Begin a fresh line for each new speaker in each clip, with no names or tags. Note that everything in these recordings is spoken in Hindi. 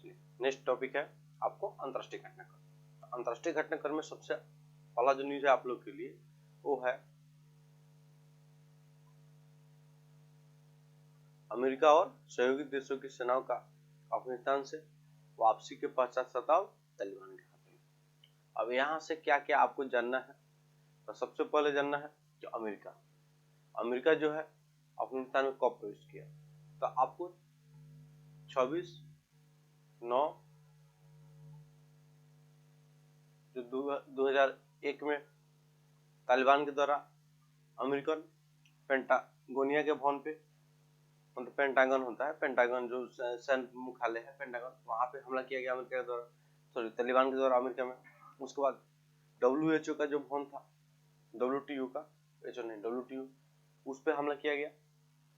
नेक्स्ट टॉपिक है आपको अंतर्राष्ट्रीय घटनाक्रम। अंतर्राष्ट्रीय घटनाक्रम में सबसे पहला जो न्यूज है आप लोग के लिए वो है अमेरिका और सहयोगी देशों की सेनाओं का अफगानिस्तान से वापसी के पश्चात तालिबान के हाथ में। अब यहाँ से क्या क्या आपको जानना है, तो सबसे पहले जानना है कि अमेरिका जो है अफगानिस्तान में कब प्रवेश किया। तो आपको 26/9 जो 2001 में तालिबान के द्वारा अमेरिकन पेंटागोनिया के भवन पे, मतलब पेंटागन होता है, पेंटागन जो सैन्य मुख्यालय है पेंटागन, वहां पे हमला किया गया अमेरिका के द्वारा, सॉरी तालिबान के द्वारा अमेरिका में। उसके बाद WHO का जो भवन था, WTO का, WTO, उस पर हमला किया गया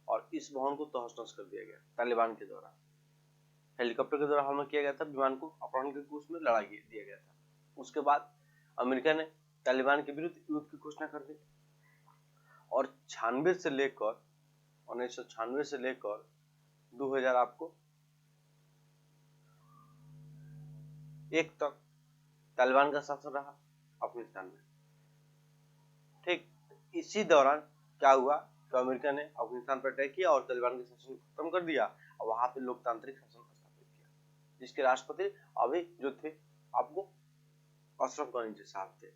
और इस भवन को तहस नहस कर दिया गया तालिबान के द्वारा। हेलीकॉप्टर के द्वारा हमला किया गया था, विमान को अपहरण करके उसमें लड़ाई दिया गया था। उसके बाद अमेरिका ने तालिबान के विरुद्ध युद्ध की घोषणा कर दी और 1996 से लेकर 2000 आपको एक तक तालिबान का शासन रहा अफगानिस्तान में। ठीक, इसी दौरान क्या हुआ तो अमेरिका ने अफगानिस्तान पर अटैक किया और तालिबान के शासन को खत्म कर दिया और वहां पे लोकतांत्रिक शासन स्थापित किया, जिसके राष्ट्रपति अभी जो थे आपको अशरफ गनी साहब थे।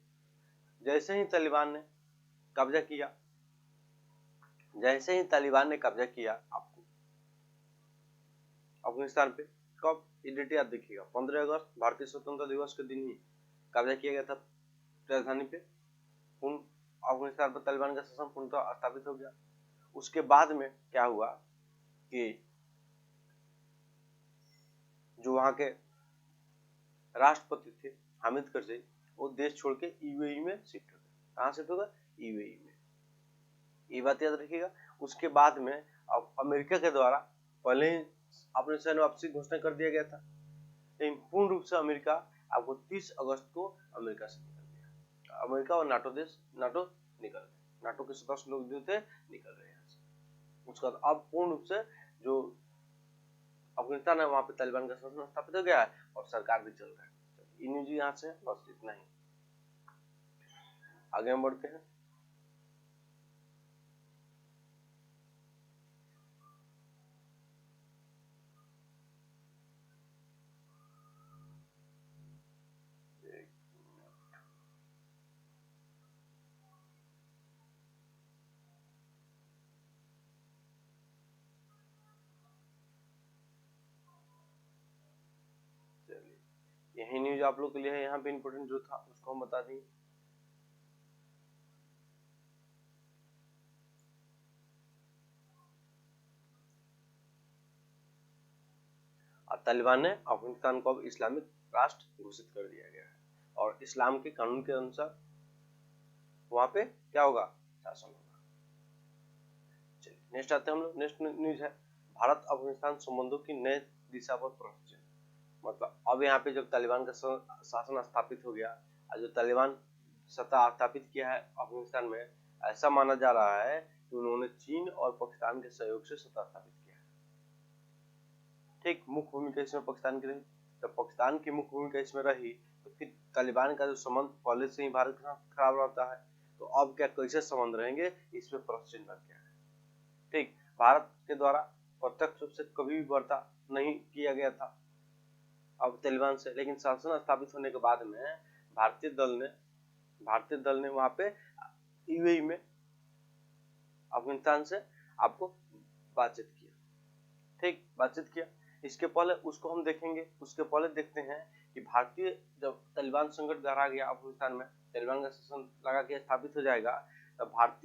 जैसे ही तालिबान ने कब्जा किया आपको अफगानिस्तान पे, कब ये डेट याद देखिएगा, 15 अगस्त भारतीय स्वतंत्रता दिवस के दिन ही कब्जा किया गया था राजधानी पे। अफगानिस्तान पर तालिबान का शासन पूर्णतः स्थापित हो गया। उसके बाद में क्या हुआ कि जो वहां के राष्ट्रपति थे हामिद करजई, वो देश छोड़ के यूएई में शिफ्ट हो गए। कहाँ शिफ्ट होगा? यूएई में, ये बात याद रखिएगा। उसके बाद में अब अमेरिका के द्वारा पहले ही अपने सैन्य वापसी घोषणा कर दिया गया था, लेकिन पूर्ण रूप से अमेरिका आपको 30 अगस्त को अमेरिका से निकल गया। अमेरिका और नाटो निकल गए, नाटो के सदस्य लोग जो थे निकल गए यहाँ से। उसके बाद अब पूर्ण रूप से जो अफगानिस्तान है वहां पे तालिबान का शासन स्थापित हो गया है और सरकार भी चल रहा है। ये न्यूज यहाँ से बस इतना ही, आगे हम बढ़ते हैं। यही न्यूज आप लोग के लिए है, यहाँ पे इंपोर्टेंट जो था उसको हम बता देंगे। तालिबान ने अफगानिस्तान को अब इस्लामिक राष्ट्र घोषित कर दिया गया है और इस्लाम के कानून के अनुसार वहां पे क्या होगा? शासन होगा। चलिए नेक्स्ट आते हैं हम लोग। नेक्स्ट न्यूज है भारत अफगानिस्तान संबंधों की नए दिशा पर प्रश्न। मतलब अब यहाँ पे जब तालिबान का शासन स्थापित हो गया, जो तालिबान सत्ता स्थापित किया है अफगानिस्तान में, ऐसा माना जा रहा है कि उन्होंने चीन और पाकिस्तान के सहयोग से सत्ता स्थापित किया है। ठीक, मुख्य भूमिका इसमें पाकिस्तान की रही। जब पाकिस्तान की मुख्य भूमिका इसमें रही तो फिर तालिबान का जो संबंध पहले से ही भारत के साथ खराब रहता है, तो अब क्या कैसे संबंध रहेंगे, इसमें प्रश्न चिन्ह लग गया है। ठीक, भारत के द्वारा प्रत्यक्ष रूप से कभी भी वार्ता नहीं किया गया था अब तालिबान से, लेकिन शासन स्थापित होने के बाद में भारतीय दल ने वहां पे यूएई में अफगानिस्तान से आपको बातचीत किया। ठीक, बातचीत किया। इसके पहले उसको हम देखेंगे, उसके पहले देखते हैं कि भारतीय जब तालिबान संकट गहरा गया अफगानिस्तान में, तालिबान का शासन लगा के स्थापित हो जाएगा, तब भारत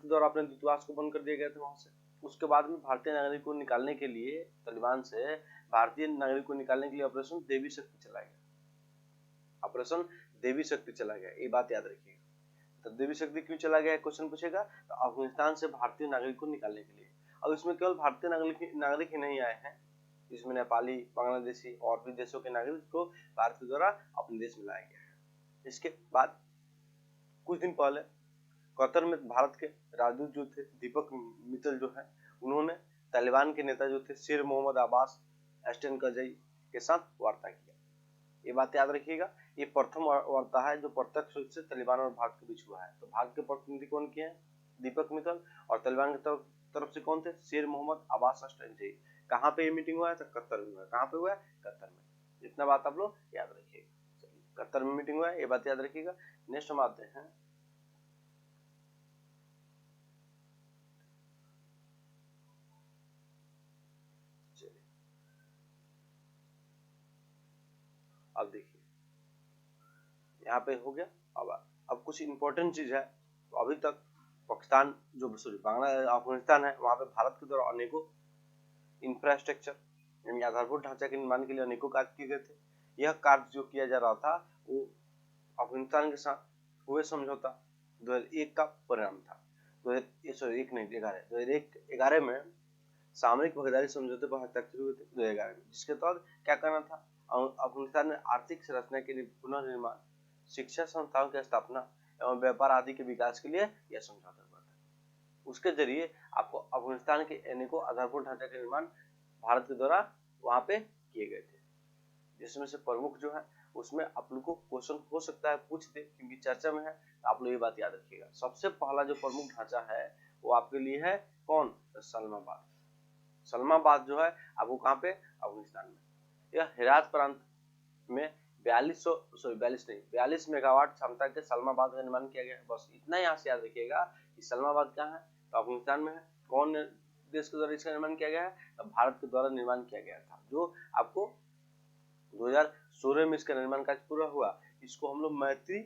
के द्वारा अपने दूतावास को बंद कर दिया गया था वहां से। उसके बाद में भारतीय नागरिकों को निकालने के लिए, तालिबान से भारतीय नागरिकों को निकालने के लिए ऑपरेशन देवी शक्ति चलाया गया। ऑपरेशन देवी शक्ति चला गया, ये बात याद रखिएगा। तो देवी शक्ति क्यों चला गया, क्वेश्चन पूछेगा। तो अफगानिस्तान से भारतीय नागरिकों को निकालने के लिए। अब इसमें केवल भारतीय नागरिक ही नहीं आए हैं, इसमें नेपाली, बांग्लादेशी और भी देशों के नागरिक को भारत के द्वारा अपने देश में लाया गया है। इसके बाद कुछ दिन पहले कतर में भारत के राजदूत जो थे दीपक मित्तल जो है, उन्होंने तालिबान के नेता जो थे शेर मोहम्मद अब्बास एस्टन करजई के साथ वार्ता किया। ये बात याद रखिएगा। ये प्रथम वार्ता है जो प्रत्यक्ष रूप से तालिबान और भारत के बीच हुआ है। तो भारत के प्रतिनिधि कौन किए हैं? दीपक मित्तल। और तालिबान की तरफ से कौन थे? शेर मोहम्मद अब्बास अस्टनजी। कहाँ पे ये मीटिंग हुआ है? तो कतर में हुआ है। कहाँ पे हुआ है? कतर में। इतना बात आप लोग याद रखिएगा। कतर में मीटिंग हुआ है, ये बात याद रखिएगा। नेक्स्ट हम आते हैं अब देखिए यहाँ पे हो गया। अब कुछ इंपॉर्टेंट चीज है। तो अभी तक पाकिस्तान जो सॉरी बांग्ला अफगानिस्तान है, वहां पे भारत के द्वारा अनेकों इंफ्रास्ट्रक्चर यानी आधारभूत ढांचा के निर्माण के लिए अनेकों कार्य किए गए थे। यह कार्य जो किया जा रहा था वो अफगानिस्तान के साथ हुए समझौता 2001 का परिणाम था। 2001 नहीं 2011 में सामरिक भागीदारी समझौते पर हस्ताक्षर हुए थे 2011 में, जिसके तहत क्या करना था? अफगानिस्तान में आर्थिक संरचना के पुनर्निर्माण, शिक्षा संस्थाओं की स्थापना एवं व्यापार आदि के विकास के लिए यह समझौता हुआ था। उसके जरिए आपको अफगानिस्तान के अनेकों आधारभूत ढांचा के निर्माण भारत के द्वारा वहां पे किए गए थे, जिसमें से प्रमुख जो है उसमें आप लोग को क्वेश्चन हो सकता है पूछ दे, क्योंकि चर्चा में है। तो आप लोग ये बात याद रखिएगा। सबसे पहला जो प्रमुख ढांचा है वो आपके लिए है कौन? सलमाबाद। सलमाबाद जो है आपको कहाँ पे? अफगानिस्तान में। यह हेरात प्रांत में 42 मेगावाट क्षमता के सलमाबाद का निर्माण किया गया है। बस इतना यहाँ से याद रखिएगा कि सलमाबाद कहाँ है? तो अफगानिस्तान में है। कौन देश के द्वारा इसका निर्माण किया गया है? तो भारत के द्वारा निर्माण किया गया था, जो आपको 2016 में इसका निर्माण कार्य पूरा हुआ। इसको हम लोग मैत्री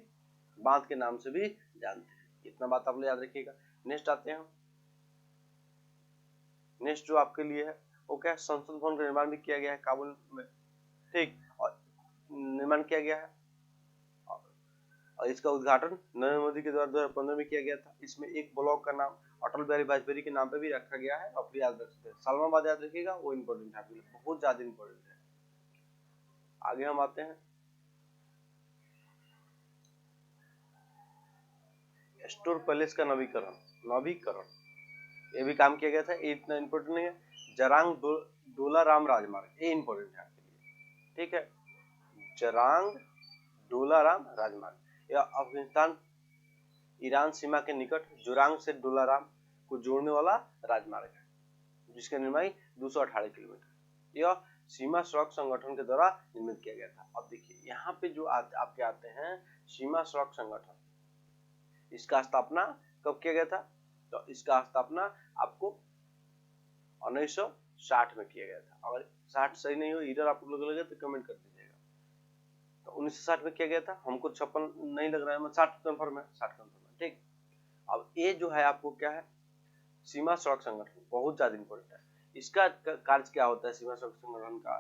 बांध के नाम से भी जानते हैं। इतना बात आप लोग याद रखिएगा। नेक्स्ट आते हैं। नेक्स्ट जो आपके लिए है वो क्या है? संसद भवन का निर्माण भी किया गया है काबुल में, ठीक, और निर्माण किया गया है और इसका उद्घाटन नरेंद्र मोदी के द्वारा 2015 में किया गया था। इसमें एक ब्लॉक का नाम अटल बिहारी वाजपेयी के नाम पे भी रखा गया है। आप याद रख सकते हैं। सलमाबाद याद रखिएगा, वो इम्पोर्टेंट है, बहुत ज्यादा इम्पोर्टेंट है। आगे हम आते हैं स्टोर पैलेस का नवीकरण ये भी काम किया गया था। ये इतना इम्पोर्टेंट नहीं है। जरांग डोलाराम राजमार्ग, ये इम्पोर्टेंट है आपके लिए, ठीक है। जरांग डोलाराम राजमार्ग यह अफगानिस्तान ईरान सीमा के निकट जोरांग से डोलाराम को जोड़ने वाला राजमार्ग है, जिसका निर्माण 218 किलोमीटर यह सीमा सड़क संगठन के द्वारा निर्मित किया गया था। अब देखिए यहाँ पे जो आपके आते हैं सीमा सड़क संगठन, इसका स्थापना कब किया गया था? तो इसका स्थापना आपको 1960 में किया गया था। अगर 60 सही नहीं हो, ईयर आप लोग लगे तो कमेंट कर दीजिएगा। तो 1960 में किया गया था। हमको 56 नहीं लग रहा है, 60 कंफर्म है, 60 कंफर्म है, ठीक। अब ये जो है आपको क्या है? सीमा सड़क संगठन बहुत ज्यादा इंपॉर्टेंट है। इसका कार्य क्या होता है? सीमा सड़क संगठन का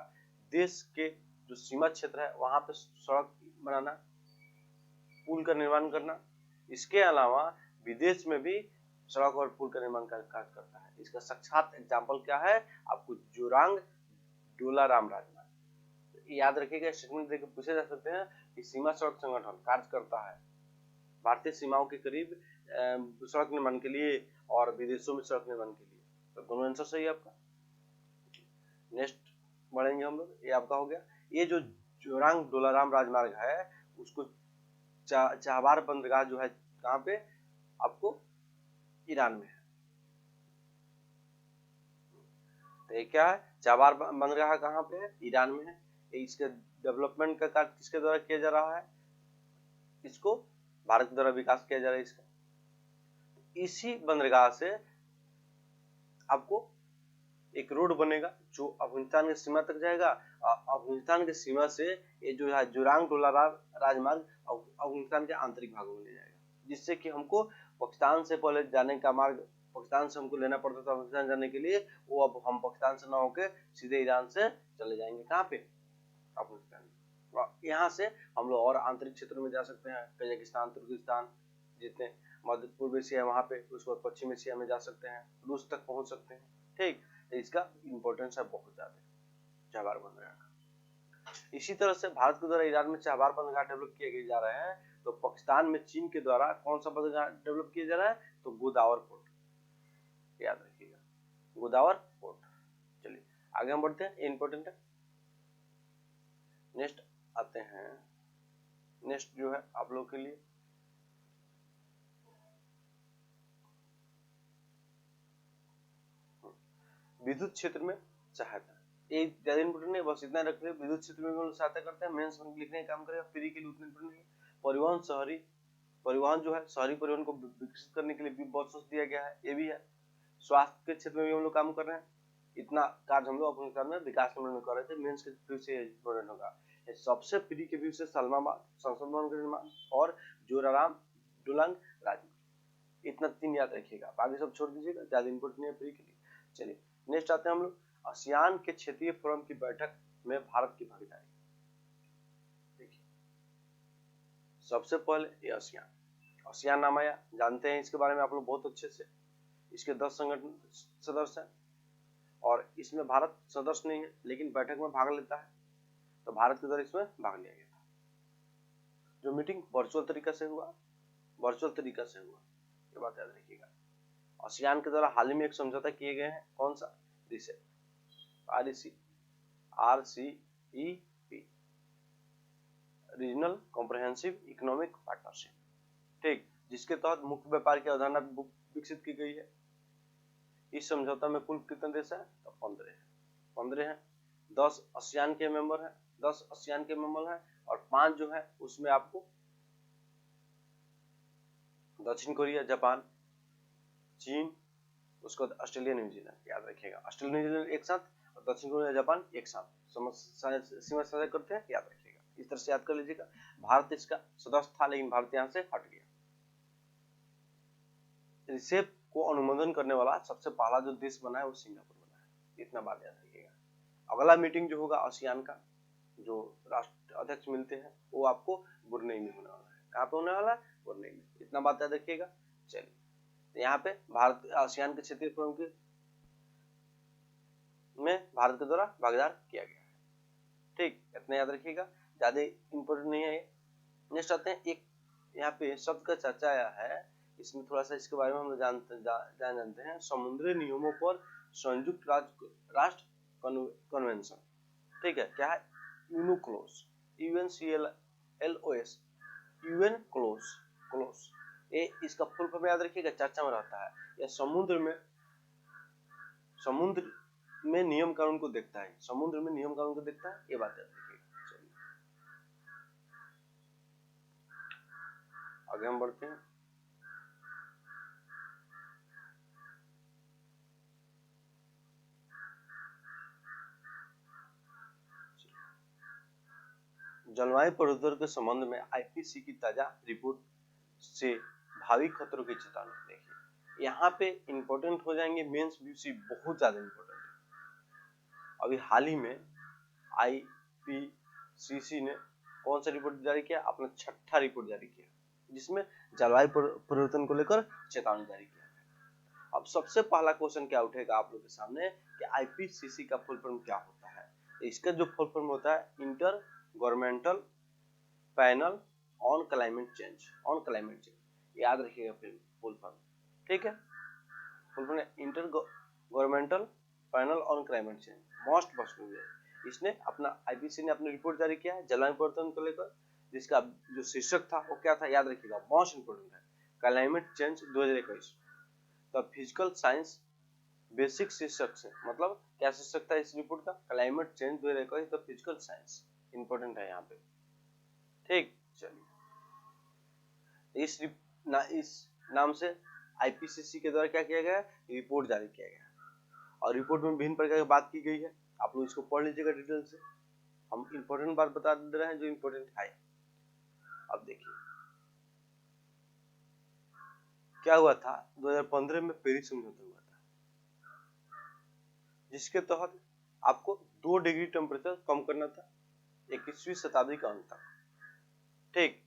देश के जो सीमा क्षेत्र है वहां पे सड़क बनाना, पुल का निर्माण करना, इसके अलावा विदेश में भी सड़क और पुल का निर्माण कार्य करता है। इसका साक्षात एग्जाम्पल क्या है? आपको जोरांग डोलाराम राजमार्ग याद रखिएगा। स्टेटमेंट देकर पूछे जा सकते हैं कि सीमा सड़क संगठन कार्य करता है भारतीय सीमाओं के करीब सड़क निर्माण के लिए और विदेशों में सड़क निर्माण के लिए। तो दोनों आंसर सही है आपका। नेक्स्ट बढ़ेंगे हम लोग। ये आपका हो गया। ये जो जोरांग डोलाराम राजमार्ग है उसको चाबार बंदरगाह जो है कहाँ पे? आपको ईरान में है। तो ये क्या है? चाबार बंदरगाह कहाँ पे है? ईरान में है। इसके डेवलपमेंट का कार्य किसके द्वारा किया जा रहा है? इसको भारत के द्वारा विकास किया जा रहा है इसका। इसी बंदरगाह से आपको एक रोड बनेगा जो अफगानिस्तान की सीमा तक जाएगा। अफगानिस्तान की सीमा से ये जो है जोरांग डोलाराम राजमार्ग अफगानिस्तान के आंतरिक भागों में ले जाएगा, जिससे कि हमको पाकिस्तान से पहले जाने का मार्ग पाकिस्तान से हमको लेना पड़ता था अफगानिस्तान जाने के लिए, वो अब हम पाकिस्तान से ना होके सीधे ईरान से चले जाएंगे। कहाँ पे? अफगानिस्तान में। यहाँ से हम लोग और आंतरिक क्षेत्रों में जा सकते हैं, कजाकिस्तान, तुर्किस्तान, जितने मध्य पूर्व एशिया वहाँ पे, उसके बाद पश्चिम एशिया में जा सकते हैं, रूस तक पहुंच सकते हैं, ठीक। इसका इंपॉर्टेंस है बहुत ज्यादा चाबार बंदरगाह का। इसी तरह से भारत के द्वारा ईरान में चाबार बंदरगाह डेवलप किए जा रहे हैं। तो पाकिस्तान में चीन के द्वारा कौन सा बंदरगाह डेवलप किया जा रहा है? तो गोदावर पोर्ट याद रखिएगा, गोदावर पोर्ट। चलिए आगे हम बढ़ते हैं, ये इंपॉर्टेंट है। नेक्स्ट आते हैं, नेक्स्ट जो है आप लोग के लिए विद्युत क्षेत्र में सहायता। ये ज्यादा इंपोर्टेंट नहीं, बस इतना रख रहे, विद्युत क्षेत्र में भी सहायता करते हैं, मेंस में लिखने का काम करेगा, फ्री के लिए उतना इंपोर्टेंट नहीं। परिवहन, शहरी परिवहन जो है, शहरी परिवहन को विकसित करने के लिए भी बहुत सोच दिया गया है, ये भी है। स्वास्थ्य के क्षेत्र में भी हम लोग काम कर रहे हैं, इतना कार्य हम लोग अपने काम में विकास में कर रहे थे, मेंस के व्यू से इंपोर्टेंट होगा। सबसे फ्री के व्यू से सलमाबाद संसद भवन का निर्माण और जोराराम डुलांग राजमार्ग, इतना 3 याद रखिएगा, बाकी सब छोड़ दीजिएगा, ज्यादा इंपोर्टेंट नहीं है फ्री के लिए। चलिए नेक्स्ट आते हैं हम लोग, आसियान के क्षेत्रीय फोरम की बैठक में भारत की भागीदारी। देखिए सबसे पहले ये आसियान नाम आया, जानते हैं इसके बारे में आप लोग बहुत अच्छे से। इसके 10 संगठन सदस्य हैं और इसमें भारत सदस्य नहीं है, लेकिन बैठक में भाग लेता है, तो भारत के द्वारा इसमें भाग लिया गया था। जो मीटिंग वर्चुअल तरीका से हुआ, ये बात याद रखिएगा। आसियान के द्वारा हाल ही में एक समझौता किए गए हैं, कौन सा? RCEP, regional comprehensive economic partnership, ठीक, जिसके तहत मुक्त व्यापार की अवधारणा विकसित की गई है। इस समझौता में कुल कितने देश है? तो 15 है। 10 आसियान के मेंबर हैं और 5 जो है उसमें आपको दक्षिण कोरिया, जापान, चीन, उसके बाद ऑस्ट्रेलिया, न्यूजीलैंड, याद रखिएगा। ऑस्ट्रेलिया न्यूजीलैंड एक साथ और दक्षिण कोरिया, जापान एक साथ सीमा साझा करते हैं, याद रखिएगा। इस तरह से याद कर लीजिएगा। भारत इसका सदस्य था, लेकिन भारत यहाँ से हट गया। रिसेप को अनुमोदन करने वाला सबसे पहला जो देश बना है वो सिंगापुर बना है, इतना बात याद रखिएगा। अगला मीटिंग जो होगा आसियान का, जो राष्ट्र अध्यक्ष मिलते हैं, वो आपको बुरनई में होने वाला है। कहाँ पे होने वाला है? बुरनई में, इतना बात याद रखिएगा। चलिए यहाँ पे भारत आसियान के क्षेत्रीय फोरम के में भारत के द्वारा भागीदार किया गया है, ठीक, इतना याद रखिएगा, ज्यादा इंपोर्टेंट नहीं है ये। नेक्स्ट आते हैं, एक यहाँ पे शब्द का चर्चा आया है, इसमें थोड़ा सा इसके बारे में हम जानते हैं। समुद्री नियमों पर संयुक्त राष्ट्र कन्वेंशन, ठीक है, क्या है? यूनक्लोज, UNCLOS, यूएन क्लोज, ये इसका फुल फॉर्म याद रखिएगा, चर्चा में रहता है। यह समुद्र में नियम कानून को देखता है, ये बात याद रखिएगा। चलिए आगे हम बढ़ते हैं। जलवायु परिवर्तन के संबंध में IPCC की ताजा रिपोर्ट से भावी खतरों की चेतावनी। देखिए यहाँ पे इंपॉर्टेंट हो जाएंगे मेंस BC, बहुत ज्यादा इंपॉर्टेंट है। अभी हाल ही में IPCC ने कौन सा रिपोर्ट जारी किया? अपना 6ठा रिपोर्ट जारी किया, जिसमें जलवायु परिवर्तन को लेकर चेतावनी जारी किया। अब सबसे पहला क्वेश्चन क्या उठेगा आप लोग के सामने कि IPCC का फुल फॉर्म क्या होता है? इसका जो फुल फॉर्म होता है, inter governmental panel on climate change, याद रखिएगा फुल फॉर्म, ठीक है। Full form inter governmental panel on climate change, most possible. इसने अपना IPCC ने अपनी रिपोर्ट जारी किया है जलवायु परिवर्तन को लेकर, जिसका जो शीर्षक था वो क्या था? याद रखिएगा, मोस्ट इंपोर्टेंट है, क्लाइमेट चेंज 2021। तो फिजिकल साइंस बेसिक शीर्षक से, मतलब क्या शीर्षक था इस रिपोर्ट का? Climate change 2021 the physical science, important है यहाँ पे, ठीक। चलिए इस नाम से IPCC के द्वारा क्या किया गया? रिपोर्ट जारी किया गया, और रिपोर्ट में विभिन्न प्रकार की बात की गई है, आप लोग इसको पढ़ लीजिएगा डिटेल से। हम इंपॉर्टेंट बात बता दे रहे हैं जो इंपॉर्टेंट है। अब देखिए क्या हुआ था, 2015 में पेरिस समझौता हुआ था, जिसके तहत आपको 2 डिग्री टेम्परेचर कम करना था 21वीं शताब्दी का अंत तक, ठीक।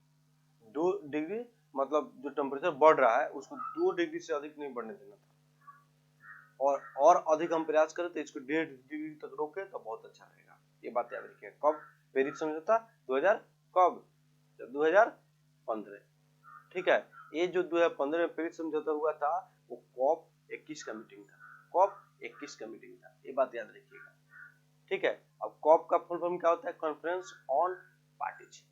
2 डिग्री मतलब जो टेम्परेचर बढ़ रहा है उसको 2 डिग्री से अधिक नहीं बढ़ने देना था, और अधिक हम प्रयास करें तो इसको 1.5 डिग्री तक रोके तो बहुत अच्छा रहेगा। ये बात याद रखिए। कब पेरिस समझौता? 2015, ठीक है। ये जो 2015 में पेरिस समझौता हुआ था वो COP21 का मीटिंग था, ये बात याद रखिएगा। ठीक है। अब कॉप का फुल फॉर्म क्या होता है? कॉन्फ्रेंस ऑन पार्टीज,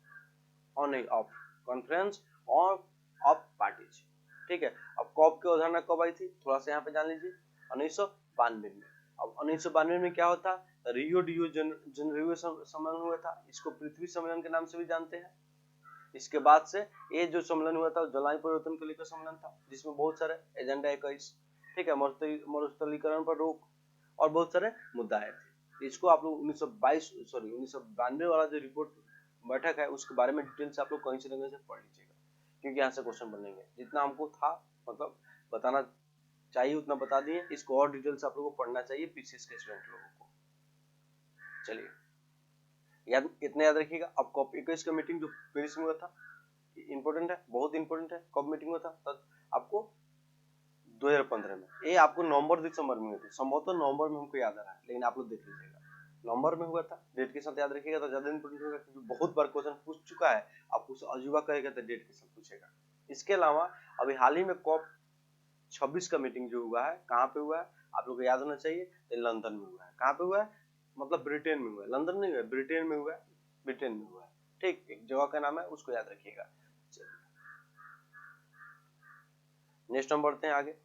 ऑन नहीं of, conference on off parties, ठीक है। अब कॉप की अवधारणा कब आई थी? थोड़ा सा यहाँ पे जान लीजिए, 1992 में। अब 1992 में क्या होता? रियो डियो जेनेरियो सम्मेलन हुआ था, इसको पृथ्वी सम्मेलन के नाम से भी जानते हैं। इसके बाद से ये जो सम्मेलन हुआ था जलवायु परिवर्तन को लेकर सम्मेलन था, जिसमें बहुत सारे एजेंडा 21, ठीक है, मरुस्थलीकरण पर रोक और बहुत सारे मुद्दा आए थे। इसको आप लोग 1992 वाला जो रिपोर्ट बैठक है उसके बारे में डिटेल से आप लोग कहीं से कहीं से पढ़ लीजिएगा, क्योंकि यहाँ से क्वेश्चन बनेंगे। जितना हमको था मतलब बताना चाहिए उतना बता दिए, इसको और डिटेल से आप लोगों को पढ़ना चाहिए पीसीएस के स्टूडेंट लोगों को। चलिए याद, इतना याद रखिएगा। अब कॉप 21 का मीटिंग जो पेरिस में हुआ था, इंपॉर्टेंट है, बहुत इंपॉर्टेंट है। कब मीटिंग हुआ था? तब आपको 2015 में। ये आपको नवंबर दिसंबर में हुई थी, संभवतः नवंबर में हमको याद आ रहा है, लेकिन आप लोग देख लीजिएगा नवंबर में हुआ था। डेट के साथ याद रखिएगा तो ज्यादा इंपॉर्टेंट होगा, क्योंकि बहुत बार क्वेश्चन पूछ चुका है, आपको अजूबा करेगा तो डेट के साथ पूछेगा। इसके अलावा अभी हाल ही में कॉप 26 का मीटिंग जो हुआ है, कहाँ पे हुआ है आप लोग को याद होना चाहिए, तो लंदन में हुआ है। कहाँ पे हुआ है? मतलब ब्रिटेन में हुआ है, लंदन नहीं हुआ है, ब्रिटेन में हुआ है, ब्रिटेन में हुआ है, ठीक। एक जगह का नाम है, उसको याद रखिएगा। नेक्स्ट हम बढ़ते हैं आगे।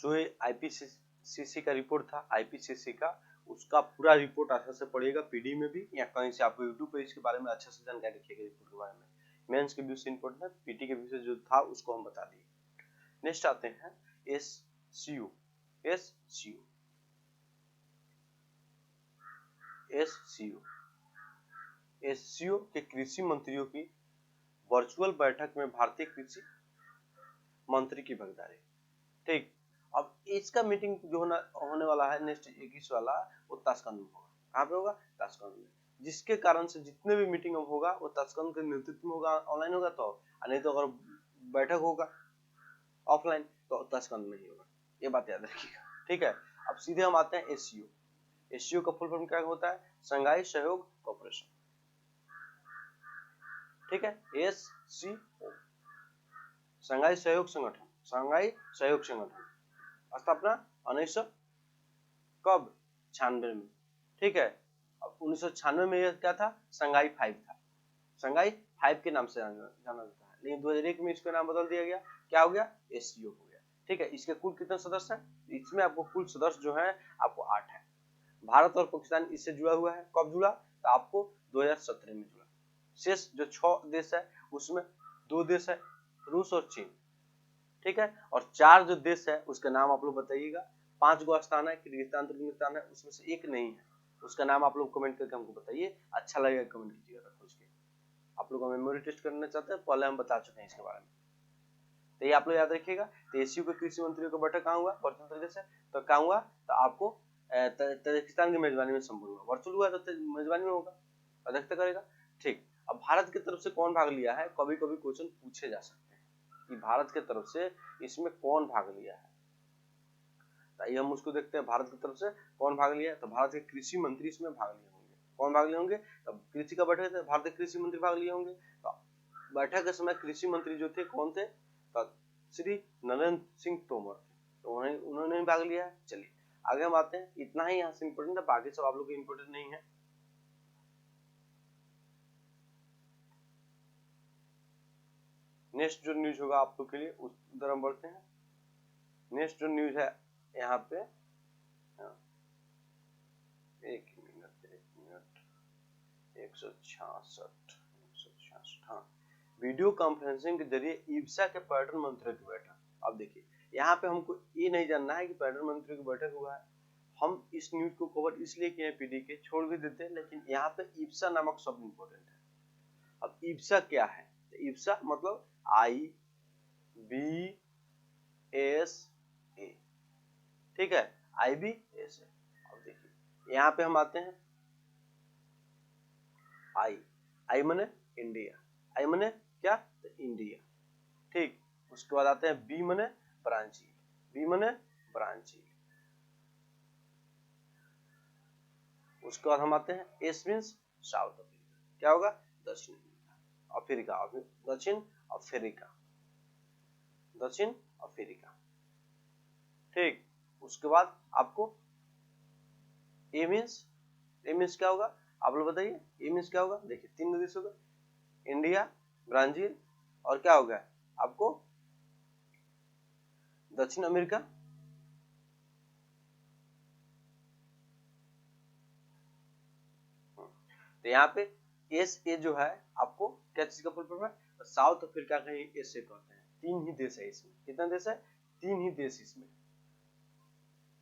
जो आईपीसीसी का रिपोर्ट था, आईपीसीसी का, उसका पूरा रिपोर्ट अच्छा से पढ़िएगा, पीडी में भी या कहीं से आपको यूट्यूब पे इसके बारे में अच्छे से जानकारी रखिएगा रिपोर्ट के बारे में। मेंस के व्यू से इंपॉर्टेंट है, पीटी के व्यू से जो था उसको हम बता दिए। नेक्स्ट आते हैं एससीयू। एससीयू एससीयू एससीओ के कृषि मंत्रियों की वर्चुअल बैठक में भारतीय कृषि मंत्री की भागीदारी, ठीक। अब इसका मीटिंग जो होने वाला है नेक्स्ट 21 वाला, वो ताशकंद में होगा। कहाँ पे होगा? ताशकंद में। जिसके कारण से जितने भी मीटिंग होगा वो ताशकंद के नेतृत्व में होगा, ऑनलाइन होगा तो, नहीं तो अगर बैठक होगा ऑफलाइन तो ताशकंद में ही होगा। ये बात याद रखिएगा, ठीक है। अब सीधे हम आते हैं एससीओ। एससीओ का फुल फॉर्म क्या होता है? शंघाई सहयोग कॉर्पोरेशन, ठीक है। एससीओ शंघाई सहयोग संगठन, शंघाई सहयोग संगठन, स्थापना 1900 कब? 96 में, ठीक है। अब 1996 में यह क्या था? शंघाई 5 था, शंघाई 5 के नाम से जाना जाता है, लेकिन 2001 में इसका नाम बदल दिया गया, क्या हो गया? एससीओ हो गया, ठीक है। इसके कुल कितने सदस्य हैं? इसमें आपको कुल सदस्य जो है आपको 8 है। भारत और पाकिस्तान इससे जुड़ा हुआ है, कब जुड़ा? तो आपको 2017 में जुड़ा। शेष जो 6 देश है उसमें 2 देश है, रूस और चीन, ठीक है। और 4 जो देश है उसका नाम आप लोग बताइएगा। 5 गो स्थान है, किर्गिस्तान तुर्कमेनिस्तान है, उसमें से एक नहीं है, उसका नाम आप लोग कमेंट करके हमको बताइए, अच्छा लगेगा कमेंट कीजिएगा खोज के। आप लोग मेमोरी टेस्ट करना चाहते हैं, पहले हम बता चुके हैं इसके बारे में, तो ये आप लोग याद रखिएगा। तो एससीओ के कृषि मंत्रियों का बैठक कहाँ हुआ? वर्चुअल तरीके से। तो कहाँ हुआ? तो आपको ताजिकिस्तान की मेजबानी में संपन्न हुआ। वर्चुअल हुआ तो मेजबानी में होगा, अध्यक्षता करेगा, ठीक। अब भारत की तरफ से कौन भाग लिया है? कभी कभी क्वेश्चन पूछे जा सकते हैं कि भारत की तरफ से इसमें कौन भाग लिया है, तो हम उसको देखते हैं। भारत की तरफ से कौन भाग लिया है? तो भारत के कृषि मंत्री इसमें भाग लिए होंगे। कौन भाग लिए होंगे? तो कृषि का बैठक है, भारत के कृषि मंत्री भाग लिए होंगे। तो बैठक के समय कृषि मंत्री जो थे कौन थे? तो श्री नरेंद्र सिंह तोमर थे, तो उन्होंने भाग लिया है। चलिए आगे हम आते हैं, इतना ही यहाँ से इंपोर्टेंट है, बाकी सब आप लोग को इंपोर्टेंट नहीं है। नेक्स्ट जो न्यूज होगा आप लोग के लिए उधर हम बढ़ते हैं। नेक्स्ट जो न्यूज है यहाँ पे, एक मिनट 166, हाँ, वीडियो कॉन्फ्रेंसिंग के जरिए ईब्सा के पर्यटन मंत्री की बैठक। अब देखिए यहाँ पे हमको ये नहीं जानना है कि पर्यटन मंत्री की बैठक हुआ है, हम इस न्यूज को कवर इसलिए किए पीडी के, छोड़ भी देते हैं, लेकिन यहाँ पे ईब्सा नामक शब्द इंपॉर्टेंट है। अब ईब्सा क्या है? ईब्सा मतलब IBSA, ठीक है, IBSA। अब देखिए यहाँ पे हम आते हैं, आई माने इंडिया, आई माने क्या, तो इंडिया। ठीक, उसके बाद आते हैं बी मने ब्राजील, बी मने ब्राजील। उसके बाद हम आते हैं एस मीन्स साउथ अफ्रीका, क्या होगा, दक्षिण अफ्रीका, दक्षिण अफ्रीका, दक्षिण अफ्रीका। ठीक, उसके बाद आपको ए मीन्स क्या होगा, आप लोग बताइए, ए मीन्स क्या होगा। देखिए 3 देश होगा, इंडिया, ब्राजील और क्या होगा आपको दक्षिण अमेरिका। तो यहाँ पे एस ए जो है आपको क्या चीज का फुल फॉर्म है, तो साउथ अफ्रीका का ही एस ए कहते हैं। 3 ही देश है इसमें, कितना देश है, 3 ही देश इसमें,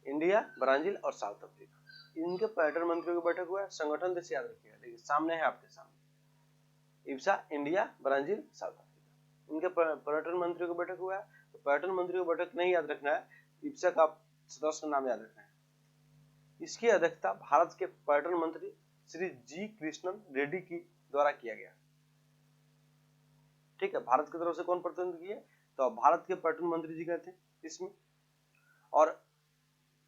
इंडिया, ब्राजील और साउथ अफ्रीका। इनके पर्यटन मंत्रियों की बैठक हुआ है, संगठन देश याद रखिएगा, देखिए सामने है आपके सामने, IBSA, India, Brazil, south Africa. इनके पर्यटन मंत्रियों की बैठक हुआ है। तो पर्यटन मंत्रियों की बैठक नहीं याद रखना है, इब्सा का सदस्य का नाम याद रखना है। इसकी अध्यक्षता भारत के पर्यटन मंत्री श्री जी कृष्णन रेड्डी की द्वारा किया गया। ठीक है, भारत की तरफ से कौन प्रतिनिधित्व किए, तो भारत के पर्यटन मंत्री जी गए थे इसमें, और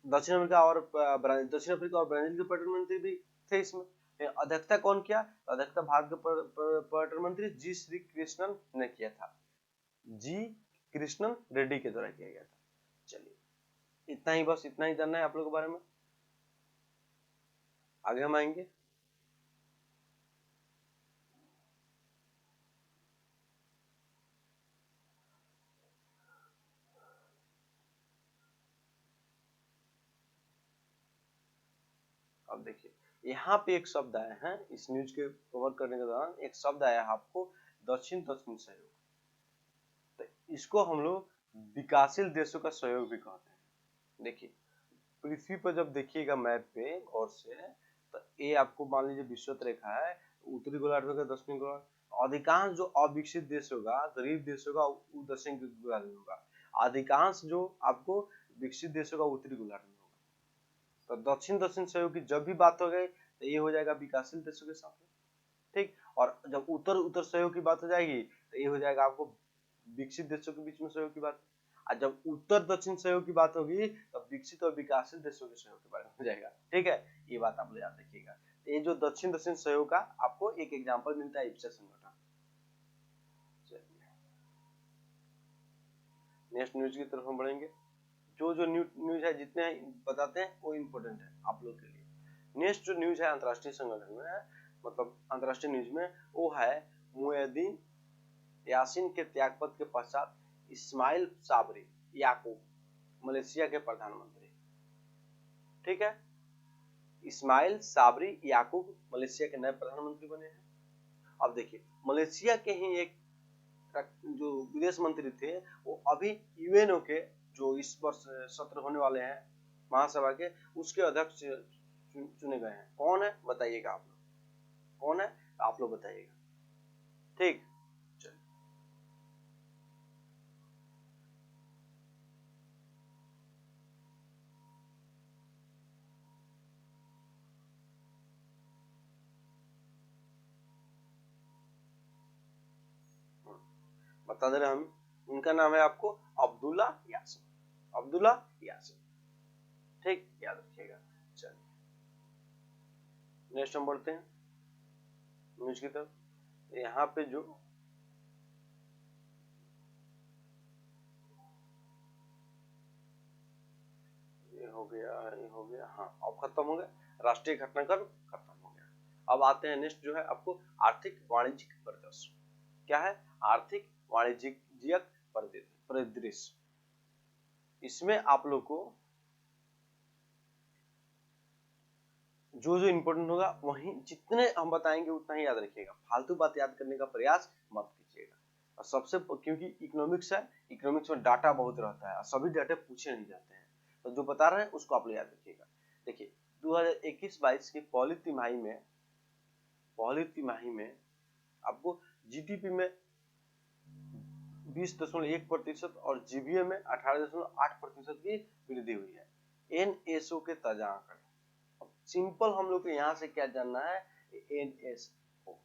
दक्षिण अफ्रीका और ब्राजील के पर्यटन मंत्री भी थे इसमें। अध्यक्षता कौन किया, अध्यक्षता भारत के पर्यटन मंत्री जी श्री कृष्णन ने किया था, जी कृष्णन रेड्डी के द्वारा किया गया था। चलिए इतना ही, बस इतना ही जानना है आप लोगों के बारे में, आगे हम आएंगे। अब देखिए यहाँ पे एक शब्द आया है, इस न्यूज के कवर करने के दौरान एक शब्द आया है आपको, दक्षिण सहयोग। तो इसको हम लोग विकासशील देशों का सहयोग भी कहते हैं। देखिए पृथ्वी पर जब देखिएगा मैप पे गौर से, तो ये आपको मान लीजिए विषुवत रेखा है, उत्तरी गोलार्ध होगा, दक्षिणी गोलार्ध। अधिकांश जो अविकसित देश होगा, गरीब देश होगा, वो दक्षिण गोलार्ध में होगा। अधिकांश जो आपको विकसित देश होगा, उत्तरी गोलार्ध में होगा। तो दक्षिण सहयोग की जब भी बात हो गई, तो ये हो जाएगा विकासशील देशों के साथ। ठीक, और जब उत्तर सहयोग की बात हो जाएगी, तो ये हो जाएगा आपको विकसित देशों के बीच में सहयोग की बात। और जब उत्तर दक्षिण सहयोग की बात होगी, तब विकसित और विकासशील देशों के सहयोग के बारे में हो जाएगा। ठीक है, ये बात आप लोग याद रखिएगा। ये जो दक्षिण सहयोग का आपको एक एग्जांपल मिलता है इब्सा संगठन। नेक्स्ट न्यूज की तरफ हम बढ़ेंगे। जो न्यूज है जितने बताते हैं वो इम्पोर्टेंट है आप लोग के लिए। नेक्स्ट जो न्यूज है अंतर्राष्ट्रीय संगठन में, मतलब अंतर्राष्ट्रीय न्यूज में, वो है मुएद्दीन यासीन के त्यागपत्र के पश्चात इस्माइल साबरी याकूब मलेशिया के प्रधानमंत्री। ठीक है, इस्माइल साबरी याकूब मलेशिया के नए प्रधानमंत्री बने हैं। अब देखिए मलेशिया के ही एक जो विदेश मंत्री थे, वो अभी यूएनओ के जो इस वर्ष सत्र होने वाले हैं महासभा के, उसके अध्यक्ष चुने गए हैं। कौन है बताइएगा आप लोग, कौन है आप लोग बताइएगा। ठीक, बता दे रहे हम, उनका नाम है आपको अब्दुल्ला यासिन, अब्दुल्ला यासिन। ठीक, याद रखिएगा। चलिए नेक्स्ट हम बढ़ते हैं न्यूज की तरफ। यहाँ पे जो ये हो गया, हाँ अब खत्म हो गया, राष्ट्रीय घटनाक्रम खत्म हो गया। अब आते हैं नेक्स्ट जो है आपको आर्थिक वाणिज्यिक परिदृश्य। क्या है, आर्थिक वाणिज्यिक परिदृश्य। इसमें आप लोग को जो इम्पोर्टेंट होगा वही, जितने हम बताएंगे उतना ही याद रखिएगा, फालतू बात याद करने का प्रयास मत कीजिएगा। और सबसे, क्योंकि इकोनॉमिक्स है, इकोनॉमिक्स में डाटा बहुत रहता है और सभी डाटा पूछे नहीं जाते हैं, तो जो बता रहे हैं उसको आप लोग याद रखिएगा। देखिए 2021-22 की पहली तिमाही में आपको जीडीपी में 20.1% और जीबीए में 18.8% की वृद्धि हुई है। एनएसओ के ताजा आंकड़े। अब सिंपल हम लोग को यहाँ से क्या जानना है, एनएसओ,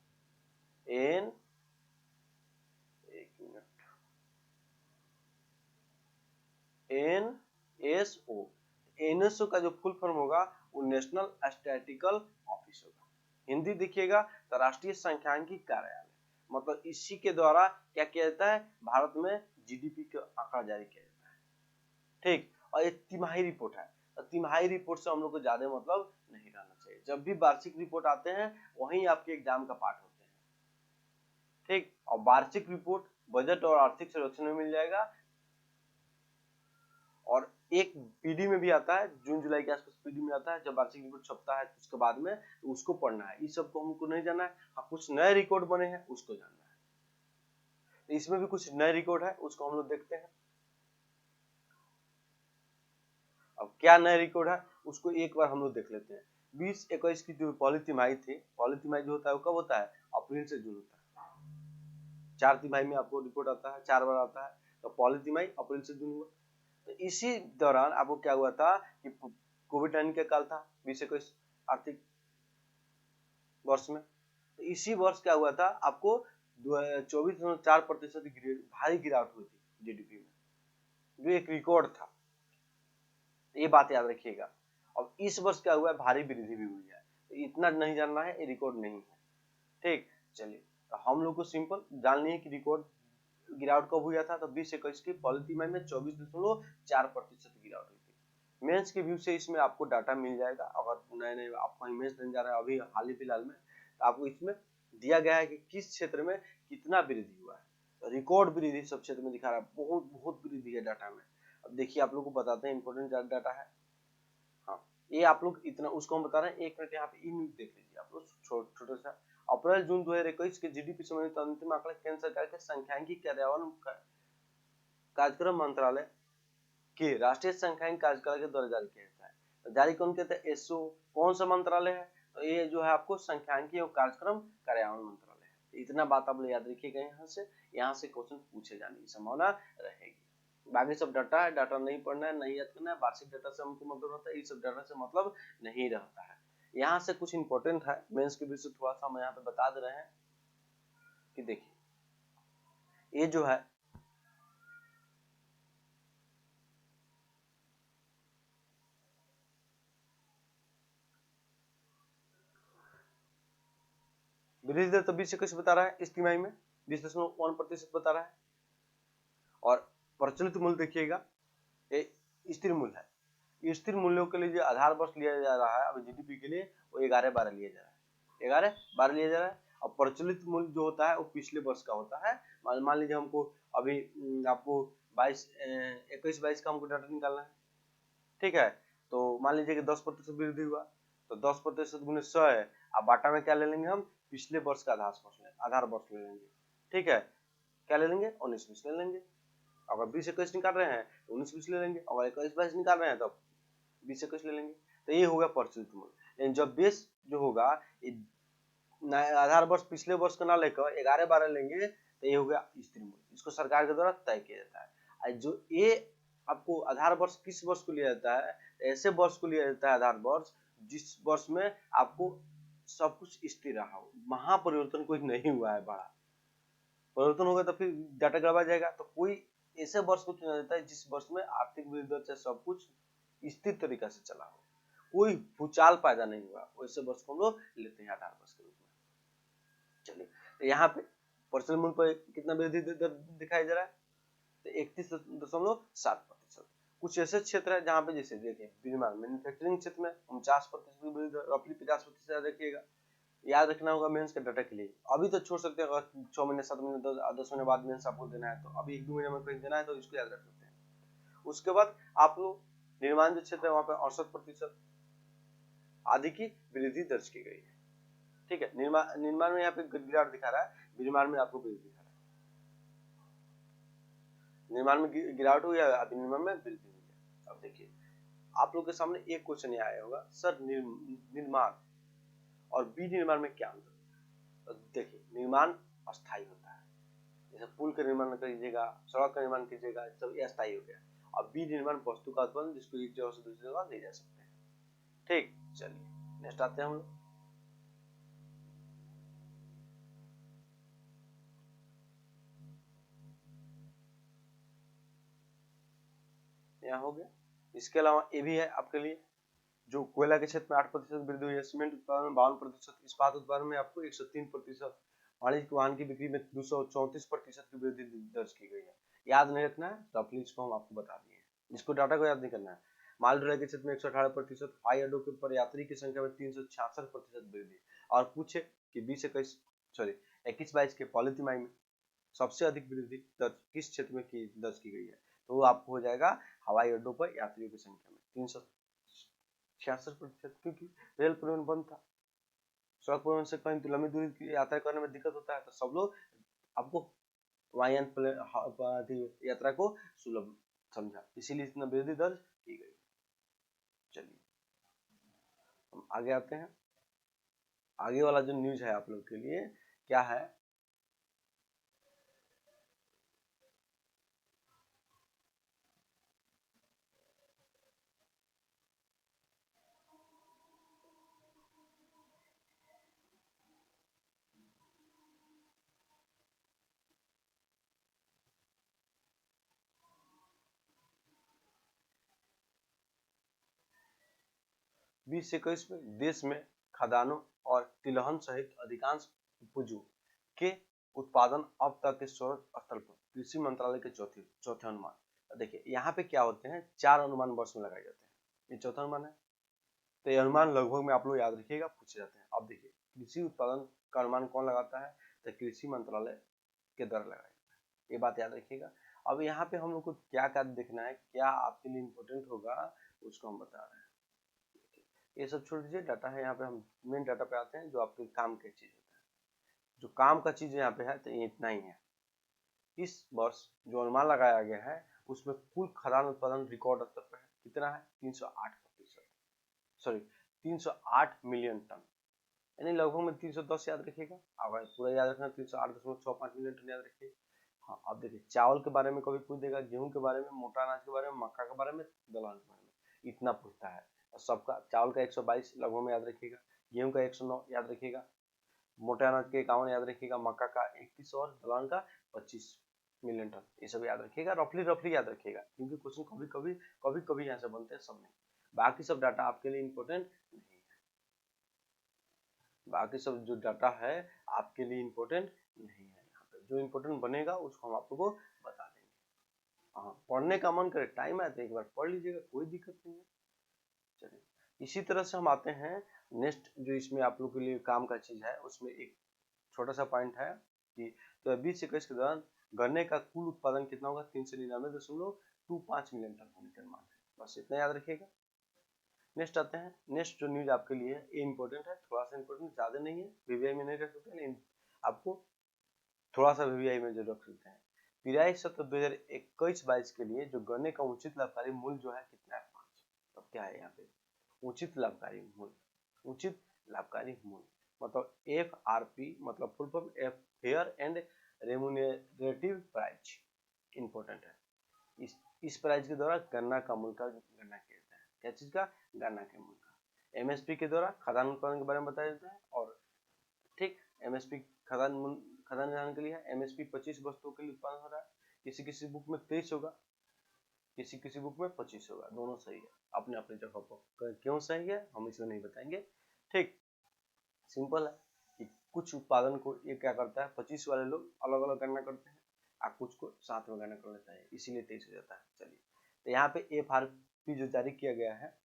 NSO। NSO का जो फुल फॉर्म होगा वो नेशनल स्टैटिस्टिकल ऑफिस होगा। हिंदी देखिएगा तो राष्ट्रीय सांख्यिकी कार्यालय। मतलब इसी के द्वारा क्या किया जाता है, भारत में GDP का आंकड़ा जारी किया जाता है। ठीक, और ये तिमाही रिपोर्ट है, तो तिमाही रिपोर्ट से हम लोग को ज्यादा मतलब नहीं रहना चाहिए। जब भी वार्षिक रिपोर्ट आते हैं वहीं आपके एग्जाम का पार्ट होते हैं। ठीक, और वार्षिक रिपोर्ट बजट और आर्थिक सर्वेक्षण में मिल जाएगा, और एक PD में भी आता है, जून जुलाई के आसपास PD में आता है। जब वार्षिक रिपोर्ट छपता है उसके बाद में तो उसको पढ़ना है। इस सब को हमको नहीं जानना है। हाँ, कुछ नए रिकॉर्ड बने हैं उसको जानना है। तो इसमें भी कुछ नए रिकॉर्ड है, उसको हम लोग देखते हैं। अब क्या नए रिकॉर्ड है उसको एक बार हम लोग देख लेते हैं। 20-21 की जो पहली तिमाही थी, पहली तिमाही जो होता है वो कब होता है, अप्रैल से जून होता है। 4 तिमाही में आपको रिपोर्ट आता है, 4 बार आता है। तो पहली तिमाही अप्रैल से जून हुआ। तो इसी दौरान आपको क्या हुआ था कि कोविड-19 का काल था 20-21 आर्थिक वर्ष में। तो इसी वर्ष क्या हुआ था, आपको 24.4% भारी गिरावट हुई थी GDP में, जो एक रिकॉर्ड था। ये बात याद रखिएगा। अब इस वर्ष क्या हुआ है, भारी वृद्धि भी हुई है। तो इतना नहीं जानना है, ये रिकॉर्ड नहीं है। ठीक, चलिए तो हम लोग को सिंपल जाननी है कि रिकॉर्ड गिरावट कब हुआ था। तो 20-21 की पहली तिमाही में 24.4% गिरावट हुई थी। मेंस के व्यू से इसमें आपको डाटा मिल जाएगा। अगर नए नए आपको मेंस देने जा रहा है अभी हाल ही फिलहाल में, तो आपको इसमें दिया गया है कि किस क्षेत्र में कितना वृद्धि हुआ है। तो रिकॉर्ड वृद्धि सब क्षेत्र में दिखा रहा है, बहुत बहुत वृद्धि है डाटा में। अब देखिए आप लोग को बताते हैं, इंपोर्टेंट डाटा है। हाँ, ये आप लोग इतना उसको हम बता रहे हैं। 1 मिनट यहाँ पे इन देख लीजिए आप लोग, छोटा सा। अप्रैल जून 2021 के GDP संबंधित अंतिम आंकड़े केंद्र सरकार के सांख्यिकी कार्यान्वयन कार्यक्रम मंत्रालय के राष्ट्रीय सांख्यिकी कार्यकाल के द्वारा जारी किया जाता है। तो जारी कौन कहते हैं, SO। कौन सा मंत्रालय है, तो ये जो है आपको सांख्यिकी और कार्यक्रम कार्यान्वयन मंत्रालय है। इतना बात आप लोग याद रखिएगा। यहाँ से क्वेश्चन पूछे जाने की संभावना रहेगी। बाकी सब डाटा है, डाटा नहीं पढ़ना है, नहीं याद करना है। वार्षिक डाटा से हमको मतलब रहता है, ये सब डाटा से मतलब नहीं रहता है। यहाँ से कुछ इंपॉर्टेंट है मेंस के विषय, थोड़ा सा हम यहाँ पे बता दे रहे हैं कि देखिए ये जो है वृद्धि दर तो 20-21 बता रहा है, इस तिमाही में 20.1% बता रहा है। और प्रचलित मूल्य देखिएगा, ये स्थिर मूल्य है। स्थिर मूल्यों के लिए जो आधार वर्ष लिया जा रहा है अभी GDP के लिए, वो 11-12 लिया जा रहा है, 11-12 लिया जा रहा है। और प्रचलित मूल्य जो होता है वो पिछले वर्ष का होता है। मान लीजिए हमको अभी आपको 21-22 का हमको डाटा निकालना है। ठीक है, तो मान लीजिए कि 10% वृद्धि हुआ, तो 10% गुने 100 है। अब बाटा में क्या ले लेंगे हम, पिछले वर्ष का आधार वर्ष ले लेंगे। ठीक है, क्या ले लेंगे, 19-20 ले लेंगे। अगर 20-21 निकाल रहे हैं तो 19-20 ले लेंगे। अगर 21-22 निकाल रहे हैं तो 20-21 ले लेंगे। तो ये हो गया प्रचलित मूल्य। लेकिन जब बेस जो होगा, आधार वर्ष पिछले वर्ष का ना लेकर 11-12 लेंगे, तो ये हो गया स्थिर मूल्य। इसको सरकार के द्वारा तय किया जाता है। जो ये आपको आधार वर्ष किस वर्ष को लिया जाता है, ऐसे वर्ष को लिया जाता है आधार वर्ष जिस वर्ष में आपको सब कुछ स्थिर रहा हो, महापरिवर्तन कोई नहीं हुआ है। बड़ा परिवर्तन होगा तो फिर डाटा गड़बड़ा जाएगा। तो कोई ऐसे वर्ष को चुना जाता है जिस वर्ष में आर्थिक वृद्धि दर से सब कुछ स्थिर तरीका से चला हो, कोई भूचाल पैदा नहीं हुआ, वैसे वर्ष को हम लोग लेते हैं आधार वर्ष के रूप में। चलिए, तो यहाँ पे प्रचलित मूल्य पर कितना वृद्धि दर दिखाई दे रहा है, तो 31.7%। कुछ ऐसे क्षेत्र है जहाँ पे जैसे देखिए विनिर्माण मैन्युफैक्चरिंग क्षेत्र में 49% की वृद्धि दर, रफली 50% रखिएगा। याद रखना होगा मेंस के डाटा के लिए। अभी तो छोड़ सकते हैं, अगर 6 महीने 7 महीने 10 महीने बाद मेंस आपको देना है, तो अभी 1-2 महीने में कहीं देना है तो इसको याद रख सकते हैं। उसके बाद आप लोग निर्माण जो क्षेत्र है वहाँ पे 68% आदि की वृद्धि दर्ज की गई है। ठीक है, निर्माण में यहाँ पे गिरावट दिखा रहा है, विनिर्माण में आपको वृद्धि दिखा रहा है। निर्माण में गिरावट हुई है, अभी निर्माण में वृद्धि हुई है। अब देखिए आप लोग के सामने एक क्वेश्चन आया होगा, सर निर्माण और विनिर्माण में क्या अंतर है। तो देखिए निर्माण अस्थायी होता है, जैसे पुल का निर्माण कीजिएगा, सड़क का निर्माण कीजिएगा, सब ये अस्थायी हो गया। और विनिर्माण वस्तु का उत्पादन जिसको एक जगह से दूसरी जगह ले जा सकते हैं। ठीक, चलिए नेक्स्ट आते हैं हम लोग। यहाँ हो गया इसके अलावा ये भी है आपके लिए, जो कोयला के क्षेत्र में 8% वृद्धि हुई है, सीमेंट उत्पादन में 52%, इस्पात उत्पादन में आपको 103%, वाणिज्यिक वाहन की बिक्री में 234% की वृद्धि दर्ज की गई है। याद नहीं रखना है तो अपनी इसको हम आपको बता दिए, इसको डाटा को याद नहीं करना है। माल ढुलाई के क्षेत्र में 118%, हवाई अड्डों के ऊपर यात्री की संख्या में 366% वृद्धि, और पूछे कि 21-22 के पॉलीतिमाही में सबसे अधिक वृद्धि दर्ज किस क्षेत्र में दर्ज की गई है, तो वो आपको हो जाएगा हवाई अड्डों पर यात्रियों की संख्या में 366%, क्योंकि रेल परिवहन बंद था, सड़क परिवहन से कहीं लंबी दूरी की यात्रा करने में दिक्कत होता है, तो सब लोग आपको वायुयान यात्रा को सुलभ समझा, इसीलिए इतना वृद्धि दर्ज की गई। चलिए हम आगे आते हैं। आगे वाला जो न्यूज है आप लोग के लिए क्या है, बीस से 21 में देश में खदानों और तिलहन सहित अधिकांश उपजों के उत्पादन अब तक के सर्वोच्च स्तर पर, कृषि मंत्रालय के चौथे अनुमान। देखिए यहाँ पे क्या होते हैं, 4 अनुमान वर्ष में लगाए जाते हैं, ये चौथा अनुमान है, तो ये अनुमान लगभग में आप लोग याद रखिएगा, पूछे जाते हैं। अब देखिए कृषि उत्पादन का अनुमान कौन लगाता है, तो कृषि मंत्रालय के द्वारा लगाया जाता है, ये बात याद रखिएगा। अब यहाँ पे हम लोग को क्या क्या देखना है, क्या आपके लिए इम्पोर्टेंट होगा उसको हम बता रहे हैं। ये सब छोड़ दीजिए, डाटा है यहाँ पे, हम मेन डाटा पे आते हैं जो आपके काम की चीज होता है। जो काम का चीज यहाँ पे है तो ये इतना ही है। इस वर्ष जो अनुमान लगाया गया है उसमें कुल खदान उत्पादन रिकॉर्ड स्तर पर है, कितना है 308%, सॉरी 308 मिलियन टन, यानी लगभग में 310 याद रखिएगा, अगर पूरा याद रखना 308.65 मिलियन टन याद रखिए। हाँ अब देखिए चावल के बारे में कभी पूछ देगा, गेहूं के बारे में, मोटा अनाज के बारे में, मक्का के बारे में, दलहन के बारे में, इतना पूछता है। और सबका चावल का 122 लगभग में याद रखिएगा, गेहूं का 109 याद रखिएगा, मोटे अनाज के 51 याद रखिएगा, मक्का का 31 और दलहन का 25 मिलियन टन, ये सब याद रखिएगा, रफली याद रखिएगा, क्योंकि क्वेश्चन कभी कभी यहाँ से बनते हैं, सब नहीं। बाकी सब डाटा आपके लिए इम्पोर्टेंट नहीं है, बाकी सब जो डाटा है आपके लिए इम्पोर्टेंट नहीं है। यहाँ पे जो इम्पोर्टेंट बनेगा उसको हम आप लोगों को बता देंगे। हाँ पढ़ने का मन करे, टाइम आए तो एक बार पढ़ लीजिएगा, कोई दिक्कत नहीं है। चलिए इसी तरह से हम आते हैं नेक्स्ट, जो इसमें आप लोग के लिए काम का चीज है, उसमें एक छोटा सा पॉइंट है कि तो 20 से 21 के दौरान गन्ने का कुल उत्पादन कितना होगा, 399.25 मिलियन टन होने का अनुमान है, बस इतना याद रखिएगा। नेक्स्ट आते हैं, नेक्स्ट जो न्यूज आपके लिए है ये इंपॉर्टेंट है, थोड़ा सा इंपॉर्टेंट, ज्यादा नहीं है, वीवीआई में नहीं रख सकते, लेकिन आपको थोड़ा सा वीवीआई में जरूर रख सकते हैं। पिराई सत्र 2021-22 के लिए जो गन्ने का उचित लाभकारी मूल्य जो है कितना है 5। अब क्या है यहाँ पे उचित लाभकारी मूल्य, उचित लाभकारी मूल्य मतलब FRP, मतलब full form fair and remunerative price, important है। इस प्राइस के द्वारा गन्ना का मूल्य का गणना किया जाता है, क्या चीज का, गन्ना के मूल्य का। MSP के द्वारा खदान उत्पादन के बारे में बताया जाता है, और ठीक MSP खदान जानने के लिए है, MSP 25 वस्तुओं के लिए उत्पादन हो रहा है, किसी किसी बुक में 23 होगा, किसी किसी बुक में 25 होगा, दोनों सही है अपने अपने जगह पर। क्यों सही है हम इसमें नहीं बताएंगे, ठीक सिंपल है कि कुछ उत्पादन को ये क्या करता है, 25 वाले लोग अलग अलग गणना करते हैं, और कुछ को साथ में गणना कर लेता है, इसीलिए 23 हो जाता है। चलिए तो यहाँ पे FRP जो जारी किया गया है,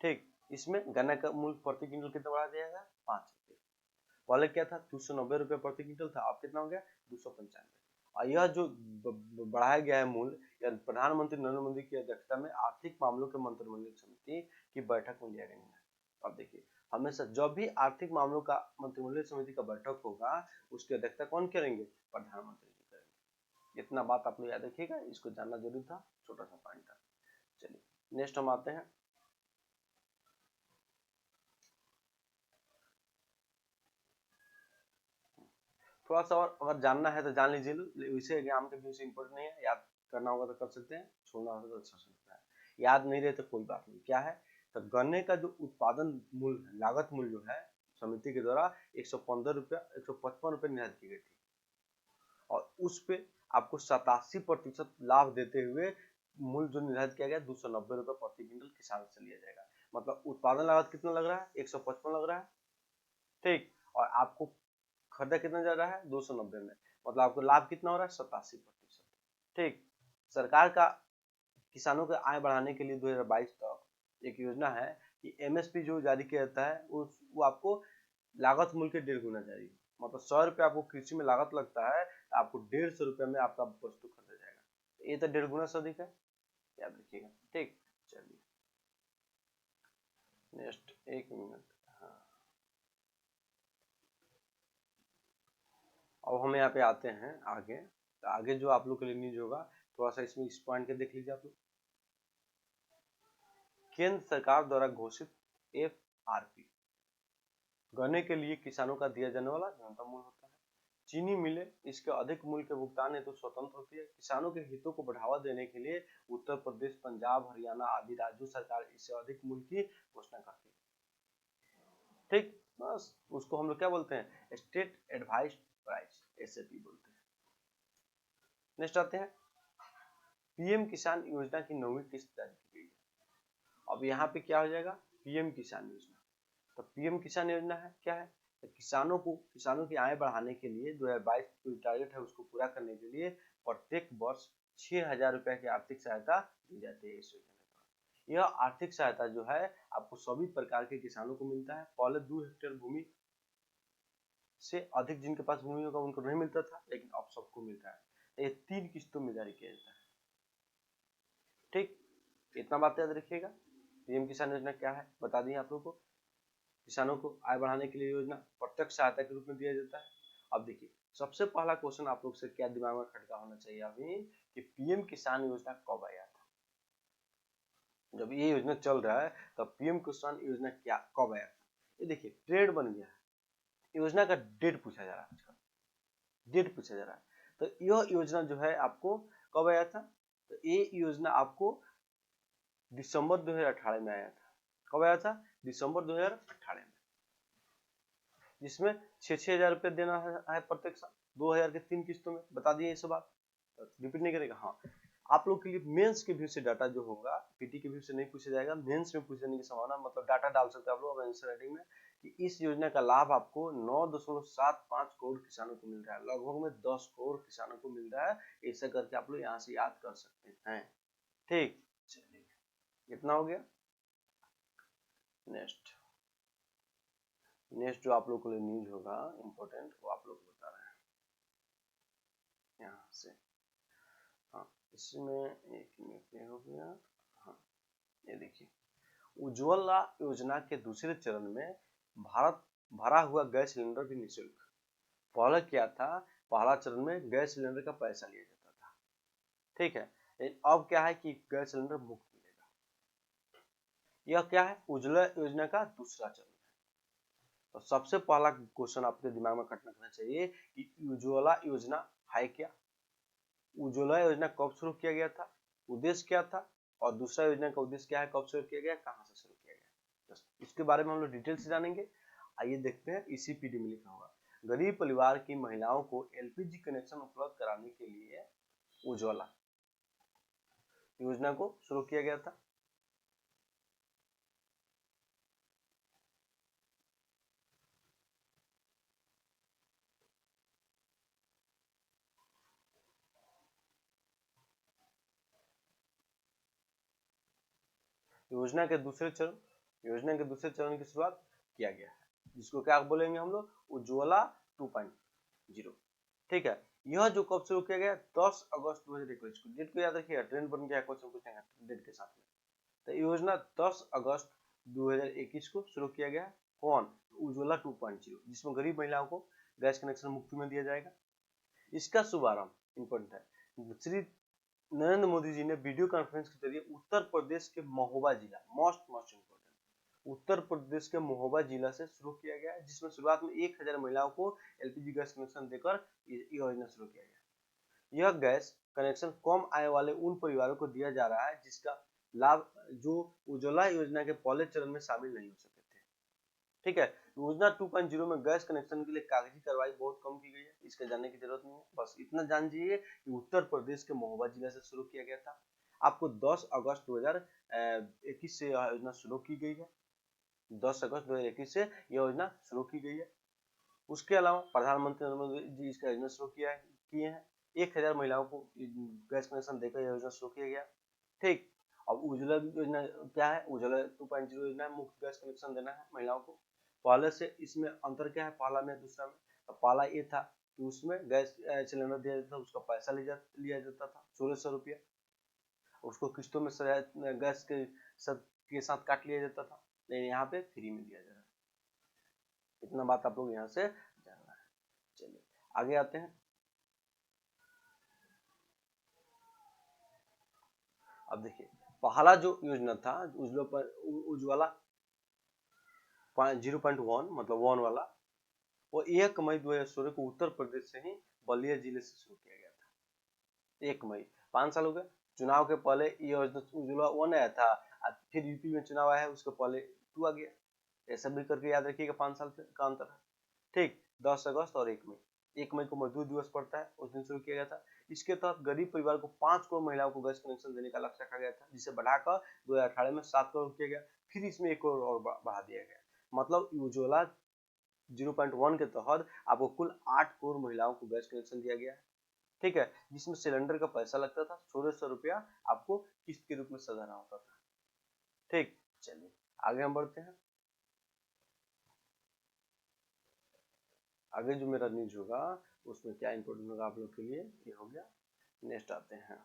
ठीक इसमें गन्ना का मूल्य प्रति क्विंटल कितना बढ़ा दिया गया, 5 रुपये। पहले क्या था 290 रुपये प्रति क्विंटल था, अब कितना हो गया 295। और यह जो बढ़ाया गया है मूल्य, यह प्रधानमंत्री नरेंद्र मोदी की अध्यक्षता में आर्थिक मामलों के मंत्रिमंडल समिति की बैठक में लिया गया है। अब देखिए हमेशा जब भी आर्थिक मामलों का मंत्रिमंडल समिति का बैठक होगा, उसकी अध्यक्षता कौन करेंगे, प्रधानमंत्री जी करेंगे। इतना बात आप लोग याद रखिएगा, इसको जानना जरूरी था, छोटा सा पॉइंट था। चलिए नेक्स्ट हम आते हैं, थोड़ा सा और अगर जानना है तो जान लीजिए, वैसे एग्जाम के व्यू से इंपॉर्टेंट नहीं है, याद करना होगा तो कर सकते हैं, छोड़ना होगा तो अच्छा सकता है, याद नहीं रहे तो कोई बात नहीं। क्या है तो गन्ने का जो उत्पादन मूल्य, लागत मूल्य जो है समिति के द्वारा 115 रुपया 155 रुपये निर्धारित की गई थी, और उस पे आपको 87% लाभ देते हुए मूल्य जो निर्धारित किया गया 290 रुपए प्रति क्विंटल किसान से लिया जाएगा। मतलब उत्पादन लागत कितना लग रहा है, 155 लग रहा है, ठीक, और आपको खरीदा कितना जा रहा है 290 में, मतलब आपको लाभ कितना हो रहा है 87%, ठीक। सरकार का किसानों के आय बढ़ाने के लिए 2022 तक एक योजना है कि एमएसपी जो जारी किया जाता है वो आपको लागत मूल्य के 1.5 गुना जारी, मतलब 100 रुपये आपको कृषि में लागत लगता है तो आपको 150 रुपये में आपका वस्तु खरीदा जाएगा। ये तो 1.5 गुना से अधिक है, याद रखिएगा, ठीक। चलिए नेक्स्ट, एक मिनट, हाँ, अब हम यहाँ पे आते हैं आगे। तो आगे जो आप लोग के लिए न्यूज होगा, थोड़ा सा इसमें इस पॉइंट के देख लीजिए आप लोग। केंद्र सरकार द्वारा घोषित एफआरपी गन्ने के लिए किसानों का दिया जाने वाला न्यूनतम मूल्य होता है। चीनी मिलें इसके अधिक मूल्य के भुगतान हेतु स्वतंत्र होती है। किसानों के हितों को बढ़ावा देने के लिए उत्तर प्रदेश, पंजाब, हरियाणा आदि राज्यों सरकार इससे अधिक मूल्य की घोषणा करती है, ठीक। बस उसको हम लोग क्या बोलते हैं, स्टेट एडवाइज्ड प्राइस, एसएपी बोलते हैं। नेक्स्ट आते हैं, पीएम किसान योजना की 9वीं किस्त जारी की गई है। अब यहाँ पे क्या हो जाएगा, पीएम किसान योजना। तो पीएम किसान योजना है क्या है, तो किसानों की आय बढ़ाने के लिए 2022 जो टारगेट है उसको पूरा करने के लिए प्रत्येक वर्ष 6,000 रुपए की आर्थिक सहायता दी जाती है इस योजना में। यह आर्थिक सहायता जो है आपको सभी प्रकार के किसानों को मिलता है। पहले 2 हेक्टेयर भूमि से अधिक जिनके पास भूमि होगा उनको नहीं मिलता था, लेकिन अब सबको मिलता है। ये 3 किस्तों में जारी किया जाता है, ठीक। इतना बात याद रखिएगा। पीएम किसान योजना क्या है बता दिए आप लोगों को। किसानों को आय बढ़ाने के लिए योजना प्रत्यक्ष सहायता के रूप में दिया जाता है। अब देखिए, सबसे पहला क्वेश्चन आप लोग से क्या दिमाग में खटका होना चाहिए अभी, कि पीएम किसान योजना कब आया था। जब ये योजना चल रहा है तब पीएम किसान योजना क्या कब आया था। ये देखिए ट्रेंड बन गया है, योजना का डेट पूछा जा रहा है आजकल, डेट पूछा जा रहा है। तो यह योजना जो है आपको कब आया था, तो ये योजना आपको दिसंबर 2018 में आया था। कब आया था, दिसंबर 2018 में, जिसमें 6,000 रुपये देना है प्रत्येक साल, 2,000 के 3 किस्तों में। बता दिए ये सब बात, रिपीट नहीं करेगा। हाँ, आप लोग के लिए मेंस के व्यू से डाटा जो होगा, पीटी के व्यू से नहीं पूछा जाएगा, मेंस में पूछने की संभावना, मतलब डाटा डाल सकते हैं आप लोग आंसर राइटिंग में, कि इस योजना का लाभ आपको 9.75 करोड़ किसानों को मिल रहा है, लगभग में 10 करोड़ किसानों को मिल रहा है। ऐसा करके आप लोग यहाँ से याद कर सकते हैं, ठीक। चलिए कितना हो गया। नेक्स्ट जो आप लोग के लिए न्यूज होगा इम्पोर्टेंट, वो आप लोग को बता रहे हैं यहाँ से। हाँ, इसमें एक मिनट में हो गया। हाँ, ये देखिए, उज्ज्वला योजना के दूसरे चरण में भारत भरा हुआ गैस सिलेंडर भी निःशुल्क। पहले क्या था, पहला चरण में गैस सिलेंडर का पैसा लिया जाता था, ठीक है। अब क्या है कि गैस सिलेंडर मुफ्त मिलेगा। यह क्या है, उज्ज्वला योजना का दूसरा चरण। तो सबसे पहला क्वेश्चन आपके दिमाग में खटकना चाहिए कि उज्ज्वला योजना है क्या, उज्ज्वला योजना कब शुरू किया गया था, उद्देश्य क्या था, और दूसरा योजना का उद्देश्य क्या है, कब शुरू किया गया, कहां से शुरू किया गया, इसके बारे में हम लोग डिटेल से जानेंगे। आइए देखते हैं, इसी पीडी में लिखा होगा, गरीब परिवार की महिलाओं को एलपीजी कनेक्शन उपलब्ध कराने के लिए उज्ज्वला योजना को शुरू किया गया था। योजना के दूसरे चरण की शुरुआत किया गया है, जिसको क्या बोलेंगे हम लोग, उज्ज्वला 2.0, ठीक है। यह जो कब शुरू किया गया, 10 अगस्त 2021 को। डेट को याद रखिएगा, ट्रेंड बन गया, क्वेश्चन पूछेंगे डेट के साथ में। तो योजना 10 अगस्त 2021 को शुरू किया गया। कौन, उज्ज्वला 2.0, जिसमें गरीब महिलाओं को गैस कनेक्शन मुफ्त में दिया जाएगा। इसका शुभारंभ इम्पोर्टेंट है, श्री नरेंद्र मोदी जी ने वीडियो कॉन्फ्रेंस के जरिए उत्तर प्रदेश के महोबा जिला, मोस्ट इम्पोर्टेंट, उत्तर प्रदेश के महोबा जिला से शुरू किया गया, जिसमें शुरुआत में 1,000 महिलाओं को एलपीजी गैस कनेक्शन देकर योजना शुरू किया गया। यह गैस कनेक्शन कम आय वाले उन परिवारों को दिया जा रहा है जिसका लाभ जो उज्ज्वला योजना के पहले चरण में शामिल नहीं हो सके थे, ठीक है। योजना 2.0 में गैस कनेक्शन के लिए कागजी कार्रवाई बहुत कम की गई है, इसके जानने की जरूरत नहीं है, बस इतना जान जाइए कि उत्तर प्रदेश के महोबा जिला से शुरू किया गया था। आपको 10 अगस्त 2021 से यह योजना शुरू की गई है। 10 अगस्त 2021 से यह योजना शुरू की गई है। उसके अलावा प्रधानमंत्री नरेंद्र मोदी जी इसका योजना शुरू किए हैं। 1000 महिलाओं को गैस कनेक्शन देकर यह योजना शुरू किया गया। ठीक, अब उज्ज्वला योजना क्या है? उज्ज्वला 2.0 योजना है, मुफ्त गैस कनेक्शन देना है महिलाओं को। पहले से इसमें अंतर क्या है पहला में दूसरा में? तो पहला ये था कि उसमें गैस सिलेंडर दिया जाता था, उसका पैसा लिया जाता था 1600 रुपया, उसको किस्तों में गैस के साथ काट लिया जाता था। लेकिन यहाँ पे फ्री में दिया जा रहा है। इतना बात आप लोग यहाँ से जानना है। चलिए आगे आते हैं। अब देखिए पहला जो योजना था उज्ज्वला 0.1 मतलब 1 वाला, वो 1 मई 2016 को उत्तर प्रदेश से ही बलिया जिले से शुरू किया गया था। 1 मई, 5 साल हो गए। चुनाव के पहले ये योजना उज्ज्वला 1 आया था, फिर यूपी में चुनाव आया है, उसके पहले 2 आ गया। ऐसा भी करके याद रखिएगा 5 साल का अंतर है। ठीक, 10 अगस्त और 1 मई। 1 मई को मजदूर दिवस पड़ता है, उस दिन शुरू किया गया था। इसके तहत गरीब परिवार को 5 करोड़ महिलाओं को गैस कनेक्शन देने का लक्ष्य रखा गया था, जिसे बढ़ाकर 2018 में 7 करोड़ किया गया। फिर इसमें 1 करोड़ और बढ़ा दिया गया। मतलब उज्ज्वला 0.1 के तहत आपको कुल 8 करोड़ महिलाओं को गैस कनेक्शन दिया गया है। ठीक है, जिसमें सिलेंडर का पैसा लगता था 1600 रुपया, आपको किस्त के रूप में सधाना होता था। ठीक, चलिए आगे हम बढ़ते हैं। आगे जो मेरा न्यूज होगा उसमें क्या इंपोर्टेंट होगा आप लोग के लिए, ये हो गया। नेक्स्ट आते हैं।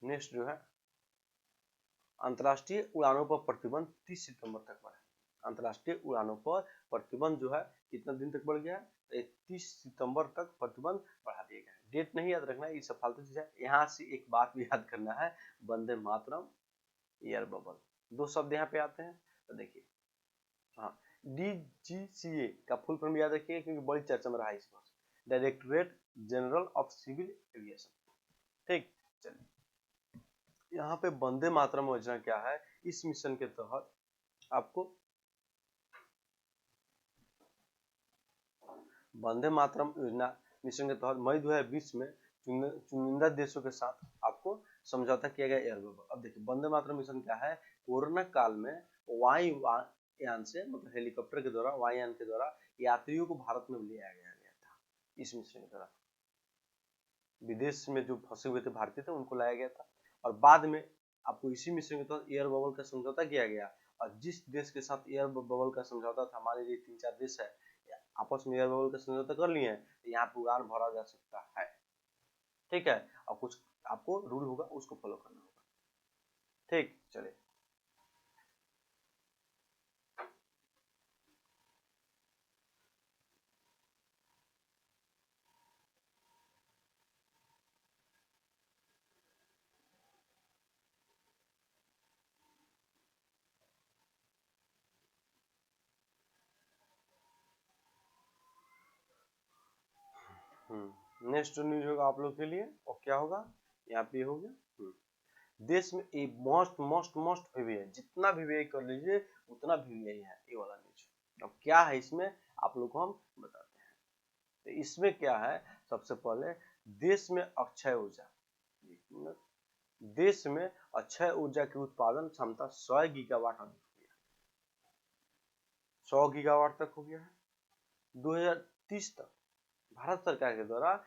नेक्स्ट जो है अंतर्राष्ट्रीय उड़ानों पर प्रतिबंध 30 सितंबर तक बढ़ा। अंतर्राष्ट्रीय उड़ानों पर प्रतिबंध जो है कितना दिन तक बढ़ गया है? 30 सितंबर तक प्रतिबंध बढ़ा दिया गया है। डेट नहीं याद रखना है, ये सब फालतू चीज है। यहाँ से एक बात भी याद करना है, वंदे मातरम, एयर बबल, दो शब्द यहाँ पे आते हैं। तो देखिए हाँ, DGCA का फुल फॉर्म याद रखिए क्योंकि बड़ी चर्चा में रहा है इस बार। Directorate general of civil aviation. ठीक, चलिए यहाँ पे वंदे मातरम योजना क्या है? इस मिशन के तहत आपको वंदे मातरम योजना मिशन के तहत मई 2020 में चुनिंदा देशों के साथ आपको समझौता किया गया एयर बबल। अब देखिए वंदे मातरम मिशन क्या है? कोरोना काल में वायुयान से मतलब हेलीकॉप्टर के द्वारा, वायुयान के द्वारा यात्रियों को भारत में ले आया गया था। इस मिशन के द्वारा विदेश में जो फंसे हुए थे भारतीय थे उनको लाया गया था। और बाद में आपको इसी मिशन के तहत एयर बबल का समझौता किया गया। और जिस देश के साथ एयर बबल का समझौता था, मान लीजिए 3-4 देश है आपस में एयर बबल का समझौता कर लिए हैं, तो यहाँ पे उड़ान भरा जा सकता है। ठीक है, और कुछ आपको रूल होगा उसको फॉलो करना होगा। ठीक, चलिए नेक्स्ट न्यूज होगा आप लोग के लिए, और क्या होगा यहाँ पे हो गया। देश में एक मोस्ट वीवीआई, जितना वीवीआई कर लीजिए उतना वीवीआई है, ये वाला न्यूज। अब क्या है इसमें आप लोग को हम बताते हैं। तो इसमें क्या है, सबसे पहले देश में अक्षय ऊर्जा, देश में अक्षय ऊर्जा की उत्पादन क्षमता 100 गीगावाट हो गया, 100 गीगावाट तक हो गया है। 2030 तक भारत सरकार के द्वारा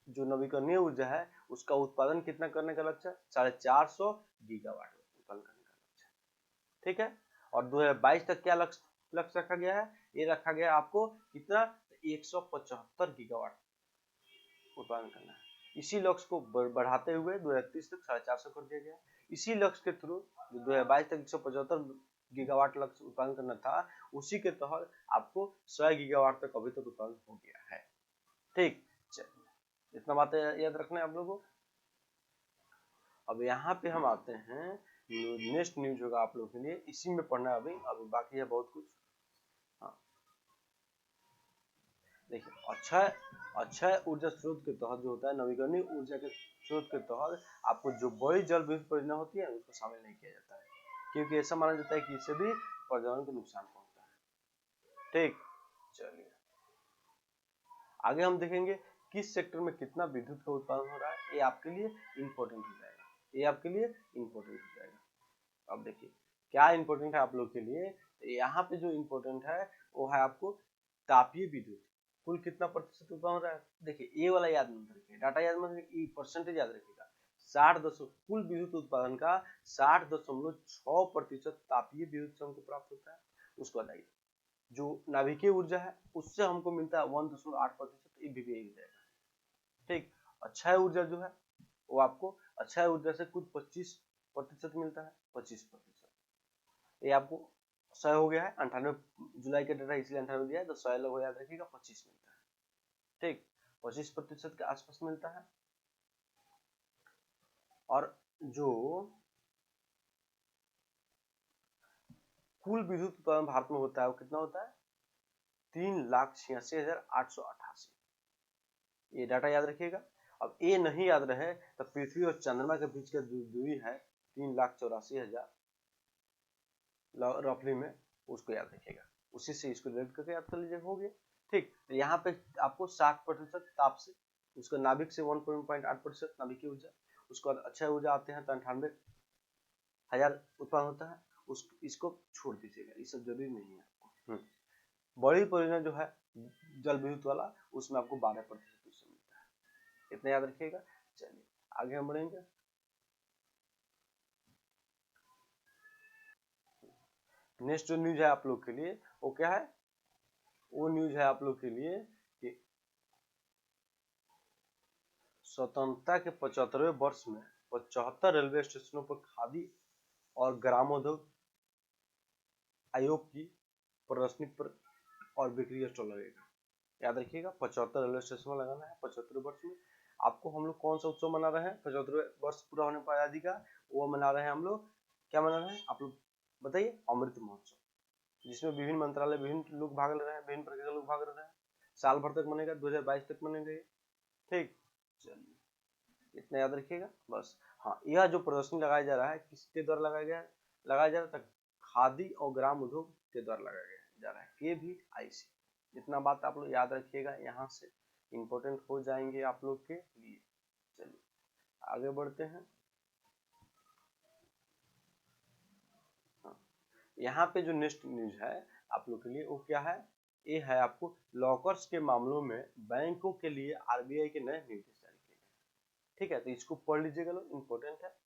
जो नवीकरणीय ऊर्जा है उसका उत्पादन कितना करने का लक्ष्य है? 450 गीगावाट उत्पादन करने का लक्ष्य। ठीक है, और 2022 तक क्या लक्ष्य रखा गया है? ये रखा गया आपको कितना? 175 गीगावाट उत्पादन करना है। इसी लक्ष्य को बढ़ाते हुए 2030 तक 450 कर दिया गया। इसी लक्ष्य के थ्रू जो 2022 तक 175 गीगावाट लक्ष्य उत्पादन करना था, उसी के तहत आपको 100 गीगावाट तक अभी तक उत्पादन हो गया है। ठीक, चलिए इतना बात याद रखना है आप लोगों को। अब यहाँ पे हम आते हैं, नेक्स्ट न्यूज होगा आप लोगों के लिए, इसी में पढ़ना है अभी बाकी है बहुत कुछ। हाँ देखिए अक्षय ऊर्जा स्रोत के तहत जो होता है, नवीकरणीय ऊर्जा के स्रोत के तहत आपको जो बड़ी जल विद्युत परियोजना होती है उसको शामिल नहीं किया जाता है, क्योंकि ऐसा माना जाता है कि इससे भी पर्यावरण को नुकसान पहुंचता है। ठीक, चलिए आगे हम देखेंगे किस सेक्टर में कितना विद्युत का उत्पादन हो रहा है, ये आपके लिए इंपॉर्टेंट हो जाएगा। ये आपके लिए इम्पोर्टेंट हो जाएगा। अब देखिए क्या इम्पोर्टेंट है आप लोग के लिए, यहाँ पे जो इम्पोर्टेंट है वो है आपको तापीय विद्युत कुल कितना प्रतिशत उत्पन्न हो रहा है। देखिए ये वाला याद मत रखिए, डाटा याद मत रखिए, परसेंटेज याद रखिएगा। 60 कुल विद्युत उत्पादन का 60.6% तापीय विद्युत से हमको प्राप्त होता है। उसको बताइए जो नाभिकीय ऊर्जा है उससे हमको मिलता है 1.8%, ये भी हो जाएगा। ठीक, अक्षय ऊर्जा जो है वो आपको अक्षय ऊर्जा से कुछ 25% मिलता है, 25%। ये आपको 100 हो गया है, 98 जुलाई का डेटा इसलिए 98 दिया है, तो 100 लोग याद रखिएगा 25 मिलता है। ठीक, 25% के आसपास मिलता है। और जो कुल विद्युत उत्पादन भारत में होता है वो कितना होता है, 3,86,888। ये डाटा याद रखिएगा। अब ये नहीं याद रहे तो पृथ्वी और चंद्रमा के बीच का दूरी है 3,84,000 रफली में, उसको याद रखिएगा, उसी से इसको डिवाइड करके याद कर लीजिए, हो गया। ठीक, तो यहाँ पे आपको 60% ताप से, उसका नाभिक से 1.8% नाभिकीय ऊर्जा, उसके बाद अक्षय ऊर्जा आते हैं तो 98,000 उत्पन्न होता है, उस इसको छोड़ दीजिएगा, ये सब जरूरी नहीं है आपको। बड़ी परियोजना जो है जल विद्युत वाला उसमें आपको 12% उससे मिलता है, इतना याद रखिएगा। चलिए आगे हम बढ़ेंगे। नेक्स्ट जो न्यूज है आप लोग के लिए वो क्या है, वो न्यूज है आप लोग के लिए कि स्वतंत्रता के 75वें वर्ष में 75 रेलवे स्टेशनों पर खादी और ग्रामोद्योग आयोग की प्रदर्शनी पर और बिक्री स्टॉल लगेगा। याद रखिएगा 75 रेलवे स्टेशन लगाना है 75वें वर्ष में। आपको हम लोग कौन सा उत्सव मना रहे हैं 75वें वर्ष पूरा होने पर आजादी का, वो मना रहे हैं हम लोग, क्या मना रहे हैं आप लोग बताइए, अमृत महोत्सव, जिसमें विभिन्न मंत्रालय विभिन्न लोग भाग ले रहे हैं, विभिन्न प्रकार के लोग भाग रहे हैं, साल भर तक मनेगा, 2022 तक मनेगा। ठीक, चलिए इतना याद रखिएगा बस। हाँ, यह जो प्रदर्शनी लगाया जा रहा है किसके द्वारा लगाया गया है, लगाया जा रहा है खादी और ग्राम उद्योग के द्वारा लगाया जा रहा है, KVIC। इतना बात आप लोग याद रखिएगा, यहाँ से इम्पोर्टेंट हो जाएंगे आप लोग के लिए। चलिए आगे बढ़ते हैं। यहाँ पे जो नेक्स्ट न्यूज है आप लोग के लिए वो क्या है, ये है आपको लॉकर्स के मामलों में बैंकों के लिए RBI के नए निर्देश जारी किए गए। ठीक है, तो इसको पढ़ लीजिएगा लोग, इम्पोर्टेंट है,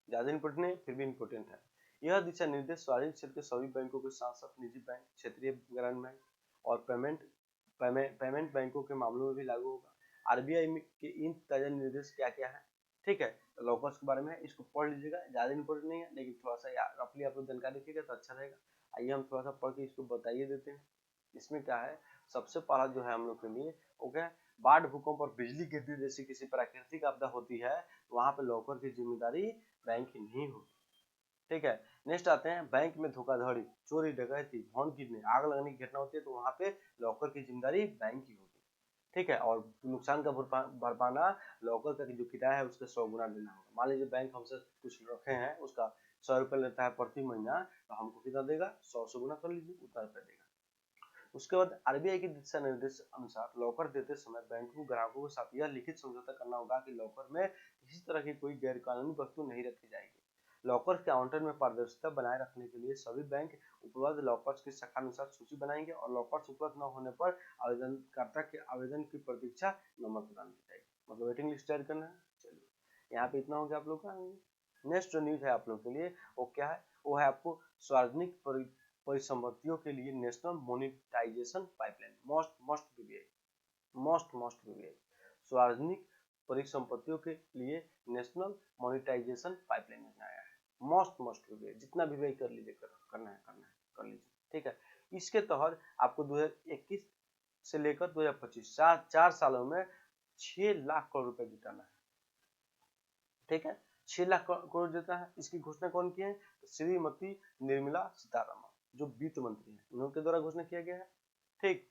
ज्यादा इम्पोर्टेंट नहीं फिर भी इम्पोर्टेंट है। यह दिशा निर्देश सार्वजनिक क्षेत्र के सभी बैंकों के साथ साथ निजी बैंक, क्षेत्रीय ग्रामीण बैंक और पेमेंट बैंकों के मामलों में भी लागू होगा। RBI के इन ताजा निर्देश क्या क्या है, ठीक है, तो लॉकर्स के बारे में इसको पढ़ लीजिएगा, ज्यादा इंपॉर्टेंट नहीं है लेकिन थोड़ा सा रफली आप लोग जानकारी रखिएगा तो अच्छा रहेगा। आइए हम थोड़ा सा पढ़ के इसको बताइए देते हैं। इसमें क्या है, सबसे पहला जो है हम लोग के लिए वो क्या है, बाढ़ भूकंप और बिजली गिरती जैसी किसी प्राकृतिक आपदा होती है वहां पे लॉकर की जिम्मेदारी बैंक की नहीं होगी। ठीक है, नेक्स्ट आते हैं बैंक में धोखाधड़ी, चोरी, डकैती, भवन गिरने, आग लगने की घटना होती है तो वहां पे लॉकर की जिम्मेदारी बैंक की होगी। ठीक है, और नुकसान का भरपाना लॉकर का जो किराया है उसका 100 गुना देना होगा। मान लीजिए बैंक हमसे कुछ रखे हैं, उसका 100 रुपये लेता है प्रति महीना, तो हमको कितना देगा, 100 गुना कर लीजिए, उतना रुपया देगा। उसके बाद RBI के दिशा निर्देश अनुसार लॉकर देते समय बैंक को ग्राहकों के साथ यह लिखित समझौता करना होगा कि लॉकर में किसी तरह की कोई गैरकानूनी वस्तु नहीं रखी जाएगी। लॉकर काउंटर में पारदर्शिता बनाए रखने के लिए सभी बैंक उपलब्ध लॉकर्स की शाखा अनुसार सूची बनाएंगे और लॉकर्स उपलब्ध न होने पर आवेदनकर्ता के आवेदन की प्रतीक्षा नंबर प्रदान की जाएगी, मतलब वेटिंग लिस्ट तैयार करना है। चलिए यहाँ पे इतना हो गया आप लोग का। नेक्स्ट जो न्यूज है आप लोग के लिए वो क्या है, वो है आपको सार्वजनिक परिसंपत्तियों के लिए national monetisation pipeline, most BBI सार्वजनिक परिसंपत्तियों के लिए नेशनल मोनेटाइजेशन पाइपलाइन योजना आया है। मोस्ट बीबीआई जितना बीबीआई कर लीजिए, करना है कर लीजिए। ठीक है, इसके तहत आपको 2021 से लेकर 2025 चार सालों में 6 लाख करोड़ रुपए जुटाना है। ठीक है, 6 लाख करोड़ देता है। इसकी घोषणा कौन की है, श्रीमती निर्मला सीतारमण जो वित्त मंत्री है, उनके द्वारा घोषणा किया गया है। ठीक,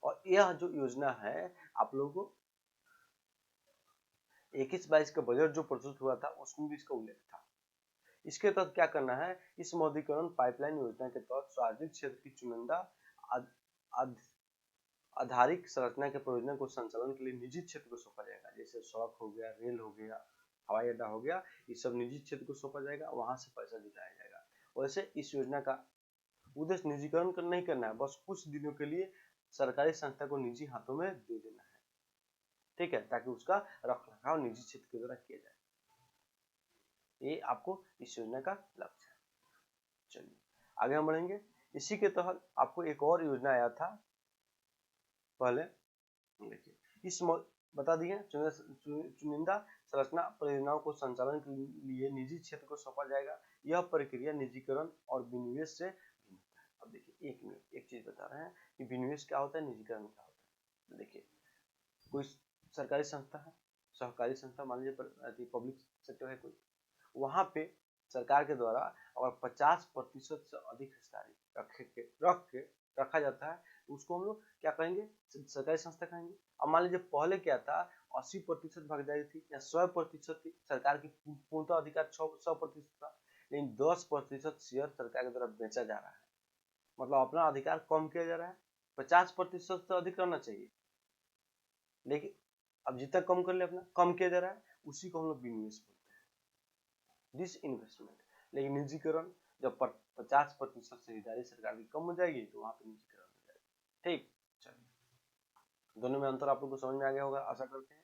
और यह जो योजना है आप लोगों को 21-22 का बजट जो प्रस्तुत हुआ था उसमें भी इसका उल्लेख था। इसके तहत क्या करना है, इस मौद्रीकरण पाइपलाइन योजना के तहत सार्वजनिक क्षेत्र की चुनिंदा आधारिक संरचना के परियोजना को संचालन के लिए निजी क्षेत्र को सौंपा जाएगा, जैसे सड़क हो गया, रेल हो गया, हवाई अड्डा हो गया, ये सब निजी क्षेत्र को सौंपा जाएगा, वहां से पैसा जुटाया जाएगा। वैसे इस योजना का उद्देश्य निजीकरण नहीं करना है, बस कुछ दिनों के लिए सरकारी संस्था को निजी हाथों में दे देना है, ठीक है, ताकि उसका रखरखाव निजी क्षेत्र के द्वारा किया जाए। ये आपको इस योजना का लक्ष्य है। चलिए आगे हम बढ़ेंगे। इसी के तहत आपको एक और योजना आया था पहले, देखिए इस बता दिए, चुनिंदा संरचना परियोजनाओं को संचालन के लिए निजी क्षेत्र को सौंपा जाएगा। यह प्रक्रिया निजीकरण और विनिवेश से भिन्न है। अब देखिए एक चीज बता रहे हैं कि विनिवेश क्या होता है, निजीकरण क्या होता है। देखिए कोई सरकारी संस्था है, सहकारी संस्था मान लीजिए, पब्लिक सेक्टर है कोई, वहां पे सरकार के द्वारा अगर 50% से अधिक हिस्सेदारी रखा जाता है, उसको हम लोग क्या कहेंगे, सरकारी संस्था कहेंगे। अब मान लीजिए पहले क्या था, 80% भागीदारी थी या 100% थी, सरकार की पूर्णतः अधिकार 100% था, लेकिन 10% शेयर सरकार के द्वारा बेचा जा रहा है, मतलब अपना अधिकार कम किया जा रहा है। 50% से अधिक रहना चाहिए, लेकिन अब जितना कम कर ले अपना कम किया जा रहा है, उसी को हम लोग विनिवेश बोलते हैं, डिसइन्वेस्टमेंट। लेकिन निजीकरण जब 50% से हिस्सेदारी सरकार की कम हो जाएगी तो वहां पे निजीकरण हो जाएगा, ठीक। चलिए दोनों में अंतर आप लोग को समझ में आ गया होगा, आशा करते हैं।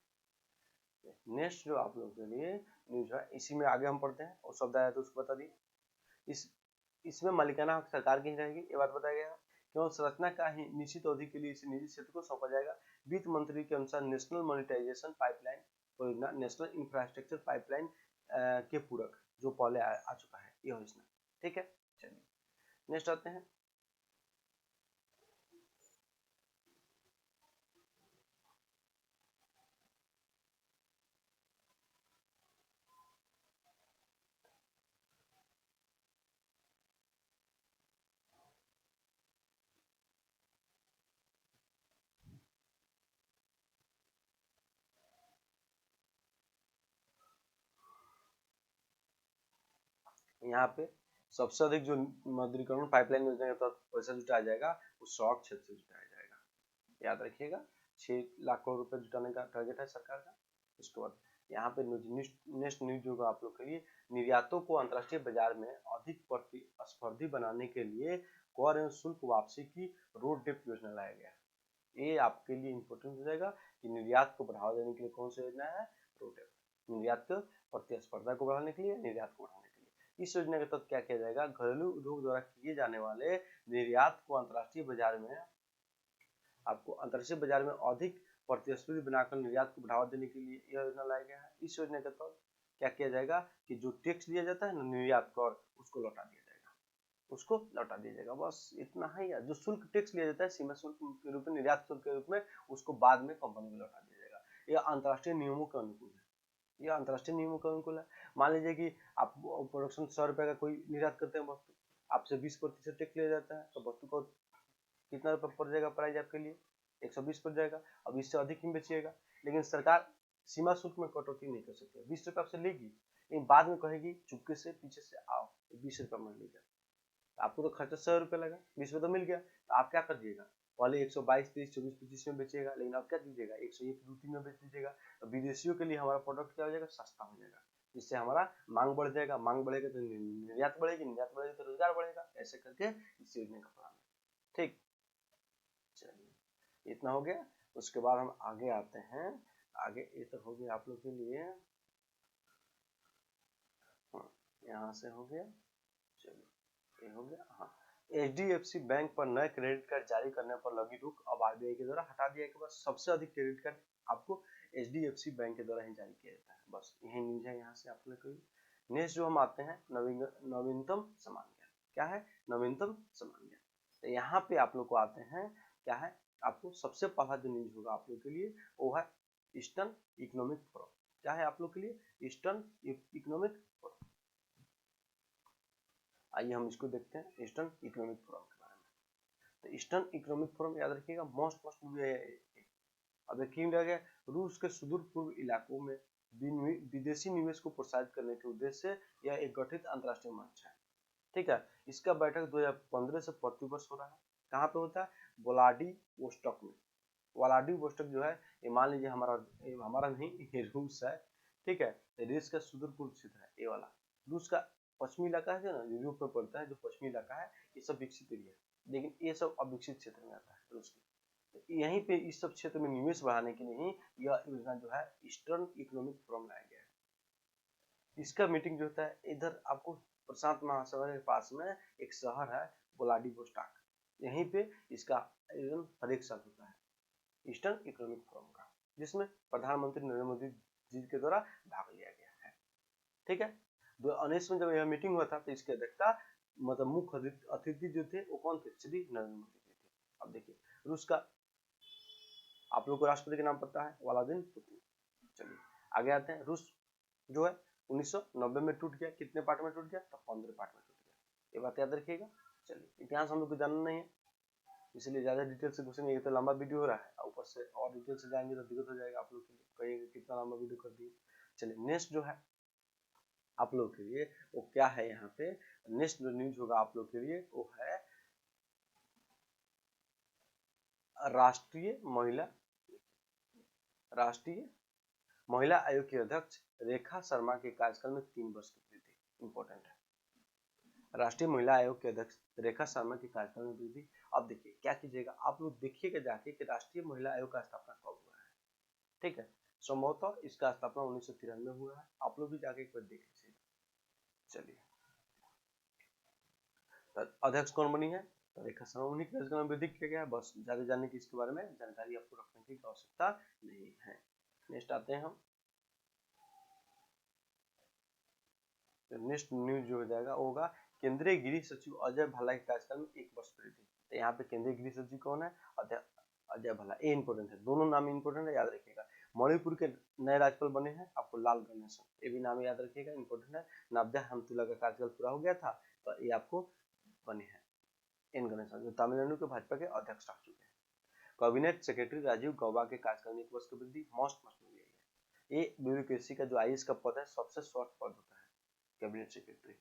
नेक्स्ट जो आप लोग के लिए न्यूज है, इसी में आगे हम पढ़ते हैं, और शब्द आया तो उसको बता दी। इसमें मालिकाना हक सरकार की ही रहेगी, ये बात बताया गया। केवल संरचना का ही निश्चित अवधि के लिए इसे निजी क्षेत्र को सौंपा जाएगा। वित्त मंत्री के अनुसार नेशनल मॉनिटाइजेशन पाइपलाइन परियोजना नेशनल इंफ्रास्ट्रक्चर पाइपलाइन के पूरक जो पहले आ चुका है यह योजना, ठीक है। चलिए नेक्स्ट आते हैं। यहाँ पे सबसे अधिक जो मौद्रीकरण पाइपलाइन योजना के तहत पैसा जुटाया जाएगा वो सड़क क्षेत्र से जुटाया जाएगा, याद रखिएगा। 6 लाख करोड़ रुपए जुटाने का टारगेट है सरकार का। उसके बाद यहाँ पे नेक्स्ट न्यूज होगा आप लोग के लिए, निर्यातों को अंतर्राष्ट्रीय बाजार में अधिक प्रतिस्पर्धी बनाने के लिए कर एवं शुल्क वापसी की रोड टेप योजना लाया गया है। ये आपके लिए इम्पोर्टेंट हो जाएगा कि निर्यात को बढ़ावा देने के लिए कौन सी योजना है, रोड टेप, निर्यात को प्रतिस्पर्धा को बढ़ाने के लिए, निर्यात को बढ़ाने के लिए। इस योजना के तहत क्या किया जाएगा, घरेलू उद्योग द्वारा किए जाने वाले निर्यात को अंतर्राष्ट्रीय बाजार में आपको अंतर्राष्ट्रीय बाजार में अधिक प्रतिस्पर्धी बनाकर निर्यात को बढ़ावा देने के लिए यह योजना लाया गया है। इस योजना के तहत क्या किया जाएगा कि जो टैक्स दिया जाता है ना निर्यात कर, उसको लौटा दिया जाएगा, उसको लौटा दिया जाएगा, बस इतना ही है। जो शुल्क टैक्स लिया जाता है सीमा शुल्क के रूप में, निर्यात शुल्क के रूप में, उसको बाद में कंपनी को लौटा दिया जाएगा। यह अंतर्राष्ट्रीय नियमों के अनुकूल है, यह अंतर्राष्ट्रीय नियमों के अनुकूल है। मान लीजिए कि आप प्रोडक्शन 100 रुपए का कोई निर्यात करते हैं वस्तु, आपसे 20% टैक्स लिया जाता है, तो वस्तु को कितना रुपये पड़ जाएगा, प्राइस आपके लिए 120 पड़ जाएगा। अब इससे अधिक ही बेचिएगा, लेकिन सरकार सीमा शुल्क में कटौती नहीं कर सकती, 20 रुपये आपसे लेगी, लेकिन बाद में कहेगी चुपके से पीछे से आओ 20 रुपये में लेगा, आपको तो खर्चा 100 रुपये लगा, 20 रुपये तो मिल गया, तो आप क्या कर दीजिएगा, पहले 122, 23, 24, 25 में बेचिएगा, लेकिन अब क्या कीजिएगा 101, 2, 3 में बेच दीजिएगा। तो विदेशियों के लिए हमारा प्रोडक्ट क्या हो जाएगा, सस्ता हो जाएगा, जिससे हमारा मांग बढ़ जाएगा, मांग बढ़ेगा तो निर्यात बढ़ेगी, निर्यात बढ़ेगी तो रोजगार बढ़ेगा, ऐसे करके इस योजना का प्लान है, ठीक। चलिए इतना हो गया। उसके बाद हम आगे आते हैं, आगे ये तो हो गया आप लोग के लिए, यहाँ से हो गया, चलिए ये हो गया। हाँ, HDFC बैंक पर नए क्रेडिट कार्ड जारी करने पर लगी रोक अब RBI के द्वारा हटा दिया गया। बस सबसे अधिक क्रेडिट कार्ड आपको HDFC बैंक के द्वारा ही जारी किया जाता है, बस यही न्यूज है यहाँ से आप लोग को। नेक्स्ट जो हम आते हैं नवीनतम समान ज्ञान, क्या है नवीनतम समान ज्ञान। तो यहाँ पे आप लोग को आते हैं, क्या है आपको सबसे पहला जो न्यूज होगा आप लोग के लिए वो है ईस्टर्न इकोनॉमिक फोरम। क्या है आप लोग के लिए, ईस्टर्न इकोनॉमिक फोरम। आइए हम इसको देखते हैं, ईस्टर्न इकोनॉमिक फोरम के बारे में। तो ईस्टर्न इकोनॉमिक फोरम याद रखिएगा, मोस्ट अब यकीन रह गया, रूस के सुदूर पूर्व इलाकों में विदेशी निवेश को प्रोत्साहित करने के उद्देश्य से यह एक गठित अंतर्राष्ट्रीय मंच है, ठीक है। इसका बैठक 2015 से प्रतिवर्ष हो रहा है। कहाँ पे होता है, व्लादिवोस्टॉक में। व्लादिवोस्टॉक जो है ये मान लीजिए हमारा नहीं, ये रूस है, ठीक है। रूस का सुदूर पूर्व क्षेत्र है ये वाला, रूस का पश्चिमी इलाका है ना, यूरोप में पड़ता है, जो पश्चिमी इलाका है ये सब विकसित एरिया है, लेकिन ये सब अविकसित क्षेत्र में आता है रूस के। तो यहीं पे इस सब क्षेत्र में निवेश बढ़ाने के लिए ही यह योजना जो है ईस्टर्न इकोनॉमिक फोरम लाया गया है। इसका मीटिंग जो होता है इधर आपको प्रशांत महासागर के पास में एक शहर है व्लादिवोस्टॉक, यहीं पे इसका आयोजन हर एक साल होता है ईस्टर्न इकोनॉमिक फोरम का, जिसमें प्रधानमंत्री नरेंद्र मोदी जी के द्वारा भाग लिया गया है। ठीक है। 2019 में जब यह मीटिंग हुआ था तो इसकी अध्यक्षता मतलब मुख्य अतिथि जो थे वो कौन थे, श्री नरेंद्र मोदी जी थे। अब देखिए रूस का आप लोग को राष्ट्रपति का नाम पता है, व्लादिमीर पुतिन। चलिए आगे आते हैं। रूस जो है 1990 में टूट गया, कितने पार्ट में टूट गया, तो 15 पार्ट में टूट गया, ये बात याद रखिएगा। चलिए इतिहास हम लोग को जानना नहीं है, इसलिए ज्यादा डिटेल से घुसेंगे, ये तो लंबा वीडियो हो रहा है, ऊपर से और डिटेल से जाएंगे तो दिक्कत हो जाएगा आप लोग के लिए, कहिएगा कितना लंबा वीडियो कर दिए। चलिए नेक्स्ट जो है आप लोग के लिए वो क्या है, यहाँ पे नेक्स्ट जो न्यूज होगा आप लोग के लिए वो है राष्ट्रीय महिला आयोग की अध्यक्ष रेखा शर्मा के कार्यकाल में 3 वर्ष की वृद्धि, इंपॉर्टेंट है। राष्ट्रीय महिला आयोग के अध्यक्ष रेखा शर्मा के कार्यकाल में वृद्धि। अब देखिए क्या कीजिएगा, आप लोग देखिएगा जाके कि राष्ट्रीय महिला आयोग का स्थापना कब हुआ है। ठीक है, संभवतः इसका स्थापना 1993 में हुआ है, आप लोग भी जाके एक बार देख लीजिएगा। चलिए अध्यक्ष कौन बनी है, तो रेखा शर्मा उन्हीं के कार्यकाल में वृद्धि किया गया है, बस ज्यादा जानने की इसके बारे में जानकारी आपको रखने की आवश्यकता नहीं है। नेक्स्ट आते हैं हम, नेक्स्ट न्यूज जो हो जाएगा वो होगा केंद्रीय गृह सचिव अजय भल्ला के कार्यकाल में 1 वर्ष वृद्धि। तो यहाँ पे केंद्रीय गृह सचिव कौन है, अजय भल्ला, ये इंपोर्टेंट है, दोनों नाम इंपोर्टेंट है, याद रखिएगा। मणिपुर के नए राज्यपाल बने हैं आपको लाल गणेशन, ये भी नाम याद रखिएगा, इंपोर्टेंट है। नब्जा हमतुल्ला का कार्यकाल पूरा हो गया था तो ये आपको बने हैं एन गणेशन, जो तमिलनाडु के भाजपा के अध्यक्ष रह चुके हैं। कैबिनेट सेक्रेटरी राजीव गौबा के कार्यकाल में 1 वर्ष की वृद्धि, मोस्ट ये ब्यूरोक्रेसी का जो आईएएस का पद है सबसे शॉर्ट पद होता है कैबिनेट सेक्रेटरी,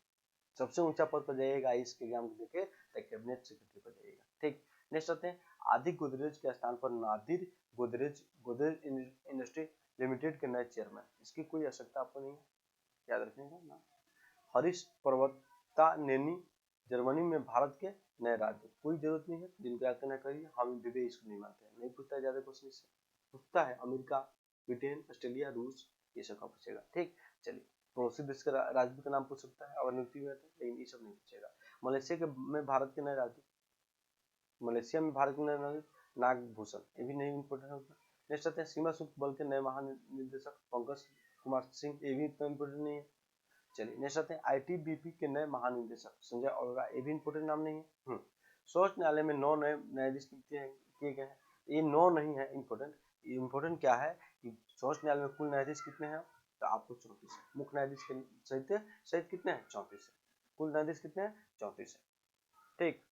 सबसे ऊंचा पद पर जाइएगा आईएएस के एग्जाम देके तो कैबिनेट सेक्रेटरी पर जाइएगा। ठीक, नेक्स्ट आते हैं आदि गोदरेज के स्थान पर नादिर गोदरेज इंडस्ट्री लिमिटेड के नए चेयरमैन, इसकी कोई आवश्यकता आपको नहीं है, याद रखिएगा ना। हरीश पर्वता नेनी जर्मनी में भारत के नए राज्य, कोई जरूरत नहीं है जिनका याद करना करिए, हम विदेश इसको नहीं मानते हैं, नहीं पूछता है ज्यादा क्वेश्चन इससे, पूछता है अमेरिका, ब्रिटेन, ऑस्ट्रेलिया, रूस, ये सब का पूछेगा। ठीक, चलिए पड़ोसी देश का राज्य का नाम पूछ सकता है अगर नियुक्ति हुआ तो, लेकिन ये सब नहीं पूछेगा। मलेशिया के में भारत के नए राज्य, मलेशिया में भारत के नए राज्य नागभूषण, ये भी नहीं इंपोर्टेंट होता। नेक्स्ट आते हैं सीमा शुल्क बल के नए महानिदेशक पंकज कुमार सिंह, ये भी इतना इंपोर्टेंट नहीं है। चलिए नेक्स्ट आते हैं आईटीबीपी के नए महानिदेशक संजय अरोड़ा, ये भी इंपोर्टेंट नाम नहीं है। सर्वोच्च न्यायालय में 9 नए न्यायाधीश किए गए हैं, ये 9 नहीं है इंपोर्टेंट, इम्पोर्टेंट क्या है कि सर्वोच्च न्यायालय में कुल न्यायाधीश कितने हैं, तो आपको 34 है, मुख्य न्यायाधीश के सहित कितने हैं, 34 है, कुल न्यायाधीश कितने हैं, 34 है। ठीक,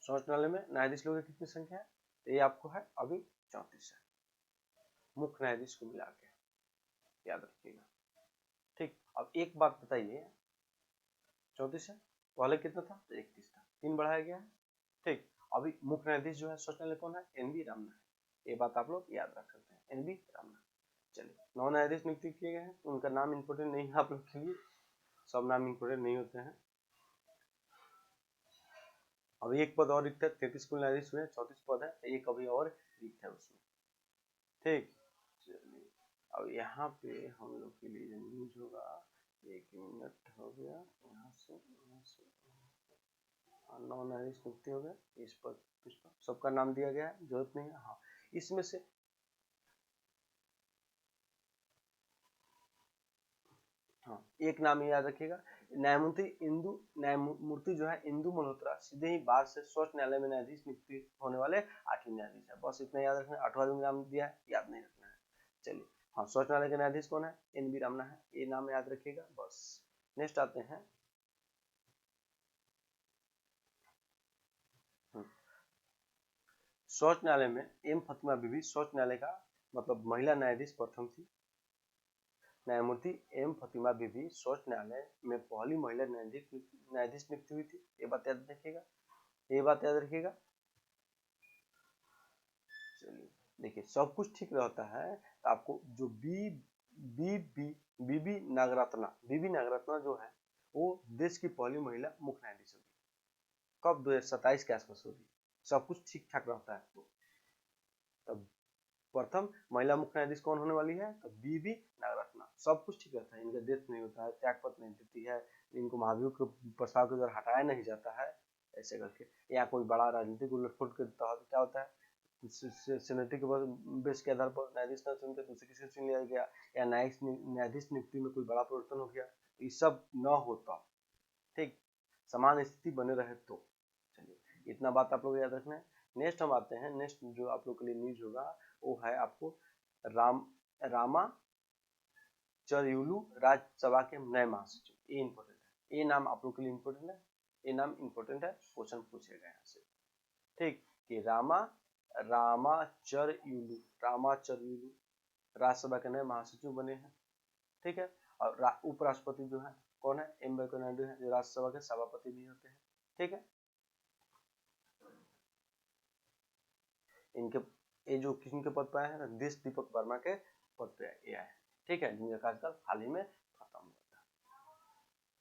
सर्वोच्च न्यायालय में न्यायाधीश लोगों की कितनी संख्या है, ये आपको है अभी 34 है, मुख्य न्यायाधीश को मिला के, याद रखिएगा। ठीक, अब एक बात बताइए, 34 है, पहले कितना था, तो 31 था, 3 बढ़ाया गया है। ठीक, अभी मुख्य न्यायाधीश जो है सर्वोच्च न्यायालय कौन है, एनवी रमना है, ये बात आप लोग याद रख सकते हैं, एनवी रमना। चलिए 9 न्यायाधीश नियुक्त किए गए हैं, उनका नाम इंपोर्टेंट नहीं है आप लोग के लिए, सब नाम इंपोर्टेंट नहीं होते हैं। अभी एक पद और रिक्त है, 33 कुल न्यायाधीश हुए, 34 पद है, एक अभी और रिक्त है उसमें। ठीक, चलिए अब यहाँ पे हम लोग के लिए न्यूज होगा, 1 मिनट हो गया, यहाँ से 9 न्यायाधीश नियुक्ति हो गए, इस पर सबका नाम दिया गया है, जरूरत नहीं है। हाँ, इसमें से हाँ एक नाम याद रखिएगा, न्यायमूर्ति जो है इंदु मल्होत्रा सीधे ही बाहर से सर्वोच्च न्यायालय में न्यायाधीश नियुक्ति होने वाले 8वें न्यायाधीश है, बस इतना याद रखना है, 8वां नाम दिया है, याद नहीं रखना है। चलिए हाँ, सर्वोच्च न्यायालय के न्यायाधीश कौन है, एनवी रमना है, ये नाम याद रखिएगा बस। नेक्स्ट आते हैं सर्वोच्च न्यायालय में एम फातिमा बीबी सर्वोच्च न्यायालय का मतलब महिला न्यायाधीश प्रथम थी, न्यायमूर्ति एम फातिमा बीबी सर्वोच्च न्यायालय में पहली महिला न्यायाधीश नियुक्त हुई थी, ये बात याद रखिएगा, ये बात याद रखिएगा। चलिए देखिए सब कुछ ठीक रहता है तो आपको जो बीबी नागरत्ना जो है वो देश की पहली महिला मुख्य न्यायाधीश होगी। कब 2027 के आसपास होगी। सब कुछ ठीक ठाक रहता है तो तब प्रथम महिला मुख्य न्यायाधीश कौन होने वाली है, तो बीबी नागरत्ना। सब कुछ ठीक रहता है, इनका डेथ नहीं होता है, त्यागपत्र नहीं देती है, इनको महाभियोग के प्रस्ताव के द्वारा हटाया नहीं जाता है ऐसे करके, या कोई बड़ा राजनीतिक उलटफुट के तहत क्या होता है सेनेटरी के बेस के आधार पर न्यायाधीश न चुनकर दूसरे किसी चुन लिया गया, या न्यायाधीश नियुक्ति में कोई बड़ा परिवर्तन हो गया, ये सब न होता, ठीक, समान स्थिति बने रहे तो। चलिए इतना बात आप लोग याद रखना है। नेक्स्ट हम आते हैं, नेक्स्ट जो आप लोग के लिए न्यूज होगा वो है आपको रामा चरयूलू राज्यसभा के नए महासचिव। ये इंपॉर्टेंट है, ये नाम आप लोग के लिए इंपॉर्टेंट है, ये नाम इंपॉर्टेंट है, क्वेश्चन पूछेगा यहाँ से, ठीक, कि रामाचरयूलू राज्यसभा के नए महासचिव बने हैं, ठीक है। और उपराष्ट्रपति जो है कौन है, एम वेंकैया नायडू है, जो राज्यसभा के सभापति भी होते हैं, ठीक है। इनके ये जो किसके पद पे आए हैं, देश दीपक वर्मा के पद पे आए हैं, ठीक है, जिनका कार्यकाल हाल ही में खत्म हुआ था।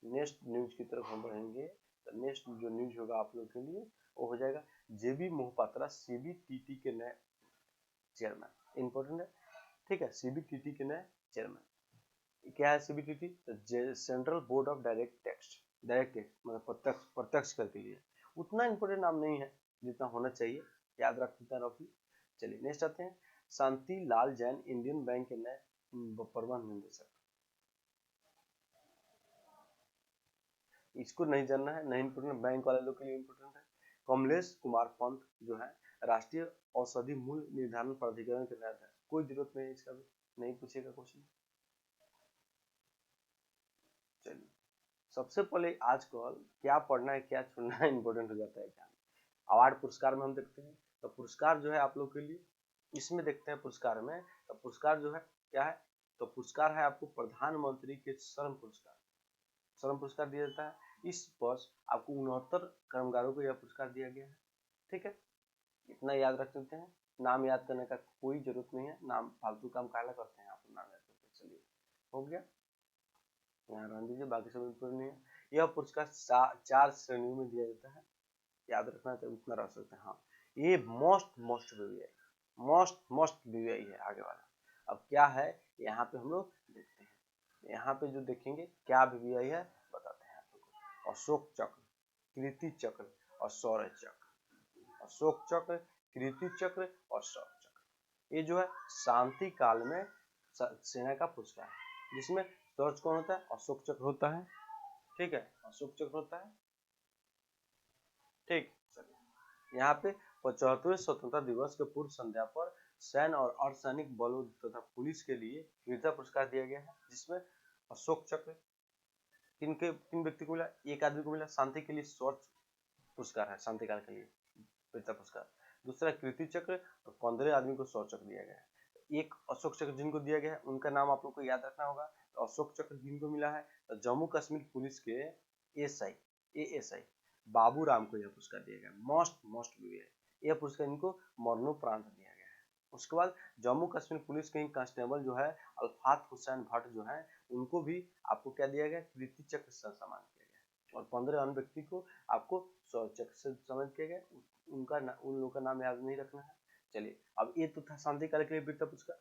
नेक्स्ट न्यूज की तरफ हम बढ़ेंगे, तो नेक्स्ट जो न्यूज होगा आप लोग के लिए वो हो जाएगा जेबी मोहपात्रा सीबीटीटी के नए चेयरमैन। इंपॉर्टेंट है, ठीक है, सीबीटीटी के नए चेयरमैन। क्या है सीबीटीटी, तो central board of direct tax मतलब प्रत्यक्ष कर के लिए। उतना इंपॉर्टेंट नाम नहीं है जितना होना चाहिए, याद रखना रखिए। चलिए नेक्स्ट आते हैं, शांति लाल जैन इंडियन बैंक के नए प्रबंध निदेशक। इसको नहीं जानना है, नहीं इंपॉर्टेंट, बैंक वाले लोग के लिए इंपॉर्टेंट है। कमलेश कुमार पंत जो है राष्ट्रीय औषधि मूल्य निर्धारण प्राधिकरण के तहत है, कोई जरूरत नहीं है इसका भी, नहीं पूछेगा क्वेश्चन। चलिए सबसे पहले आजकल क्या पढ़ना है क्या छोड़ना है इंपॉर्टेंट हो जाता है एग्जाम। अवार्ड पुरस्कार में हम देखते हैं, तो पुरस्कार जो है आप लोग के लिए इसमें देखते हैं पुरस्कार में, तो पुरस्कार जो है क्या है, तो पुरस्कार है आपको प्रधानमंत्री के श्रम पुरस्कार दिया जाता है। इस वर्ष आपको 69 कर्मकारों को यह पुरस्कार दिया गया है, ठीक है, इतना याद रख सकते हैं। नाम याद करने का कोई जरूरत नहीं है, नाम फालतू काम काला करते हैं आप नाम याद करते। चलिए हो गया, यहाँ रहने दीजिए, बाकी सब इंपॉर्टेंट नहीं है। यह पुरस्कार 4 श्रेणियों में दिया जाता है, याद रखना तो उतना रख सकते हैं। हाँ, ये मोस्ट वीवीआई है आगे वाला। अब क्या है यहाँ पे हम लोग देखते हैं, यहाँ पे जो देखेंगे क्या वीवीआई है बताते हैं आप लोग को। अशोक चक्र, कीर्ति चक्र और शौर्य चक्र। अशोक चक्र, कीर्ति चक्र और शौर्य चक्र, ये जो है शांति काल में सेना का पुरस्कार है, जिसमें शौर्य कौन होता है, अशोक चक्र होता है, ठीक है, अशोक चक्र होता है, ठीक। यहाँ पे 75वें स्वतंत्रता दिवस के पूर्व संध्या पर सैन्य और अर्धसैनिक बलों तथा पुलिस के लिए वीरता पुरस्कार दिया गया है, जिसमें अशोक चक्र किन व्यक्ति को मिला, एक आदमी को मिला, शांति के लिए शौर्य पुरस्कार है, शांति काल के लिए वीरता पुरस्कार। दूसरा कीर्ति चक्र, तो 15 आदमी को शौर्य चक्र दिया गया है। एक अशोक चक्र जिनको दिया गया है उनका नाम आप लोग को याद रखना होगा। तो अशोक चक्र जिनको मिला है, तो जम्मू कश्मीर पुलिस के एएसआई बाबू राम को यह पुरस्कार दिया गया, मोस्ट यह पुरस्कार इनको मरणोप्रांत दिया गया है। उसके बाद जम्मू कश्मीर पुलिस के कांस्टेबल जो है अल्फात हुसैन भट्ट जो है, उनको भी आपको क्या दिया गया, कीर्ति चक्र से सम्मानित किया गया। और 15 अन्य व्यक्ति को आपको शौर्य चक्र से सम्मानित किया गया, उन लोगों का नाम याद नहीं रखना है। चलिए अब ये तो था शांति काल के लिए वीरता पुरस्कार।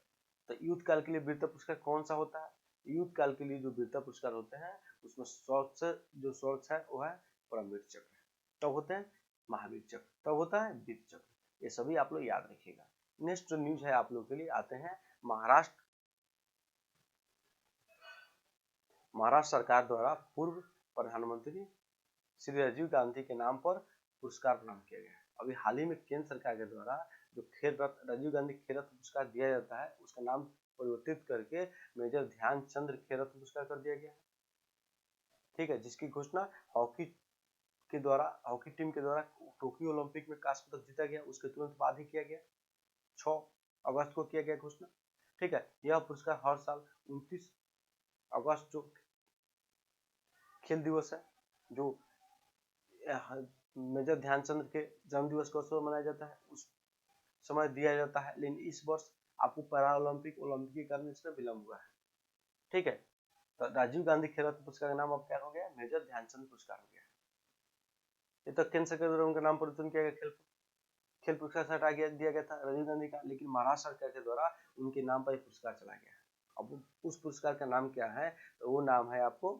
तो युद्ध काल के लिए वीरता पुरस्कार कौन सा होता है, युद्ध काल के लिए जो वीरता पुरस्कार होते हैं उसमें शौर्य है वो है परमवीर चक्र, तब होते हैं महावीर चक्र, तब होता है वीर चक्र। ये सभी आप लोग याद रखिएगा। नेक्स्ट न्यूज है आप लोग के लिए, आते हैं महाराष्ट्र सरकार द्वारा पूर्व प्रधानमंत्री श्री राजीव गांधी के नाम पर पुरस्कार प्रदान किया गया है। अभी हाल ही में केंद्र सरकार के द्वारा जो खेल रत्न राजीव गांधी खेल रत्न पुरस्कार दिया जाता है, उसका नाम परिवर्तित करके मेजर ध्यानचंद खेल रत्न पुरस्कार कर दिया गया है, ठीक है, जिसकी घोषणा हॉकी टीम के द्वारा टोक्यो ओलंपिक में कांस्य पदक जीता गया उसके तुरंत बाद ही किया गया, 6 अगस्त को किया गया घोषणा, ठीक है। यह पुरस्कार हर साल 29 अगस्त जो खेल दिवस है, जो मेजर ध्यानचंद के जन्म दिवस का अवसर मनाया जाता है, समय दिया जाता है, लेकिन इस वर्ष आपको पैरा ओलंपिक के कारण इसमें विलम्ब हुआ है। ठीक है, तो राजीव गांधी खेल रत्न पुरस्कार का नाम अब क्या हो गया, मेजर ध्यानचंद पुरस्कार हो गया। ये तो केंद्र सरकार द्वारा उनका नाम परिवर्तन किया गया, खेल पुरस्कार से हटा दिया गया था राजीव गांधी का, लेकिन महाराष्ट्र सरकार के द्वारा उनके नाम पर पुरस्कार चला गया। अब उस पुरस्कार का नाम क्या है, तो वो नाम है आपको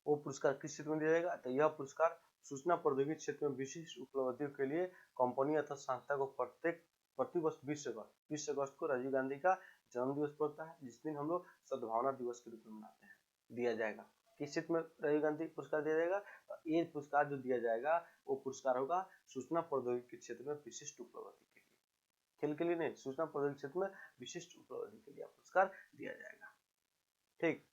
वो पुरस्कार किस क्षेत्र में दिया जाएगा, तो यह पुरस्कार सूचना प्रौद्योगिकी क्षेत्र में विशिष्ट उपलब्धियों के लिए कंपनी अथवा संस्था को प्रतिवर्ष 20 अगस्त को राजीव गांधी का जन्म दिवस पड़ता है, जिस दिन हम लोग सद्भावना दिवस के रूप में मनाते हैं, दिया जाएगा। किस क्षेत्र में राजीव गांधी पुरस्कार दिया जाएगा, तो ये पुरस्कार जो दिया जाएगा वो पुरस्कार होगा सूचना प्रौद्योगिकी के क्षेत्र में विशिष्ट उपलब्धि के लिए, खेल के लिए नहीं, सूचना प्रौद्योगिकी क्षेत्र में विशिष्ट उपलब्धि के लिए पुरस्कार दिया जाएगा। ठीक,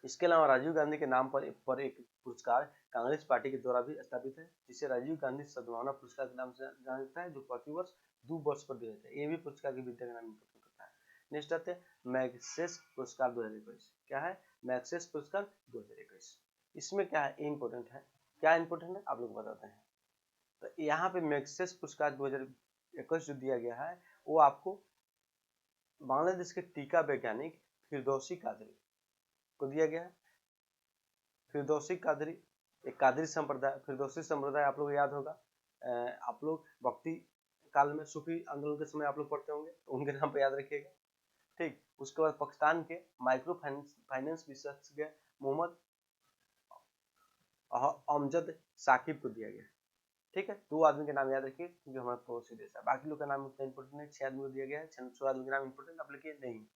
इसके अलावा राजीव गांधी के नाम पर एक पुरस्कार कांग्रेस पार्टी के द्वारा भी स्थापित है, जिसे राजीव गांधी सद्भावना पुरस्कार के नाम से जाना जाता है, जो प्रतिवर्ष 2 वर्ष पर दिया जाता है। ये भी पुरस्कार की विद्या का नाम करता है। नेक्स्ट आते हैं मैग्सेस पुरस्कार 2021। क्या है, मैग्सेस पुरस्कार 2021। इसमें क्या है, इंपोर्टेंट है, क्या इंपोर्टेंट है आप लोग बताते हैं। तो यहाँ पे मैग्सेस पुरस्कार 2021 जो दिया गया है वो आपको बांग्लादेश के टीका वैज्ञानिक फिरदौसी कादरी को दिया गया है। फिरदौसी कादरी एक कादरी संप्रदाय, फिरदौसी संप्रदाय आप लोग याद होगा, आप लोग भक्ति काल में सूफी आंदोलन के समय आप लोग पढ़ते होंगे, तो उनके नाम पे याद रखिएगा। ठीक, उसके बाद पाकिस्तान के माइक्रो फाइनेंस विशेषज्ञ मोहम्मद अमजद साकिब को दिया गया। ठीक है, 2 आदमी के नाम याद रखिए क्योंकि हमारा पड़ोसी देश है, बाकी लोग का नाम उतना इंपोर्टेंट नहीं। 6 आदमी को दिया गया है, 6 आदमी के नाम इंपोर्टेंट आप लिखिए नहीं।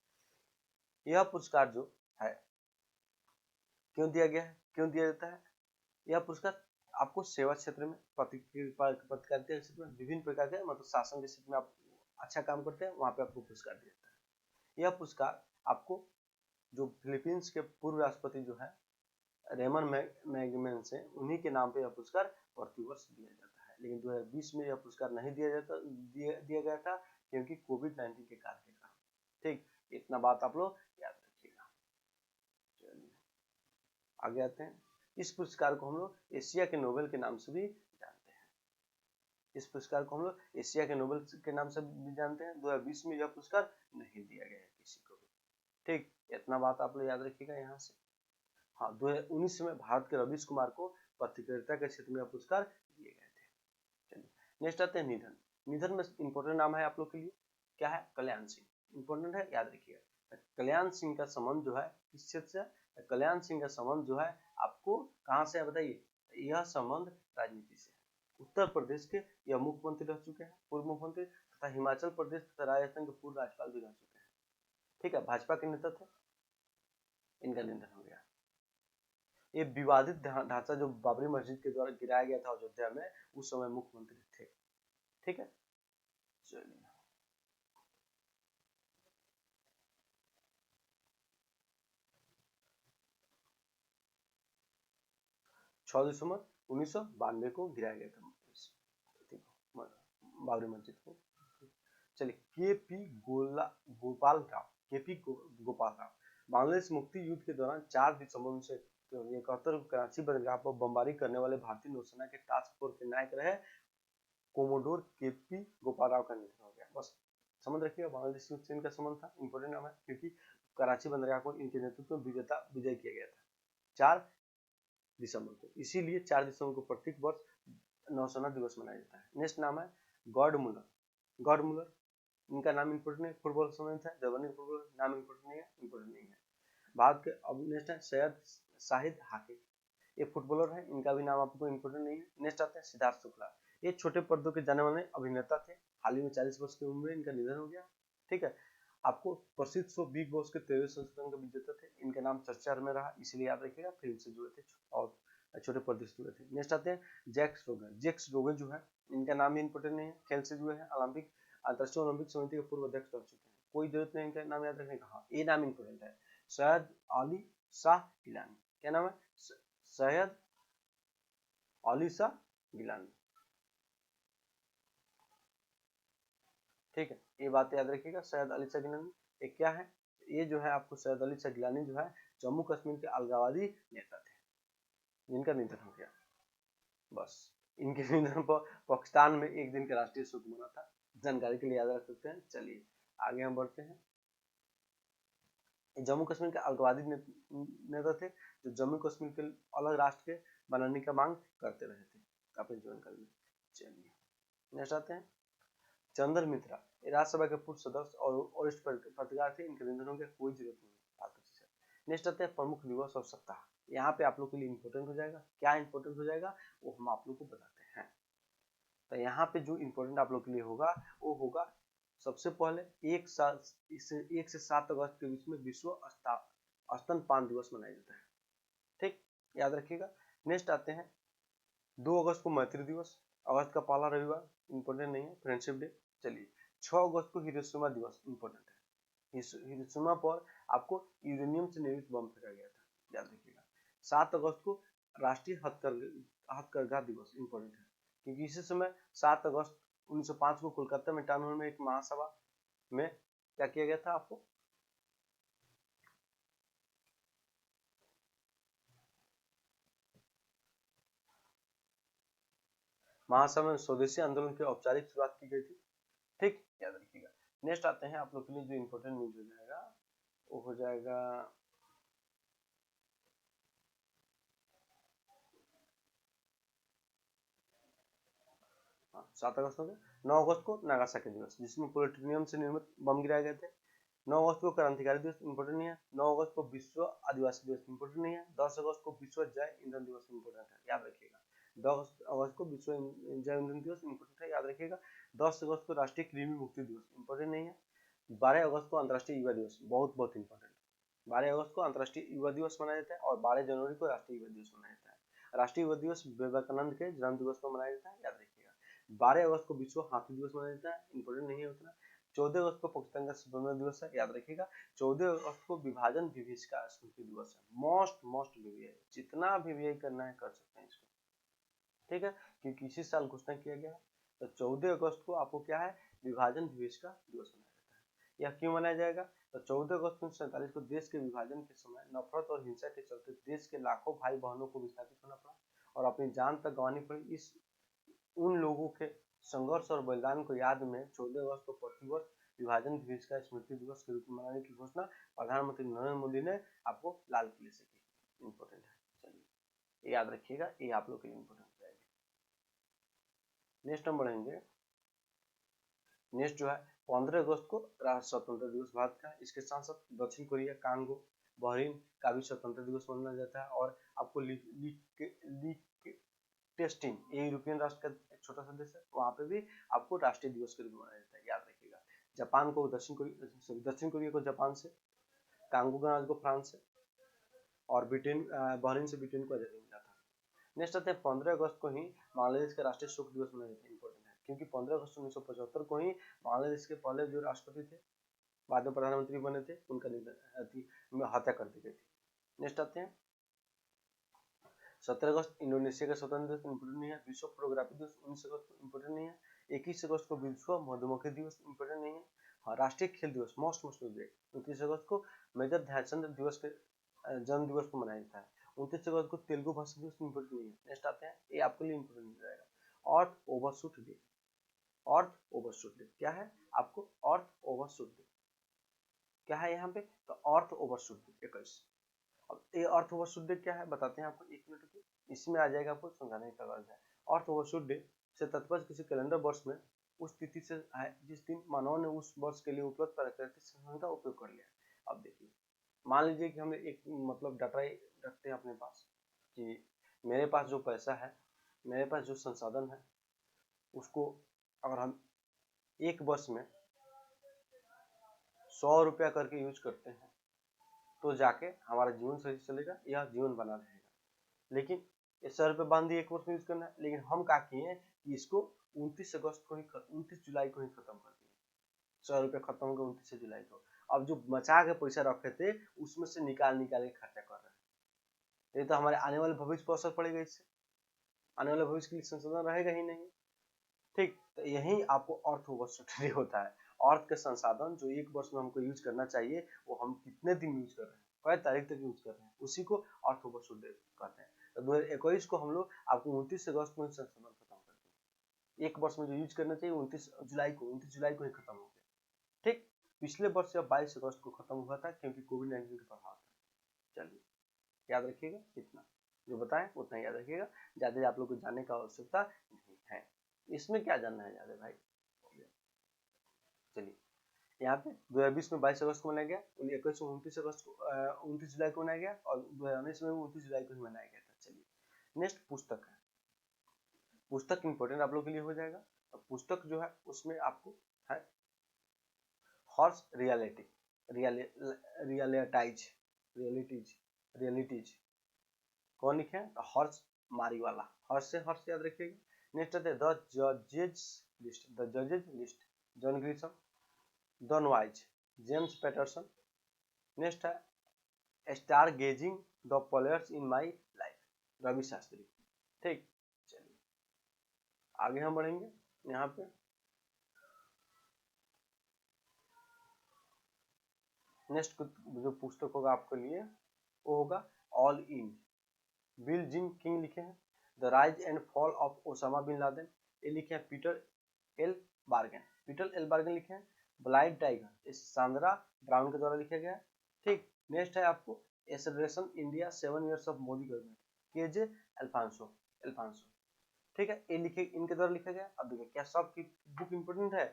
यह पुरस्कार जो है क्यों दिया गया है, क्यों दिया जाता है, यह पुरस्कार आपको सेवा क्षेत्र में, पत्रकारिता के क्षेत्र में, विभिन्न प्रकार के मतलब शासन के क्षेत्र में आप अच्छा काम करते हैं, वहां पे आपको पुरस्कार दिया जाता है। यह पुरस्कार आपको जो फिलीपींस के पूर्व राष्ट्रपति जो है रेमन मैगमेंस है, उन्हीं के नाम पे यह पुरस्कार प्रतिवर्ष दिया जाता है, लेकिन 2020 में यह पुरस्कार नहीं दिया गया था क्योंकि कोविड-19 के कारण। ठीक, इतना बात आप लोग याद रखिएगा। चलिए आगे आते हैं। इस पुरस्कार को हम लोग एशिया के नोबेल के नाम से भी जानते हैं। इस पुरस्कार को हम लोग एशिया के नोबेल के नाम से भी जानते हैं। 2020 में यह पुरस्कार नहीं दिया गया है किसी को भी। ठीक, इतना बात आप लोग याद रखिएगा यहाँ से। हाँ, 2019 में भारत के रवीश कुमार को पत्रकारिता के क्षेत्र में यह पुरस्कार दिए गए थे। चलिए नेक्स्ट आते हैं निधन। निधन में इंपोर्टेंट नाम है आप लोग के लिए, क्या है, कल्याण सिंह। इंपोर्टेंट है, याद रखिएगा। कल्याण सिंह का संबंध जो है किस क्षेत्र से, कल्याण सिंह का संबंध जो है आपको कहाँ से है बताइए, यह संबंध राजनीति से। उत्तर प्रदेश के यह मुख्यमंत्री रह चुके हैं, पूर्व मुख्यमंत्री, तथा हिमाचल प्रदेश तथा राजस्थान के पूर्व राज्यपाल भी रह चुके हैं। ठीक है, भाजपा के नेता थे, इनका निधन हो गया। ये विवादित ढांचा जो बाबरी मस्जिद के द्वारा गिराया गया था अयोध्या में, उस समय मुख्यमंत्री थे। ठीक है, चलिए 6 दिसंबर 1992 को गिराया गया था बाबरी मस्जिद को। चलिए केपी गोपाल राव बांग्लादेश मुक्ति युद्ध के दौरान 4 दिसंबर से 71 को कराची बंदरगाह पर बमबारी करने वाले भारतीय नौसेना के टास्क फोर्स के नायक रहे कोमोडोर केपी गोपाल राव का निधन हो गया। बस समझ रखिएगा, बांग्लादेश युद्ध से इनका संबंध था, इंपोर्टेंट नाम है क्योंकि कराची बंदरगाह को इनके नेतृत्व में विजय किया गया था 4 दिसंबर को, इसीलिए 4 दिसंबर को प्रत्येक वर्ष नौसेना दिवस मनाया जाता है। नेक्स्ट नाम है गॉड मुलर, इनका नाम इंपोर्टेंट है, फुटबॉल संबंधित है, जर्मनी फुटबॉल, नाम इंपोर्टेंट नहीं है, इंपोर्टेंट नहीं है। भारत के अब नेक्स्ट है सैयद शाहिद हाकिम, ये फुटबॉलर है, इनका भी नाम आपको इंपोर्टेंट नहीं है। नेक्स्ट आते हैं सिद्धार्थ शुक्ला, ये छोटे पर्दों के जाने वाले अभिनेता थे, हाल ही में 40 वर्ष की उम्र में इनका निधन हो गया। ठीक है, आपको प्रसिद्ध शो बिग बॉस के 13वें संस्करण के विजेता थे, इनका नाम चर्चा में रहा, इसलिए याद रखिएगा, फिल्म से जुड़े थे और छोटे पर्दे से जुड़े थे। नेक्स्ट आते हैं जैक्स रोगन जो है, इनका नाम भी इंपोर्टेंट नहीं है, खेल से जुड़े हैं, अंतर्राष्ट्रीय ओलंपिक समिति के पूर्व अध्यक्ष रह चुके हैं, कोई जरूरत नहीं इनका नाम याद रखने का। हाँ, ये नाम इंपोर्टेंट है, सैयद अली शाह गिलानी। क्या नाम है, सैयद अली शाह गिलानी। ठीक है। ये बात याद रखिएगा। सैयद अली शाह गिलानी ये क्या है, ये जो है आपको सैयद अली शाह गिलानी जो है जम्मू कश्मीर के अलगाववादी नेता थे जिनका निधन हो गया। बस इनके निधन पर पाकिस्तान में एक दिन का राष्ट्रीय शोक मना था, जानकारी के लिए याद रख सकते हैं। चलिए आगे हम बढ़ते हैं। जम्मू कश्मीर के अलगाववादी नेता थे जो जम्मू कश्मीर के अलग राष्ट्र के बनाने का मांग करते रहे थे अपने जीवन काल में। चलिए नेक्स्ट आते हैं। चंद्र मित्रा राज्यसभा के पूर्व सदस्य और वरिष्ठ पत्रकार थे, इनके निधन हो गया, कोई जरूरत नहीं। नेक्स्ट आते हैं प्रमुख दिवस और सप्ताह। यहाँ पे आप लोग के लिए इंपॉर्टेंट हो जाएगा। क्या इंपॉर्टेंट हो जाएगा वो हम आप लोग को बताते हैं। तो यहाँ पे जो इंपॉर्टेंट आप लोग के लिए होगा वो होगा सबसे पहले 1 से 7 अगस्त के बीच में विश्व स्तनपान दिवस मनाया जाता है। ठीक, याद रखिएगा। नेक्स्ट आते हैं 2 अगस्त को मैत्री दिवस, अगस्त का पहला रविवार, इंपॉर्टेंट नहीं है। Friendship day. चलिए 6 अगस्त को हिरोशिमा दिवस, इंपॉर्टेंट है। हिरोशिमा पर आपको यूरेनियम से निर्मित बम फेंका गया था, याद रखिएगा। 7 अगस्त को राष्ट्रीय हथकरघा दिवस, इंपॉर्टेंट है क्योंकि इसी समय 7 अगस्त 1905 को कोलकाता में टाउन हॉल में एक महासभा में क्या किया गया था, आपको महासभा में स्वदेशी आंदोलन की औपचारिक शुरुआत की गई थी। ठीक, याद रखिएगा। नेक्स्ट आते हैं आप लोग के लिए जो इंपॉर्टेंट न्यूज हो जाएगा वो हो जाएगा 7 अगस्त को। 9 अगस्त को नागासाकी दिवस जिसमें प्लूटोनियम से निर्मित बम गिराए गए थे। 9 अगस्त को क्रांतिकारी दिवस, इंपॉर्टेंट नहीं है। 9 अगस्त को विश्व आदिवासी दिवस, इंपॉर्टेंट नहीं है। 10 अगस्त को विश्व जय ईंधन दिवस, इंपॉर्टेंट है, याद रखिएगा। 10 अगस्त को विश्व जय ईंधन दिवस, इंपॉर्टेंट है, याद रखिएगा। 10 अगस्त को राष्ट्रीय कृमि मुक्ति दिवस, इंपॉर्टेंट नहीं है। 12 अगस्त को अंतर्राष्ट्रीय युवा दिवस, बहुत बहुत इंपॉर्टेंट। 12 अगस्त को अंतर्राष्ट्रीय युवा दिवस मनाया जाता है और 12 जनवरी को राष्ट्रीय युवा दिवस मनाया जाता है। राष्ट्रीय युवा दिवस विवेकानंद के जन्म दिवस पर मनाया जाता है, याद रखिएगा। 12 अगस्त को विश्व हाथी दिवस मनाया जाता है, इंपॉर्टेंट नहीं है उतना। 14 अगस्त को पाकिस्तान का स्वतंत्रता दिवस है, याद रखिएगा। 14 अगस्त को विभाजन विभीषिका स्मृति दिवस है। मोस्ट वीवीआई, जितना वीवीआई करना है कर सकते हैं इसको, ठीक है, क्योंकि इसी साल घोषणा किया गया है। तो 14 अगस्त को आपको क्या है, विभाजन विभीषिका दिवस मनाया जाता है। यह क्यों मनाया जाएगा, तो 14 अगस्त 1947 को देश के विभाजन के समय नफरत और हिंसा के चलते देश के लाखों भाई बहनों को विस्थापित होना पड़ा और अपनी जान तक गंवानी पड़ी। इस उन लोगों के संघर्ष और बलिदान को याद में 14 अगस्त को प्रतिवर्ष विभाजन विभीषिका स्मृति दिवस के रूप में मनाने की घोषणा प्रधानमंत्री नरेंद्र मोदी ने आपको लाल किले से की, इंपॉर्टेंट है। चलिए याद रखिएगा, ये आप लोग के लिए इंपॉर्टेंट हो जाएगा। नेक्स्ट हम बढ़ेंगे। नेक्स्ट जो है 15 अगस्त को राष्ट्र स्वतंत्रता दिवस भारत का। इसके साथ साथ दक्षिण कोरिया, कांगो, बहरीन का भी स्वतंत्रता दिवस मनाया जाता है। और आपको टेस्टिंग, ये यूरोपियन राष्ट्र का एक छोटा सा देश है, वहाँ पे भी आपको राष्ट्रीय दिवस के रूप में मनाया जाता है, याद रखिएगा। जापान को दक्षिण कोरिया को जापान से, कांगो गणराज्य को फ्रांस से और बहरीन से ब्रिटेन को आजादी मिला था। नेक्स्ट आते हैं 15 अगस्त को ही बांग्लादेश का राष्ट्रीय शोक दिवस मनाया जाता है, इंपॉर्टेंट है क्योंकि 15 अगस्त 1975 को ही बांग्लादेश के पहले जो राष्ट्रपति थे, बाद में प्रधानमंत्री बने थे, उनका हत्या कर दी गई थी। नेक्स्ट आते हैं 17 अगस्त इंडोनेशिया का स्वतंत्रता दिवस, इंपॉर्टेंट नहीं है। विश्व फोटोग्राफी दिवस 19 अगस्त को, इंपॉर्टेंट नहीं है। 21 अगस्त को विश्व मधुमक्खी दिवस, इंपॉर्टेंट नहीं है। हाँ, राष्ट्रीय खेल दिवस मोस्ट 29 अगस्त को मेजर ध्यानचंद दिवस के जन्म दिवस को मनाया जाता है। 29 अगस्त को तेलुगु भाषा दिवस, इंपॉर्टेंट नहीं है। नेक्स्ट आते हैं, ये आपके लिए इंपॉर्टेंट हो जाएगा, अर्थ ओवरशूट डे। अर्थ ओवरशूट डे क्या है, आपको अर्थ ओवरशूट डे क्या है यहाँ पे, तो अर्थ ओवरशूट डे 21। अब ये अर्थ ओवरशूट डे क्या है बताते हैं आपको, 1 मिनट की, इसमें आ जाएगा आपको समझाने का कार्य है। अर्थ ओवरशूट डे से तात्पर्य किसी कैलेंडर वर्ष में उस तिथि से है जिस दिन मानव ने उस वर्ष के लिए उपलब्ध प्राकृतिक संसाधन का उपयोग कर लिया। अब देखिए, मान लीजिए कि हमने एक मतलब डाटा रखते हैं अपने पास कि मेरे पास जो पैसा है, मेरे पास जो संसाधन है, उसको अगर हम एक वर्ष में 100 रुपया करके यूज करते हैं तो जाके हमारा जीवन सही चलेगा या जीवन बना रहेगा। लेकिन ये 100 रुपये बांध दिए, एक वर्ष में यूज करना है, लेकिन हम क्या किए कि इसको 29 अगस्त को ही 29 जुलाई को ही खत्म कर दिए। 100 रुपये खत्म हो गए 29 जुलाई को। अब जो बचा के पैसा रखे थे उसमें से निकाल के खर्चा कर रहे हैं। ये तो हमारे आने वाले भविष्य पर असर पड़ेगा, इससे आने वाले भविष्य के लिए संसाधन रहेगा ही नहीं। ठीक, तो यही आपको अर्थ ओवरशूट होता है। अर्थ के संसाधन जो एक वर्ष में हमको यूज करना चाहिए वो हम कितने दिन यूज कर रहे हैं, कई तारीख तक यूज कर रहे हैं, उसी को अर्थ ओवरशूट कहते हैं। तो 2021 को हम लोग आपको 29 अगस्त में संशोधन खत्म कर दिए। एक वर्ष में जो यूज करना चाहिए 29 जुलाई को ही खत्म हो गया। ठीक, पिछले वर्ष जब 22 अगस्त को खत्म हुआ था क्योंकि कोविड-19 का प्रभाव था। चलिए याद रखिएगा, इतना जो बताएं उतना याद रखिएगा, ज्यादा आप लोग को जानने का आवश्यकता नहीं है। इसमें क्या जानना है ज्यादा भाई? चलिए यहाँ पे 2020 में 22 अगस्त को मनाया गया, 21 में 29 अगस्त को 29 जुलाई को मनाया गया और 2019 में 29 जुलाई को ही मनाया गया था। चलिए नेक्स्ट पुस्तक है, पुस्तक इंपॉर्टेंट आप लोग के लिए हो जाएगा। तो पुस्तक जो है उसमें आपको है हॉर्स रियलिटीज कौन लिखे हैं? हॉर्स मारीवाला, हॉर्स से हॉर्स याद रखिएगा। नेक्स्ट है द जजेज list, John Grisham, Don Wise, James Patterson. Next है stargazing the players in my life, Ravi Shastri. ठीक, चलिए आगे हम बढ़ेंगे। यहाँ पे नेक्स्ट जो पुस्तक होगा आपके लिए वो होगा all in, Billie Jean King लिखे हैं। The rise and fall of Osama bin Laden, ये लिखे हैं पीटर एल बार्गन लिखे हैं। ब्लाइंड टाइगर, इस सांद्रा ब्राउन के द्वारा लिखा गया है। ठीक, नेक्स्ट है आपको acceleration India 7 years of Modi government, KJ Alphons. ठीक है, ये लिखे इनके द्वारा लिखा गया। अब देखिए क्या सबकी बुक इंपोर्टेंट है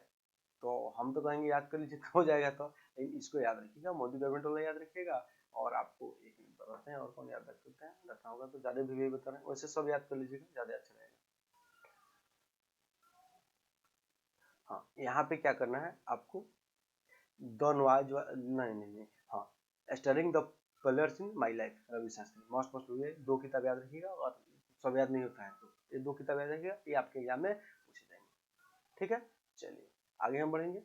तो हम तो कहेंगे याद कर लीजिए हो जाएगा, तो इसको याद रखिएगा, मोदी गवर्नमेंट वाला याद रखिएगा। और आपको एक मिनट बताते हैं और कौन याद रख सकते हैं, रखना होगा तो ज्यादा भी बता रहे हैं, वैसे सब याद कर लीजिएगा, ज्यादा अच्छा रहेगा। हाँ, यहाँ पे क्या करना है आपको, डॉनवाज नहीं, हाँ, starring the players in my life, Ravi Shastri. Must हुए 2 किताब याद रखिएगा, और सब याद नहीं होता है तो ये 2 किताब याद रखिएगा, ये आपके एग्जाम में पूछे जाएंगे। ठीक है, चलिए आगे हम बढ़ेंगे।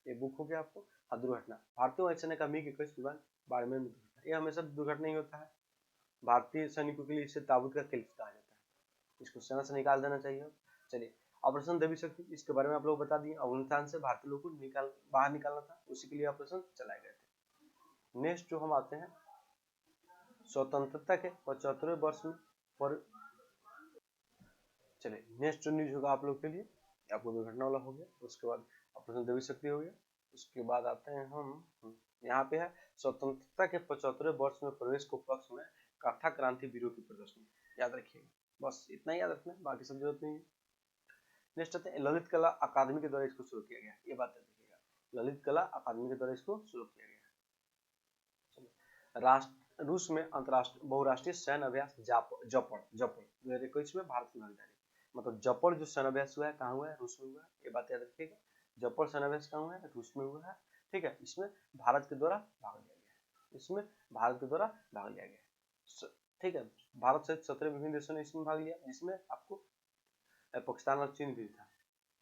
ये बुक हो गया आपको। हाँ, दुर्घटना, भारतीय वायुसेना का मिग 21 विमान बाड़मेर में दुर्घटना, ये हमेशा दुर्घटना ही होता है। भारतीय सैनिकों के लिए इसे ताबूत का किल कहा जाता है, इसको सेना से निकाल देना चाहिए। चलिए ऑपरेशन देवी शक्ति, इसके बारे में आप लोग बता दिए, अफगानिस्तान से भारतीय लोगों को बाहर निकालना था, उसी के लिए ऑपरेशन चलाए गए थे। नेक्स्ट जो हम आते हैं स्वतंत्रता के 75वें वर्ष में पर, चलिए नेक्स्ट जो न्यूज होगा आप लोग के लिए, आपको दुर्घटना वाला हो गया, उसके बाद ऑपरेशन देवी शक्ति हो गया। उसके बाद आते हैं हम यहाँ पे है स्वतंत्रता के 75वें वर्ष में प्रवेश को पक्ष में कथा क्रांति वीरों की प्रदर्शनी, याद रखिएगा, बस इतना ही याद रखना है, बाकी सब जरूरत नहीं है। नेक्स्ट आते हैं ललित कला अकादमी के द्वारा इसको शुरू किया गया, ये बात याद रखिएगा, ललित कला अकादमी के द्वारा इसको शुरू किया गया। राष्ट्र रूस में अंतरराष्ट्रीय बहुराष्ट्रीय सैन्य अभ्यास जपड़ 2021 में भारत की भागीदारी, मतलब जपड़ जो सैन्य अभ्यास हुआ है कहाँ हुआ है? रूस में हुआ है, ये बात याद रखिएगा। जपड़ सैन्य अभ्यास कहाँ हुआ है? रूस में हुआ है। ठीक है, इसमें भारत के द्वारा भाग लिया गया है, इसमें भारत के द्वारा भाग लिया गया है। ठीक है, भारत सहित 17 विभिन्न देशों ने इसमें भाग लिया, जिसमें आपको पाकिस्तान और चीन भी था।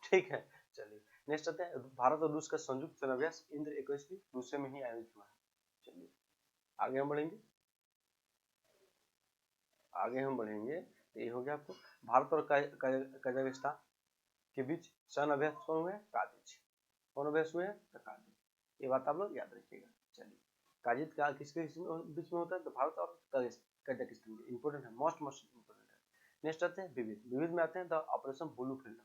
ठीक है, चलिए नेक्स्ट आते हैं भारत और रूस का संयुक्त सैन्य अभ्यास इंद्र 21 भी रूस में ही आयोजित हुआ है। चलिए आगे हम बढ़ेंगे, तो ये हो गया आपको भारत और कजाकिस्तान के बीच सैन्य अभ्यास कौन हुए? काजिज। कौन अभ्यास हुए हैं? काजिज, ये बात आप लोग याद रखिएगा। चलिए काजिज का किसके बीच में होता है? तो भारत और कजाकिस्तान, इंपोर्टेंट है, मोस्ट इंपोर्टेंट है। नेक्स्ट आते हैं विविध में आते हैं the operation blue freedom,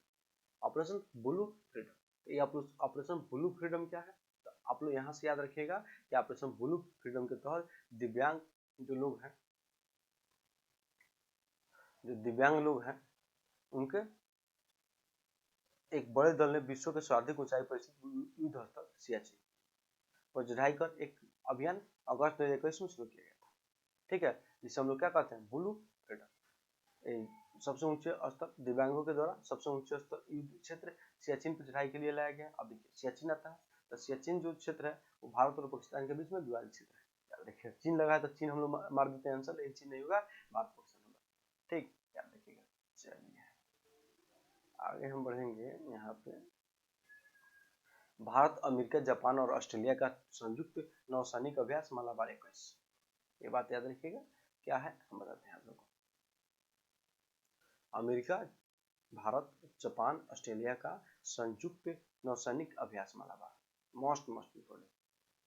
operation blue freedom. ये ऑपरेशन ब्लू फ्रीडम क्या है? तो आप लोग यहाँ से याद रखिएगा कि ऑपरेशन ब्लू फ्रीडम के तहत दिव्यांग जो लोग हैं, उनके एक बड़े दल ने विश्व के सर्वाधिक ऊंचाई पर स्थित युद्ध स्थल सियाचिन पर चढ़ाई कर एक अभियान अगस्त 2021 में शुरू किया गया था। ठीक है, जिसे हम लोग क्या कहते हैं? Blue freedom. सबसे ऊंचे स्तर दिव्यांगों के द्वारा सबसे ऊंचे स्तर युद्ध क्षेत्र सियाचिन पर चढ़ाई के लिए लाया गया। अब देखिए सियाचिन आता है, तो सियाचिन जो क्षेत्र है वो भारत और पाकिस्तान के बीच में विवादित क्षेत्र है। याद रखिए, चीन लगा है तो चीन हम लोग मार देते हैं आंसर, लेकिन चीन नहीं होगा, भारत पाकिस्तान होगा। ठीक, याद रखिएगा। चलिए आगे हम बढ़ेंगे। यहाँ पे भारत, अमेरिका, जापान और ऑस्ट्रेलिया का संयुक्त नौसैनिक अभ्यास मालाबार 21, ये बात याद रखिएगा। क्या है हम बताते हैं आप लोगों को। अमेरिका, भारत, जापान, ऑस्ट्रेलिया का संयुक्त नौसैनिक अभ्यास मालाबार, मोस्ट इम्पोर्टेंट।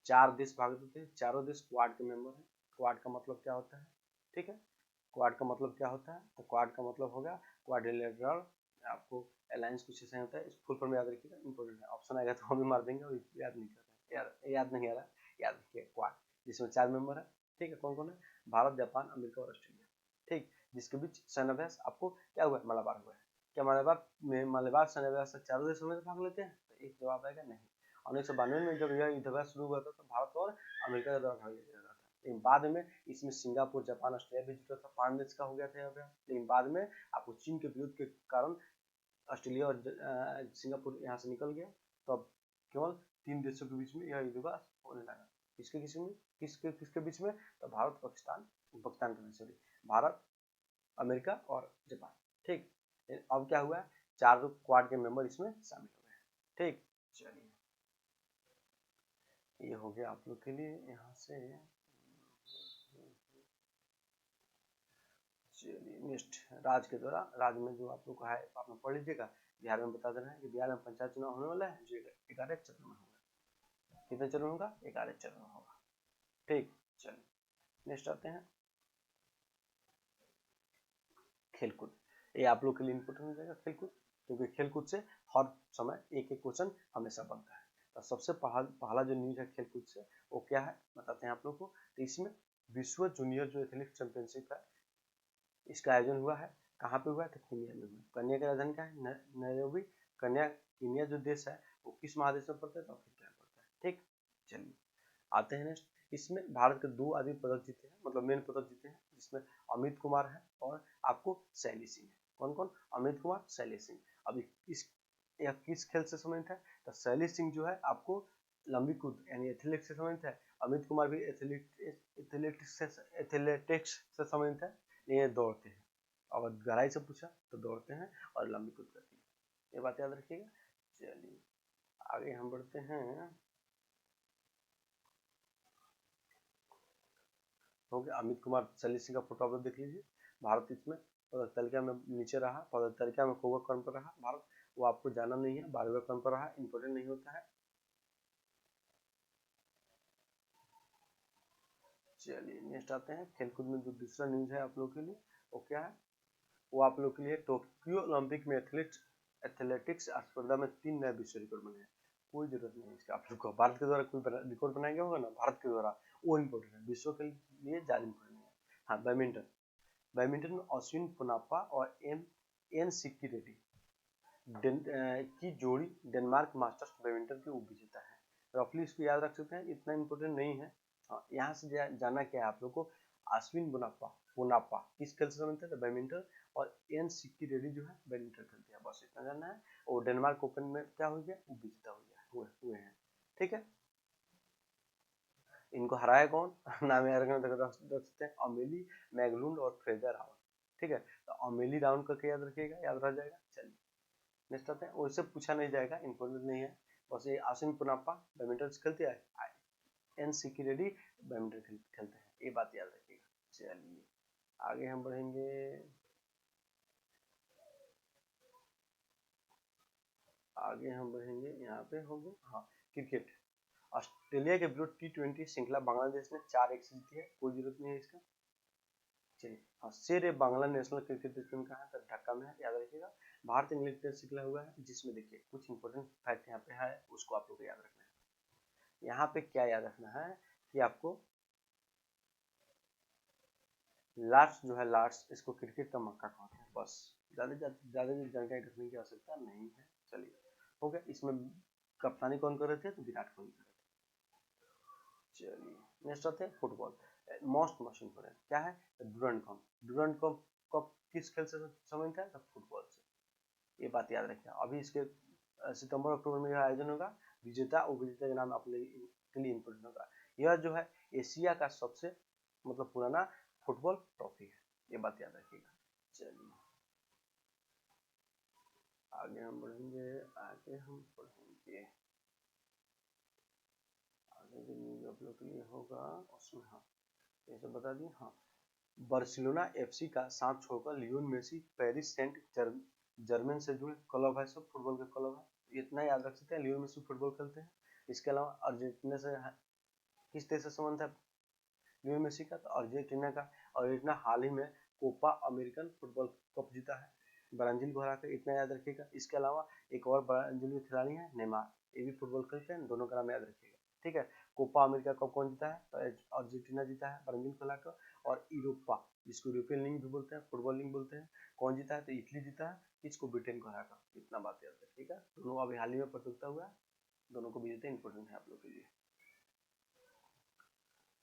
4 देश भाग देते हैं, चारों देश क्वाड के मेंबर हैं। क्वाड का मतलब क्या होता है, ठीक है, क्वाड का मतलब क्या होता है, तो क्वाड का मतलब होगा क्वाड्रिलेटरल, आपको अलायंस कुछ ऐसा होता है, इस फुल फॉर्म याद रखिएगा, इंपॉर्टेंट है, ऑप्शन आएगा तो हम भी मार देंगे, और याद नहीं कर रहे यार, याद नहीं आ रहा, याद रखिए क्वाड, जिसमें 4 मेंबर है, ठीक है, कौन कौन है, भारत, जापान, अमेरिका और ऑस्ट्रेलिया, ठीक, जिसके बीच सैन्य अभ्यास आपको क्या हुआ है, मलाबार हुआ है। क्या मलाबार सैन्य अभ्यास चारों देशों में भाग लेते हैं, तो एक जवाब आएगा नहीं। 1992 में जब यह युद्धाभ्यास शुरू हुआ था तो भारत और अमेरिका का द्वारा भाग लिया था, लेकिन बाद में इसमें सिंगापुर, जापान, ऑस्ट्रेलिया भी जुटा था, 5 देश का हो गया था अभ्यास, लेकिन बाद में आपको चीन के विरोध के कारण ऑस्ट्रेलिया और सिंगापुर यहाँ से निकल गया, तो अब केवल 3 देशों के बीच में यह युद्धाभ्यास होने लगा। किसके बीच में, तो भारत, पाकिस्तान का, सॉरी, भारत, अमेरिका और जापान, ठीक। अब क्या हुआ है, 4 क्वाड के मेंबर इसमें शामिल हो गए, ठीक। चलिए, ये हो गया आप लोग के लिए, यहाँ से चलिए नेक्स्ट, राज्य के द्वारा, राज्य में जो आप लोग को है आपने पढ़ लीजिएगा। बिहार में बता देना है कि बिहार में पंचायत चुनाव होने वाला है, जो 11 चरण में होगा। कितने चरण होगा, 11 चरण में होगा, ठीक। चलिए नेक्स्ट आते हैं, खेलकूद। ये आप लोग के लिए इंपोर्टेंट हो जाएगा खेलकूद, क्योंकि खेलकूद से हर समय एक क्वेश्चन हमेशा बनता है। तो सबसे पहला जो न्यूज है खेलकूद से, वो क्या है बताते हैं आप लोग को। तो इसमें विश्व जूनियर जो एथलेटिक्स चैंपियनशिप है, इसका आयोजन हुआ है, कहाँ पे हुआ है, तो केन्या में हुआ। केन्या का राजधानी क्या है, नैरोबी। केन्या जो देश है वो किस महादेश में पड़ता है, तो अफ्रीका में पड़ता है, ठीक। चलिए आते हैं नेक्स्ट, इसमें भारत के 2 आदि पदक जीते हैं, मतलब मेन पदक जीते हैं, जिसमें अमित कुमार है और आपको शैली सिंह है। कौन कौन, अमित कुमार, शैली सिंह। अभी यह किस खेल से संबंधित है, तो शैली सिंह जो है आपको लंबी कूद यानी एथलेटिक्स से संबंधित है, अमित कुमार भी एथलेटिक्स से संबंधित है, ये दौड़ते हैं, अगर गहराई से पूछा तो दौड़ते हैं और लंबी कूद करती है, ये बात याद रखिएगा। चलिए आगे हम बढ़ते हैं, हो गया अमित कुमार, शैली सिंह का फोटो आप देख लीजिए। भारत इसमें पदक तालिका में नीचे रहा, पदक तालिका में कोवा क्रम पर रहा भारत, वो आपको जाना नहीं है, 12वें क्रम पर रहा, इंपोर्टेंट नहीं होता है। चलिए नेक्स्ट आते हैं, खेलकूद में जो दूसरा न्यूज है आप लोग के लिए, वो क्या है, वो आप लोग के लिए टोक्यो ओलंपिक में एथलेटिक्स स्पर्धा में 3 नए विश्व रिकॉर्ड बने हैं। कोई जरूरत नहीं है इसका आप लोग को, भारत के द्वारा कोई रिकॉर्ड बनाया गया होगा ना भारत के द्वारा, वो इम्पोर्टेंट है, विश्व के लिए ज्यादा इम्पोर्टेंट है। हाँ, बैडमिंटन में अश्विन पोनाप्पा और एन सिक्की रेड्डी की जोड़ी डेनमार्क मास्टर्स बैडमिंटन की उप विजेता है। रफली इसको याद रख सकते हैं, इतना इम्पोर्टेंट नहीं है। यहाँ से जाना क्या है आप लोग को, अश्विन पोनाप्पा किस खेल से संबंधित है, बैडमिंटन, और एन सिक्की रेड्डी जो है बैडमिंटन खेलते हैं, बस इतना जानना है। और डेनमार्क ओपन में क्या हो गया, उप विजेता हो गया हुए हैं, ठीक है। इनको हराया कौन नाम याद रख सकते हैं, अमेली मैगलुंड और फ्रेजर राउंड, ठीक है। तो अमेली राउंड करके याद रखिएगा, याद रह जाएगा। चलिए नेक्स्ट आते हैं, वैसे पूछा नहीं जाएगा, इम्पोर्टेंट नहीं है, बस ये अश्विन पोनाप्पा बैडमिंटन खेलते हैं, एन सिक्की रेड्डी बैडमिंटन खेलते हैं, ये बात याद रखिएगा। चलिए आगे हम बढ़ेंगे, यहाँ पे होंगे, हाँ, क्रिकेट। ऑस्ट्रेलिया के विरुद्ध T20 श्रृंखला बांग्लादेश ने 4-1 से जीती है, कोई जरूरत नहीं है इसका। चलिए, हाँ, शेर बांग्ला नेशनल क्रिकेट टीम कहाँ है, तो ढाका में है, याद रखिएगा। भारत इंग्लैंड टेस्ट श्रृंखला हुआ है, जिसमें देखिए कुछ इंपोर्टेंट फैक्ट यहाँ पे है, उसको आप लोग को याद रखना है। यहाँ पे क्या याद रखना है कि आपको लॉर्ड्स जो है, लॉर्ड्स, इसको क्रिकेट का मक्का कहते हैं, बस ज्यादा जानकारी रखने की आवश्यकता नहीं है। चलिए हो गया, इसमें कप्तानी कौन कर रहे थे, तो विराट कोहली कर रहे थे। चलिए नेक्स्ट आते हैं, फुटबॉल, मोस्ट इम्पोर्टेंट क्या है, डूरंड कप किस खेल से संबंधित है, तो फुटबॉल से, ये बात याद रखिए। अभी इसके सितंबर अक्टूबर में यह आयोजन होगा, विजेता उपविजेता के नाम आपके लिए इम्पोर्टेंट होगा। यह जो है एशिया का सबसे मतलब पुराना फुटबॉल ट्रॉफी है, ये बात याद रखिएगा। चलिए आगे हम बढ़ेंगे, आगे जो न्यूज आप लोग के लिए होगा उसमें, हाँ ये सब बता दिए। हाँ, बार्सिलोना एफसी का साथ छोड़कर Lionel Messi Paris Saint Germain से जुड़े क्लब है, सब फुटबॉल के क्लब है, इतना याद रख सकते हैं, लियोन मेसी फुटबॉल खेलते हैं। इसके अलावा अर्जेंटीना से किस देश से संबंध है लियोनेल मेसी का? तो अर्जेंटीना हाल ही में कोपा अमेरिकन फुटबॉल कप जीता है ब्राजील को हराकर, इतना याद रखिएगा। इसके अलावा एक और ब्राजील के खिलाड़ी हैं नेमार, ये भी फुटबॉल खेलते हैं, दोनों का नाम याद रखिएगा, ठीक है। कोपा अमेरिका कप कौन जीता है? तो अर्जेंटीना जीता है ब्राजील को हराकर। और यूरोपा, जिसको यूरोपियन लीग भी बोलते हैं, फुटबॉल लीग बोलते हैं, कौन जीता है? तो इटली जीता है, किसको? ब्रिटेन को हराकर, इतना बात याद रखिएगा। दोनों अभी हाल ही में प्रतियोगिता हुआ, दोनों को भी जीते, इंपोर्टेंट है आप लोग के लिए।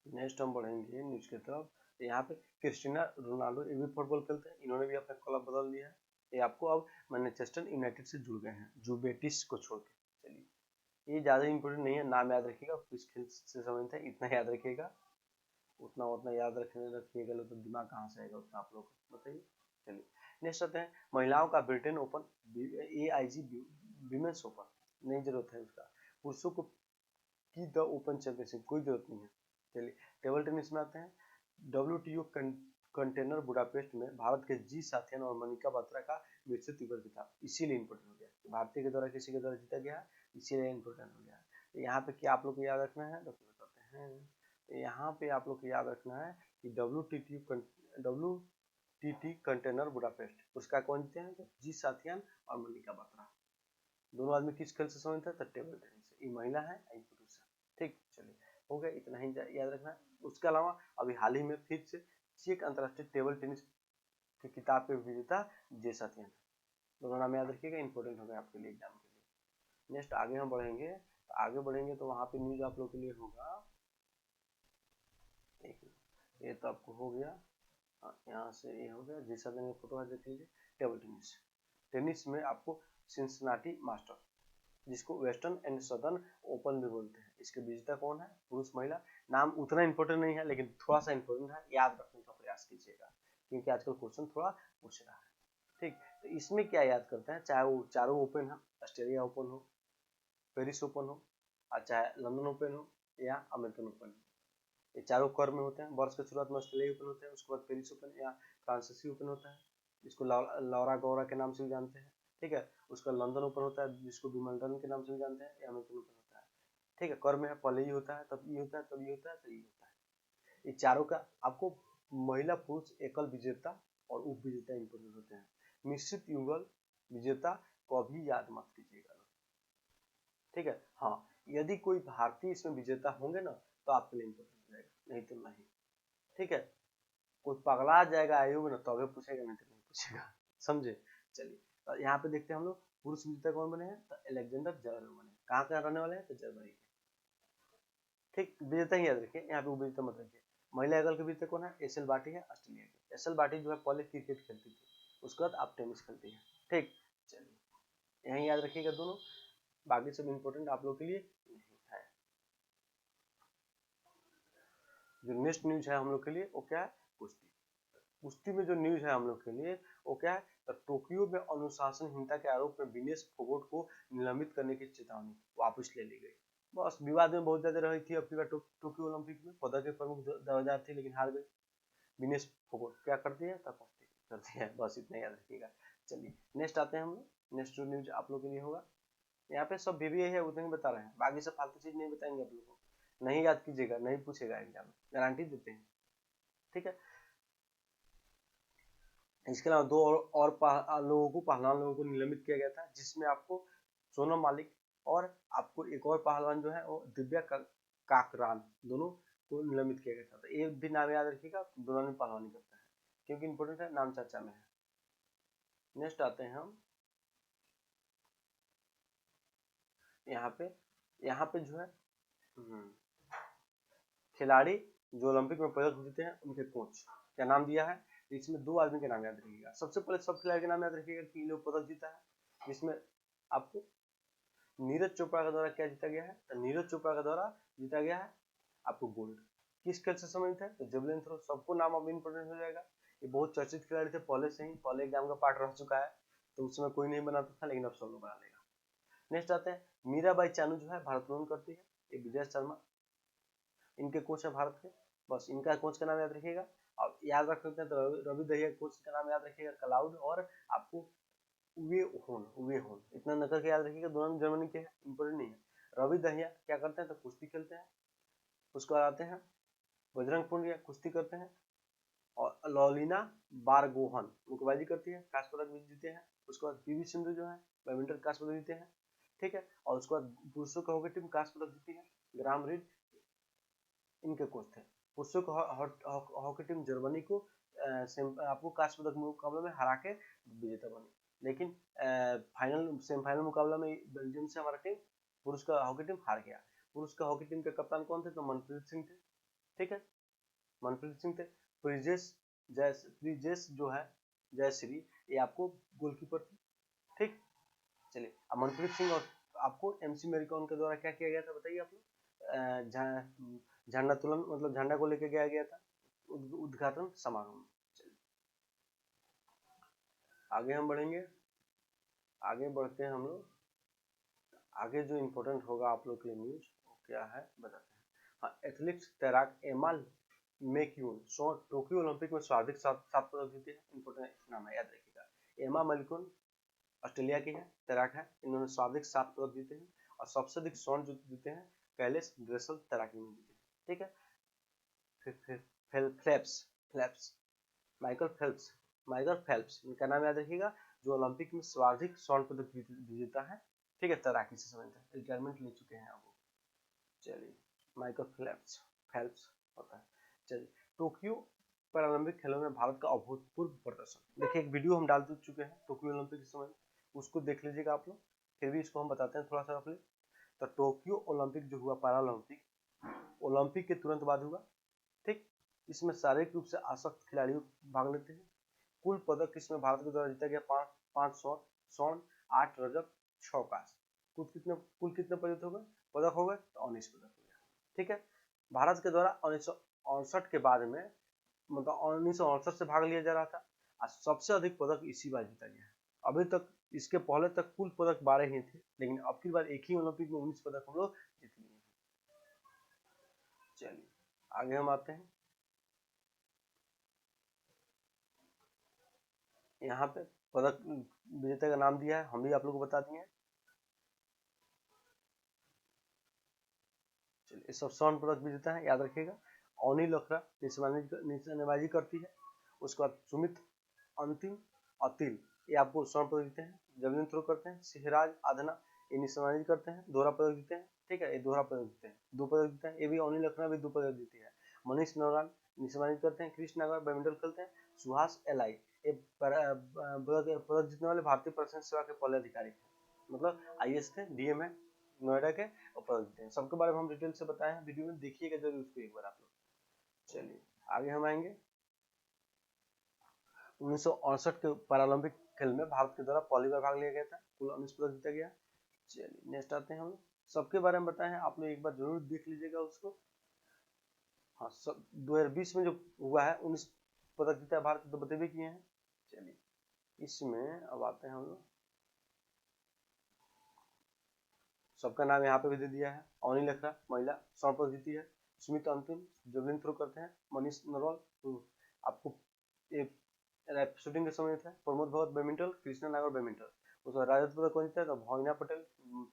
नेक्स्ट हम बढ़ेंगे न्यूज की तरफ। यहाँ पे क्रिस्टियानो रोनाल्डो ये भी फुटबॉल खेलते हैं, इन्होंने भी अपना क्लब बदल लिया है, ये आपको अब मैनचेस्टर यूनाइटेड से जुड़ गए हैं, जुवेंटस को छोड़ के। चलिए, ये ज्यादा इंपोर्टेंट नहीं है, नाम याद रखिएगा, किस खेल से संबंधित है इतना याद रखिएगा, उतना याद रखिएगा तो दिमाग कहाँ से आएगा उतना आप लोग बताइए। चलिए नेक्स्ट आते हैं, महिलाओं का Britain open AIG women's open, नहीं जरूरत है उसका। पुरुषों को की द ओपन चैंपियनशिप, कोई जरूरत नहीं है। चलिए टेबल टेनिस में आते हैं, WTO कंटेनर बुडापेस्ट में भारत के जी साथियान और मनिका बात्रा का मिश्रित युगल खिताब, इसीलिए इंपोर्टेंट हो गया, भारतीय के द्वारा किसी के द्वारा जीता गया, इसीलिए इंपोर्टेंट हो गया। तो यहाँ पे क्या आप लोग को याद रखना है, तो बताते हैं। तो यहाँ पे आप लोग को याद रखना है कि WTT कंटेनर बुडापेस्ट, उसका कौन जीते हैं? जी साथियान और मनिका बात्रा, दोनों आदमी किस खेल से संबंधित है? तो टेबल टेनिस, ये महिला है, ये पुरुष है, ठीक। चलिए हो गया, इतना ही याद रखना है। उसके अलावा अभी हाल ही में फिर से चेक अंतरराष्ट्रीय टेबल टेनिस की किताब के विजेता जे साथियान, दोनों नाम याद रखिएगा, इंपॉर्टेंट होगा आपके लिए एग्जाम के लिए। नेक्स्ट आगे हम बढ़ेंगे, तो वहां पे न्यूज आप लोग के लिए होगा, ये तो आपको हो गया, यहाँ से ये हो गया, जे साथियान का फोटो देख लीजिए। टेबल टेनिस में आपको सिंसिनाटी मास्टर, जिसको वेस्टर्न एंड सदर्न ओपन भी बोलते हैं, इसके विजेता कौन है? पुरुष महिला, नाम उतना इंपॉर्टेंट नहीं है लेकिन थोड़ा सा इंपॉर्टेंट है, याद रखने का प्रयास कीजिएगा, क्योंकि आजकल क्वेश्चन थोड़ा पूछ रहा है, ठीक। तो इसमें क्या याद करते हैं, चाहे वो चारों ओपन हो, ऑस्ट्रेलिया ओपन हो, पेरिस ओपन हो, और चाहे लंदन ओपन हो या अमेरिकन ओपन हो, ये चारों कर्व में होते हैं। वर्ष की शुरुआत में ऑस्ट्रेलिया ओपन होते हैं, उसके बाद पेरिस ओपन या फ्रांसीसी ओपन होता है, जिसको लौरा गौरा के नाम से भी जानते हैं, ठीक है। उसका लंदन ओपन होता है, जिसको विंबलडन के नाम से भी जानते हैं, या अमेरिकन ओपन होता है, ठीक है। कर्व में पहले ये होता है, तब ये होता है, तब ये होता है, तो ये होता है। ये चारों का आपको महिला पुरुष एकल विजेता और उप विजेता इंपोर्टेंट होते हैं, मिश्रित युगल विजेता को भी याद मत कीजिएगा, ठीक है। हाँ, यदि कोई भारतीय इसमें विजेता होंगे ना तो आपके लिए इंपोर्टेंट हो जाएगा, नहीं तो नहीं, ठीक है। कोई पगला जाएगा आयोग ना तो अभी पूछेगा, नहीं तो नहीं पूछेगा, समझे। चलिए तो यहाँ पे देखते हैं हम लोग, पुरुष विजेता कौन बने हैं? तो अलेक्जेंडर जर्मन बने, कहाँ का रहने वाले हैं? तो जर्मनी के, ठीक। विजेता ही याद रखिए, यहाँ पे विजेता मत रखिए। महिला एकल के विजेता कौन है? एसएल बाटी है, ऑस्ट्रेलिया की। एसएल बाटी जो है पहले क्रिकेट खेलती थी, उसके बाद आप टेनिस खेलती है, ठीक। चलिए यही याद रखिएगा दोनों, बाकी सब इंपोर्टेंट आप लोग के लिए नहीं है। जो नेक्स्ट न्यूज है हम लोग के लिए वो क्या है? कुश्ती। कुश्ती में जो न्यूज है हम लोग के लिए वो क्या है? तो टोक्यो में अनुशासनहीनता के आरोप में विनेश फोगोट को निलंबित करने की चेतावनी वापस ले ली गई। बस विवाद में बहुत ज्यादा रही थी अब की टोक्यो ओलंपिक में, पदक के प्रमुख दावेदार थे लेकिन हार गए। विनेश फोगोट क्या करती है? तपस्या करती है, बस इतना याद रखिएगा। चलिए नेक्स्ट आते हैं हम लोग, नेक्स्ट जो न्यूज आप लोग के लिए होगा, यहाँ पे सब भी है उतना ही बता रहे हैं, बाकी सब फालतू चीज नहीं बताएंगे आप लोगों को, नहीं याद कीजिएगा, नहीं पूछेगा एग्जाम में, गारंटी देते हैं, ठीक है। इसके अलावा दो और लोगों को, पहलवान लोगों को निलंबित किया गया था, जिसमें आपको सोनम मालिक और आपको एक और पहलवान जो है वो दिव्या काकरान, दोनों को निलंबित किया गया था। तो एक भी नाम याद रखिएगा, दोनों में पहलवानी करता है, क्योंकि इंपोर्टेंट है, नाम चर्चा में है। नेक्स्ट आते हैं हम यहाँ पे जो है खिलाड़ी जो ओलंपिक में पदक जीते हैं उनके कोच क्या नाम दिया है? इसमें दो आदमी के नाम याद रखिएगा। सबसे पहले सब खिलाड़ी के नाम याद रखिएगा कि लोग पदक जीता है, जिसमें आपको नीरज चोपड़ा के द्वारा क्या जीता गया है? तो नीरज चोपड़ा के द्वारा जीता गया है आपको गोल्ड। किस खेल से संबंधित है? तो जेवलिन थ्रो, सबको नाम अब इंपोर्टेंट हो जाएगा। ये बहुत चर्चित खिलाड़ी थे पहले से ही, पहले एग्जाम का पार्ट रह चुका है, तो उस समय कोई नहीं बनाता था, लेकिन अब सब लोग बना लेगा। नेक्स्ट आते हैं मीराबाई चानू, जो है भारोत्तोलन करती है, ये विजय शर्मा इनके कोच है भारत के, बस इनका कोच का नाम याद रखिएगा। अब याद रख सकते हैं तो रवि दहिया कोच का नाम याद रखिएगा, क्लाउड, और आपको उवे होन, इतना नकल के याद रखिएगा, दोनों जर्मनी के हैं, इंपोर्टेंट नहीं है। रवि दहिया क्या करते हैं तो कुश्ती खेलते हैं। उसके बाद आते हैं बजरंग पुनिया कुश्ती करते हैं, और लॉलिना बारगोहन मुक्केबाजी करती है, कांस्य पदक भी जीते हैं। उसके बाद पीवी सिंधु जो है बैडमिंटन कांस्य पदक जीते हैं, ठीक है। और उसके बाद पुरुषों की हॉकी टीम कांस्य पदक जीती है, ग्राम रीड इनके कोच थे। पुरुषों की हॉकी टीम जर्मनी को आपको कांस्य पदक मुकाबले में हरा के विजेता बनी, लेकिन फाइनल सेमीफाइनल मुकाबला में बेल्जियम से हमारा टीम पुरुष का हॉकी टीम हार गया। पुरुष का हॉकी टीम के कप्तान कौन थे तो मनप्रीत सिंह थे, ठीक है, मनप्रीत सिंह थे। प्रिजेश जो है जयश्री ये आपको गोलकीपर थे, ठीक। चलिए अब मनप्रीत सिंह और आपको एमसी मेरीकॉम के द्वारा क्या किया गया था बताइए आप लोग, झंडा तोलन मतलब झंडा को लेके गया था उद्घाटन समारोह में। आगे हम बढ़ेंगे, आगे बढ़ते हैं हम लोग। आगे जो इम्पोर्टेंट होगा आप लोग के लिए न्यूज वो क्या है बताते हैं। हाँ, एथलीट्स तैराक एमा मैक्यून टोक्यो ओलंपिक में सर्वाधिक 7 पदक जीते हैं। इम्पोर्टेंट नाम है, याद रखिएगा। एमा मैक्यून ऑस्ट्रेलिया की है, तैराक है, इन्होंने सर्वाधिक 7 पदक जीते हैं। और सबसे अधिक स्वर्ण जीते हैं कैलिस ड्रेसल तैराकी में जीते हैं, ठीक है। फेल्प्स माइकल फेल्प्स इनका नाम याद रखिएगा, जो ओलंपिक में सर्वाधिक स्वर्ण पदक विजेता है, ठीक है, तैराकी से संबंधित रिटायरमेंट ले चुके हैं वो। चलिए माइकल फेल्प्स होता है। चलिए टोक्यो पैरालंपिक खेलों में भारत का अभूतपूर्व प्रदर्शन, देखिए एक वीडियो हम डाल चुके हैं टोक्यो ओलंपिक के समय, उसको देख लीजिएगा आप लोग, फिर भी इसको हम बताते हैं थोड़ा सा अपने। तो टोक्यो ओलंपिक जो हुआ पैरालंपिक ओलंपिक के तुरंत बाद हुआ, ठीक। इसमें शारीरिक रूप से आसक्त खिलाड़ी भाग लेते हैं। कुल पदक इसमें भारत के द्वारा जीता गया 5 स्वर्ण 8 रजत 6 कांस्य, कुल कितने पदक हो गए तो 19 पदक हो गया, ठीक है। भारत के द्वारा 1968 के बाद में मतलब 1968 से भाग लिया जा रहा था, और सबसे अधिक पदक इसी बार जीता गया है। अभी तक इसके पहले तक कुल पदक 12 ही थे, लेकिन अब की बार एक ही ओलंपिक में 19 पदक हम लोग जीत लिए। चलिए आगे हम आते हैं, यहाँ पे पदक विजेता का नाम दिया है, हम भी आप लोग को बता दिए हैं। चलिए सब स्वर्ण पदक विजेता है, याद रखिएगा। अवनी लखरा निशानेबाजी करती है। उसके बाद सुमित अंतिम अतिल ये आपको स्वर्ण पदक जीते हैं। जैवलिन थ्रो करते हैं सिहराज आधना ये निशानेबाजी करते हैं, दोहरा पदक जीते हैं, ठीक है, ये दोहरा पदक जीते हैं, 2 पदक जीते हैं। ये भी अवनी लखरा भी 2 पदक जीती है। मनीष नौरान निशानेबाजी करते हैं। कृष्ण नागर बैडमिंटन खेलते हैं। सुहास एलआई ये पदक जीतने वाले भारतीय प्रशासनिक सेवा के पहले अधिकारी थे, मतलब आईएएस थे, डीएम है नोएडा के, और पदक जीते हैं। सबके बारे में हम डिटेल से बताए हैं, वीडियो में देखिएगा जरूर उसको एक बार आप लोग। चलिए आगे हम आएंगे। 1968 के पैरालंपिक खेल में भारत के द्वारा पहली बार भाग लिया गया था, कुल 19 पदक जीता गया। चलिए नेक्स्ट आते हैं हम लोग, सबके बारे में बताए हैं, आप लोग एक बार जरूर देख लीजिएगा उसको। हाँ सब 2020 में जो हुआ है 19 पदक जीता है भारत, तो बतेबे किए हैं। चलिए इसमें अब आते हैं हम लोग, सबका नाम यहाँ पे भी दे दिया है। अवनी लखरा महिला स्वर्ण पदक जीती है। सुमित अंतिम जेवलिन थ्रो करते हैं। मनीष नरवाल आपको शूटिंग के समय था। प्रमोद भगत बैडमिंटन, कृष्णा नागर बैडमिंटन। उसका रजत पदक कौन जीता है तो Bhavina Patel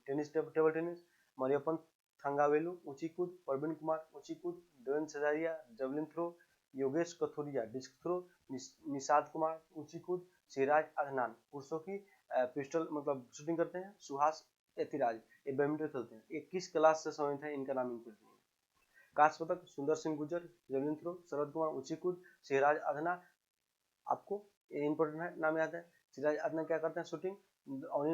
tennis table tennis. Mariyappan Thangavelu ऊंची कूद, प्रवीण कुमार ऊंची कूद, Devendra Jhajharia javelin throw, Yogesh Kathuniya disc throw, Nishad Kumar ऊंची कूद, सिराज अदनान पुरुषों की पिस्टल मतलब शूटिंग करते हैं। सुहास एतिराज ये बैडमिंटन खेलते हैं। ये किस क्लास से संबंधित है इनका नाम इंक्लूड नहीं है। कांस्य पदक सुंदर सिंह गुर्जर जेवलिन थ्रो, शरद कुमार ऊंची कूद, सिराज अदना आपको ये इंपॉर्टेंट है, नाम याद है। सिराज अदना क्या करते हैं शूटिंग, अवनी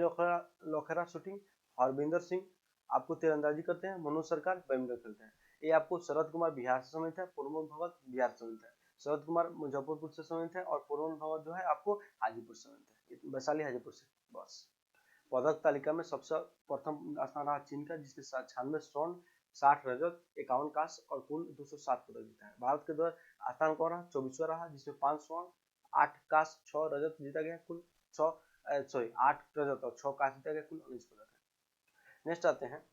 लोखरा शूटिंग, हरविंदर सिंह आपको तीरंदाजी करते हैं। मनोज सरकार बैडमिंटन खेलते हैं। ये आपको शरद कुमार बिहार से संबंधित है, प्रमोद भगत बिहार से संबंधित है। शरद कुमार मुजफ्फरपुर से संबंधित है, और प्रमोद भगत जो है आपको हाजीपुर से संबंधित है, वैशाली हाजीपुर से। बस पदक तालिका में सबसे प्रथम स्थान रहा चीन का, जिसने 96 स्वर्ण 60 रजत 51 कांस्य और कुल 207 पदक जीता है। भारत के द्वारा स्थान कौन रहा 24वां रहा, जिसमें 5 स्वर्ण 8 कांस्य 6 रजत जीता गया, कुल 8 रजत और 6 कांस्य जीता गया, कुल 19 पदक है। नेक्स्ट आते हैं,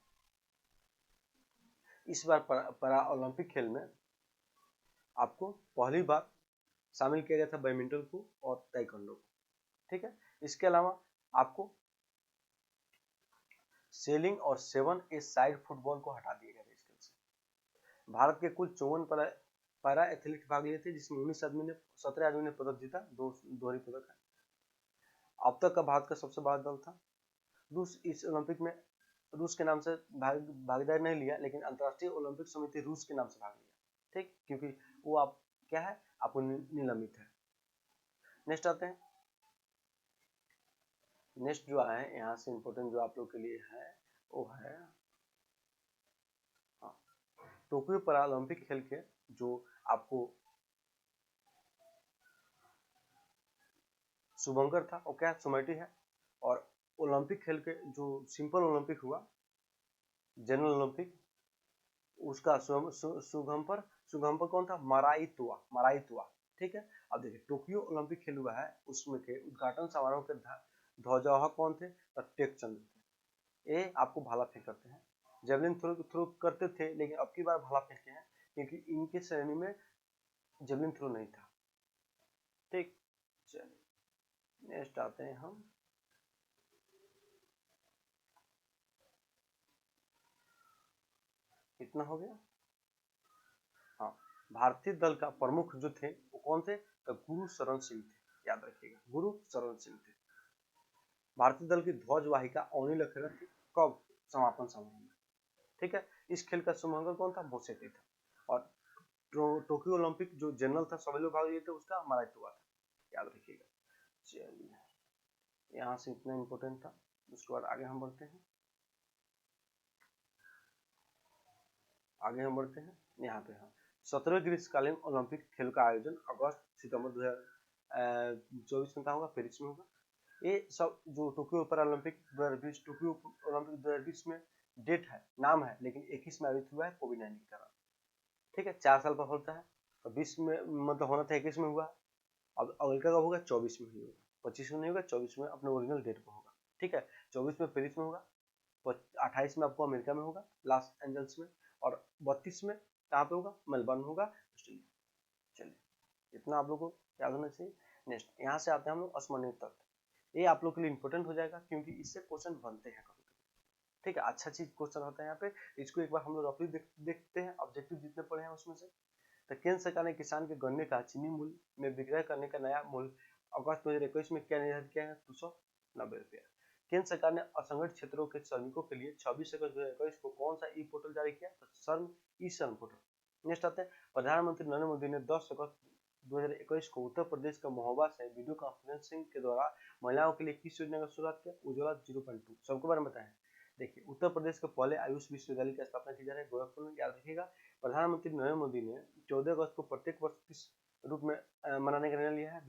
इस बार पैरा ओलंपिक खेल में आपको पहली बार शामिल किया गया था बैडमिंटन को और ताइक्वांडो को, ठीक है। इसके अलावा आपको सेलिंग और 7 ए साइड फुटबॉल को हटा दिया गया था इस खेल से। भारत के कुल 54 पैरा एथलीट भाग लिए थे, जिसमें 17 आदमी ने पदक जीता, 2 दोहरी पदक है। अब तक का भारत का सबसे बड़ा दल था। रूस इस ओलंपिक में रूस के नाम से भागीदारी नहीं लिया, लेकिन अंतर्राष्ट्रीय ओलंपिक समिति रूस के नाम से भाग लिया, ठीक, क्योंकि वो आप क्या है, आपको निलंबित है। नेक्स्ट आते हैं, नेक्स्ट जो है यहाँ से इम्पोर्टेंट जो आप लोग के लिए है वो है टोक्यो पैरालंपिक खेल के जो आपको शुभंकर था वो क्या सुमेटी है, और ओलंपिक खेल के जो सिंपल ओलंपिक हुआ जनरल ओलंपिक उसका शुभंकर कौन था, मराईतुआ, ठीक है। अब देखिए टोक्यो ओलंपिक खेल हुआ है, उसमें के उद्घाटन समारोह के ध्वजावाहक कौन थे, तो टेकचंद थे। ये आपको भाला फेंक करते हैं, जेवलिन थ्रो करते थे, लेकिन अब की बार भाला फेंकते हैं क्योंकि इनके श्रेणी में जेवलिन थ्रो नहीं था, ठीक। चलिए नेक्स्ट आते हैं हम, कितना हो गया, हाँ। भारतीय दल का प्रमुख जो थे वो कौन थे, तो गुरु शरण सिंह थे, याद रखिएगा, गुरु शरण सिंह थे। भारतीय दल की ध्वजवाहिका अवनी लखेड़ा थी, कब, समापन समारोह में, ठीक है। इस खेल का शुभंकर कौन था, मोसेटी था, और टोक्यो ओलंपिक जो जनरल था सभी लोग भाग लिए थे, उसका मराईतुआ था, याद रखिएगा। चलिए यहाँ से इतना इम्पोर्टेंट था, उसके बाद आगे हम बढ़ते हैं, यहाँ पे हम 17वें ग्रीष्मकालीन ओलंपिक खेल का आयोजन अगस्त सितंबर 2024 में होगा, पेरिस में होगा। ये सब जो टोक्यो पैरालंपिक 2020 टोक्यो ओलंपिक 2020 में डेट है, नाम है, लेकिन 21 में आयोजित हुआ है कोविड-19 के कारण, ठीक है। 4 साल पर होता है, तो 20 में मतलब होना था, 21 में हुआ, अब अगले का होगा 24 में ही होगा, 25 में नहीं होगा, 24 में अपने ओरिजिनल डेट पर होगा, ठीक है। 24 में पेरिस में होगा, 28 में आपको अमेरिका में होगा लॉस एंजल्स में, और 32 में कहाँ पे होगा, मेलबर्न होगा, ऑस्ट्रेलिया। चलिए इतना आप लोगों को याद होना चाहिए। नेक्स्ट यहाँ से आते हैं हम लोग अस्मरणीय तत्व, ये आप लोग के लिए इंपॉर्टेंट हो जाएगा क्योंकि इससे क्वेश्चन बनते हैं कभी, ठीक है। अच्छा चीज क्वेश्चन होता है यहाँ पे, इसको एक बार हम लोग रफली देखते हैं, ऑब्जेक्टिव जितने पढ़े हैं उसमें से। तो केंद्र सरकार ने किसान के गन्ने का चीनी मूल्य में विक्रय करने का नया मूल्य अगस्त 2021 में क्या निर्धारित किया है, 290 रुपया। केंद्र सरकार ने असंगठित क्षेत्रों के श्रमिकों के लिए 26 अगस्त 2021 को कौन सा ई पोर्टल जारी किया, तो श्रम पोर्टल। नेक्स्ट आते हैं, प्रधानमंत्री नरेंद्र मोदी ने 10 अगस्त 2021 को उत्तर प्रदेश के महोबा से वीडियो कॉन्फ्रेंसिंग के द्वारा महिलाओं के लिए किस योजना की शुरुआत किया, उज्ज्वला 0.2, सबके बारे में बताएं। देखिए उत्तर प्रदेश के पहले आयुष विश्वविद्यालय की स्थापना की जा रही है गोरखपुर में, याद रखिएगा। प्रधानमंत्री नरेंद्र मोदी ने 14 अगस्त को प्रत्येक वर्ष किस रूप में मनाने का निर्णय लिया है,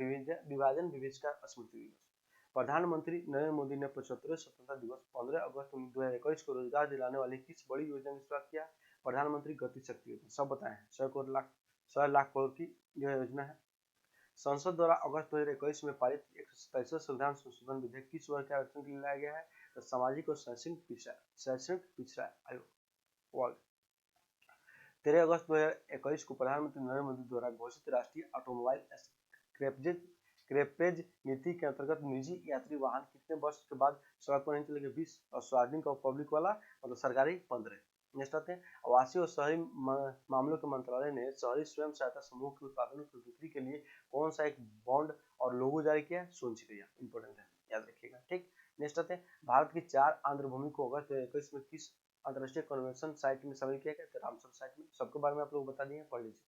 विभाजन विभेद का स्मृति दिवस। प्रधानमंत्री नरेंद्र मोदी ने 75वें स्वतंत्रता दिवस 15 अगस्त 2021 को रोजगार दिलाने वाली किस बड़ी योजना की शुरुआत किया, प्रधानमंत्री गति शक्ति योजना, सब बताए हैं। 100 लाख करोड़ की यह योजना है। संसद द्वारा अगस्त 2021 में पारित 127वें संविधान संशोधन विधेयक किस वर्ग के आरक्षण के लिए लाया गया है, तो सामाजिक और शैक्षणिक पिछड़ा आयोग वर्ग। 13 अगस्त 2021 को प्रधानमंत्री नरेंद्र मोदी द्वारा घोषित राष्ट्रीय ऑटोमोबाइल स्क्रैपेज नीति के अंतर्गत निजी यात्री वाहन कितने वर्ष के बाद सड़क पर नहीं चलेंगे, 20, और सार्वजनिक और पब्लिक वाला मतलब सरकारी 15। नेक्स्ट आते हैं, आवासीय और शहरी मामलों के मंत्रालय ने शहरी स्वयं सहायता समूह के उत्पादनों की बिक्री के लिए कौन सा एक बॉन्ड और लोगो जारी किया है, सोनचिड़िया, इंपॉर्टेंट है, याद रखिएगा, ठीक। नेक्स्ट आते हैं, भारत की 4 आंध्र भूमि को अगस्त 2021 में किस अंतरराष्ट्रीय कन्वेंशन साइट में शामिल किया गया, तो रामसर साइट में, सबके बारे में आप लोग बता दिए, पढ़ लीजिए।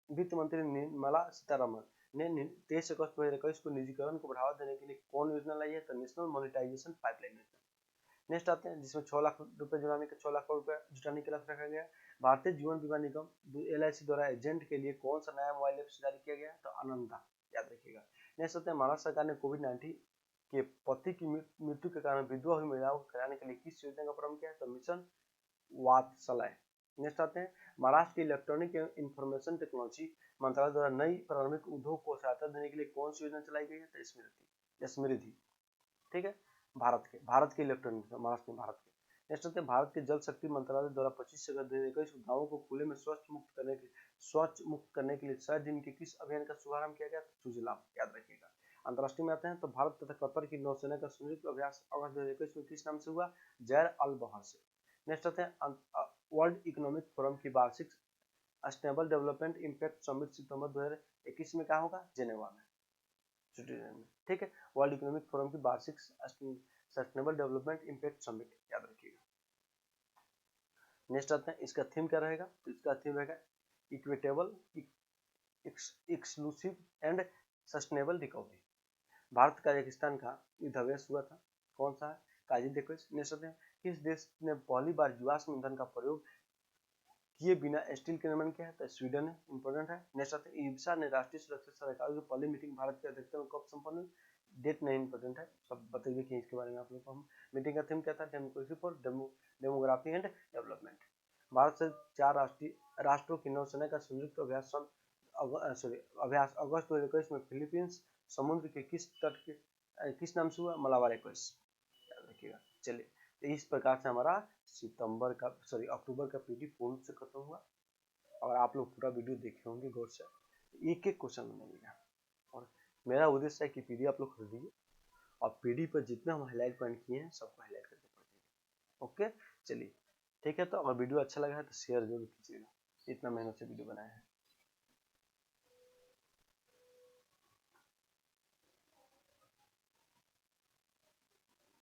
वित्त मंत्री निर्मला सीतारमण ने 23 अगस्त 2021 को निजीकरण को बढ़ावा देने के लिए कौन योजना लाई है, तो नेशनल मोनेटाइजेशन पाइपलाइन योजना। नेक्स्ट आते हैं, जिसमें 6 लाख रुपए जुटाने का 6 लाख करोड़ रुपए जुटाने के लक्ष्य रखा गया। भारतीय जीवन बीमा निगम LIC द्वारा एजेंट के लिए कौन सा नया मोबाइल ऐप जारी किया गया, तो आनंदा, याद रखिएगा। नेक्स्ट आते हैं, महाराष्ट्र सरकार ने कोविड-19 के पति की मृत्यु के कारण विधवा हुई महिलाओं को कराने के लिए किस योजना का प्रारंभ किया है, तो मिशन वात्सल्य। नेक्स्ट आते हैं, महाराष्ट्र की इलेक्ट्रॉनिक एवं इंफॉर्मेशन टेक्नोलॉजी मंत्रालय द्वारा नई प्रारंभिक उद्योग को सहायता देने के लिए कौन सी योजना चलाई गई है, तो स्मृति, ठीक है। भारत के इलेक्ट्रॉनिक महाराष्ट्र में, भारत के। नेक्स्ट आते हैं, भारत के जल शक्ति मंत्रालय द्वारा 25 अगस्त 2021 को गाँवों को खुले में स्वच्छ मुक्त करने के लिए 100 दिन के किस अभियान का शुभारंभ किया गया, सुजलाम, याद रखिएगा। अंतर्राष्ट्रीय में आते हैं तो भारत तथा कतर की नौसेना का संयुक्त अभ्यास अगस्त 2021 में किस नाम से हुआ? जैर अल बहर से। नेक्स्ट आते हैं वर्ल्ड इकोनॉमिक फोरम की वार्षिक सस्टेनेबल डेवलपमेंट इम्पैक्ट समिट सितंबर 2021 में क्या होगा? जेनेवा में, स्विट्जरलैंड में। ठीक है, वर्ल्ड इकोनॉमिक फोरम की वार्षिक सस्टेनेबल डेवलपमेंट इम्पैक्ट समिट, याद रखिएगा। नेक्स्ट आते हैं, इसका थीम क्या रहेगा? तो इसका थीम रहेगा equitable, exclusive and sustainable recovery. Bharat Kazakhstan का युद्धाभ्यास हुआ था, कौन सा है? काजीडेक्वेस। नेक्स्ट आते हैं, किस देश ने पहली बार जीवाश्म ईंधन का प्रयोग किए बिना स्टील के निर्माण किया है? तो स्वीडन है, इंपॉर्टेंट है। नेक्स्ट आते हैं, ईसा ने राष्ट्रीय सुरक्षा सलाहकार की पहली मीटिंग भारत की अध्यक्षता में कब संपन्न हुई? डेट नहीं इंपॉर्टेंट है, सब बताइए कि इसके बारे में आप लोग को। हम मीटिंग का थीम क्या था? Democracy for demography and development. Bharat से 4 राष्ट्रों की नौसेना का संयुक्त अभ्यास अगस्त 2021 में फिलीपींस समुद्र के किस तट के किस नाम से हुआ? मलाबार एक्वेस, याद रखिएगा। चलिए, तो इस प्रकार से हमारा अक्टूबर का पीडी पूर्ण से खत्म हुआ। और आप लोग पूरा वीडियो देखे होंगे गौर से, एक एक क्वेश्चन बनेगा। और मेरा उद्देश्य है कि पीडी आप लोग खरीदिए और पीडी पर जितने हम हाईलाइट पॉइंट किए हैं सबको हाईलाइट करके पढ़िए। ओके, चलिए ठीक है। तो अगर वीडियो अच्छा लगा है तो शेयर जरूर कीजिएगा, इतना मेहनत से वीडियो बनाया है।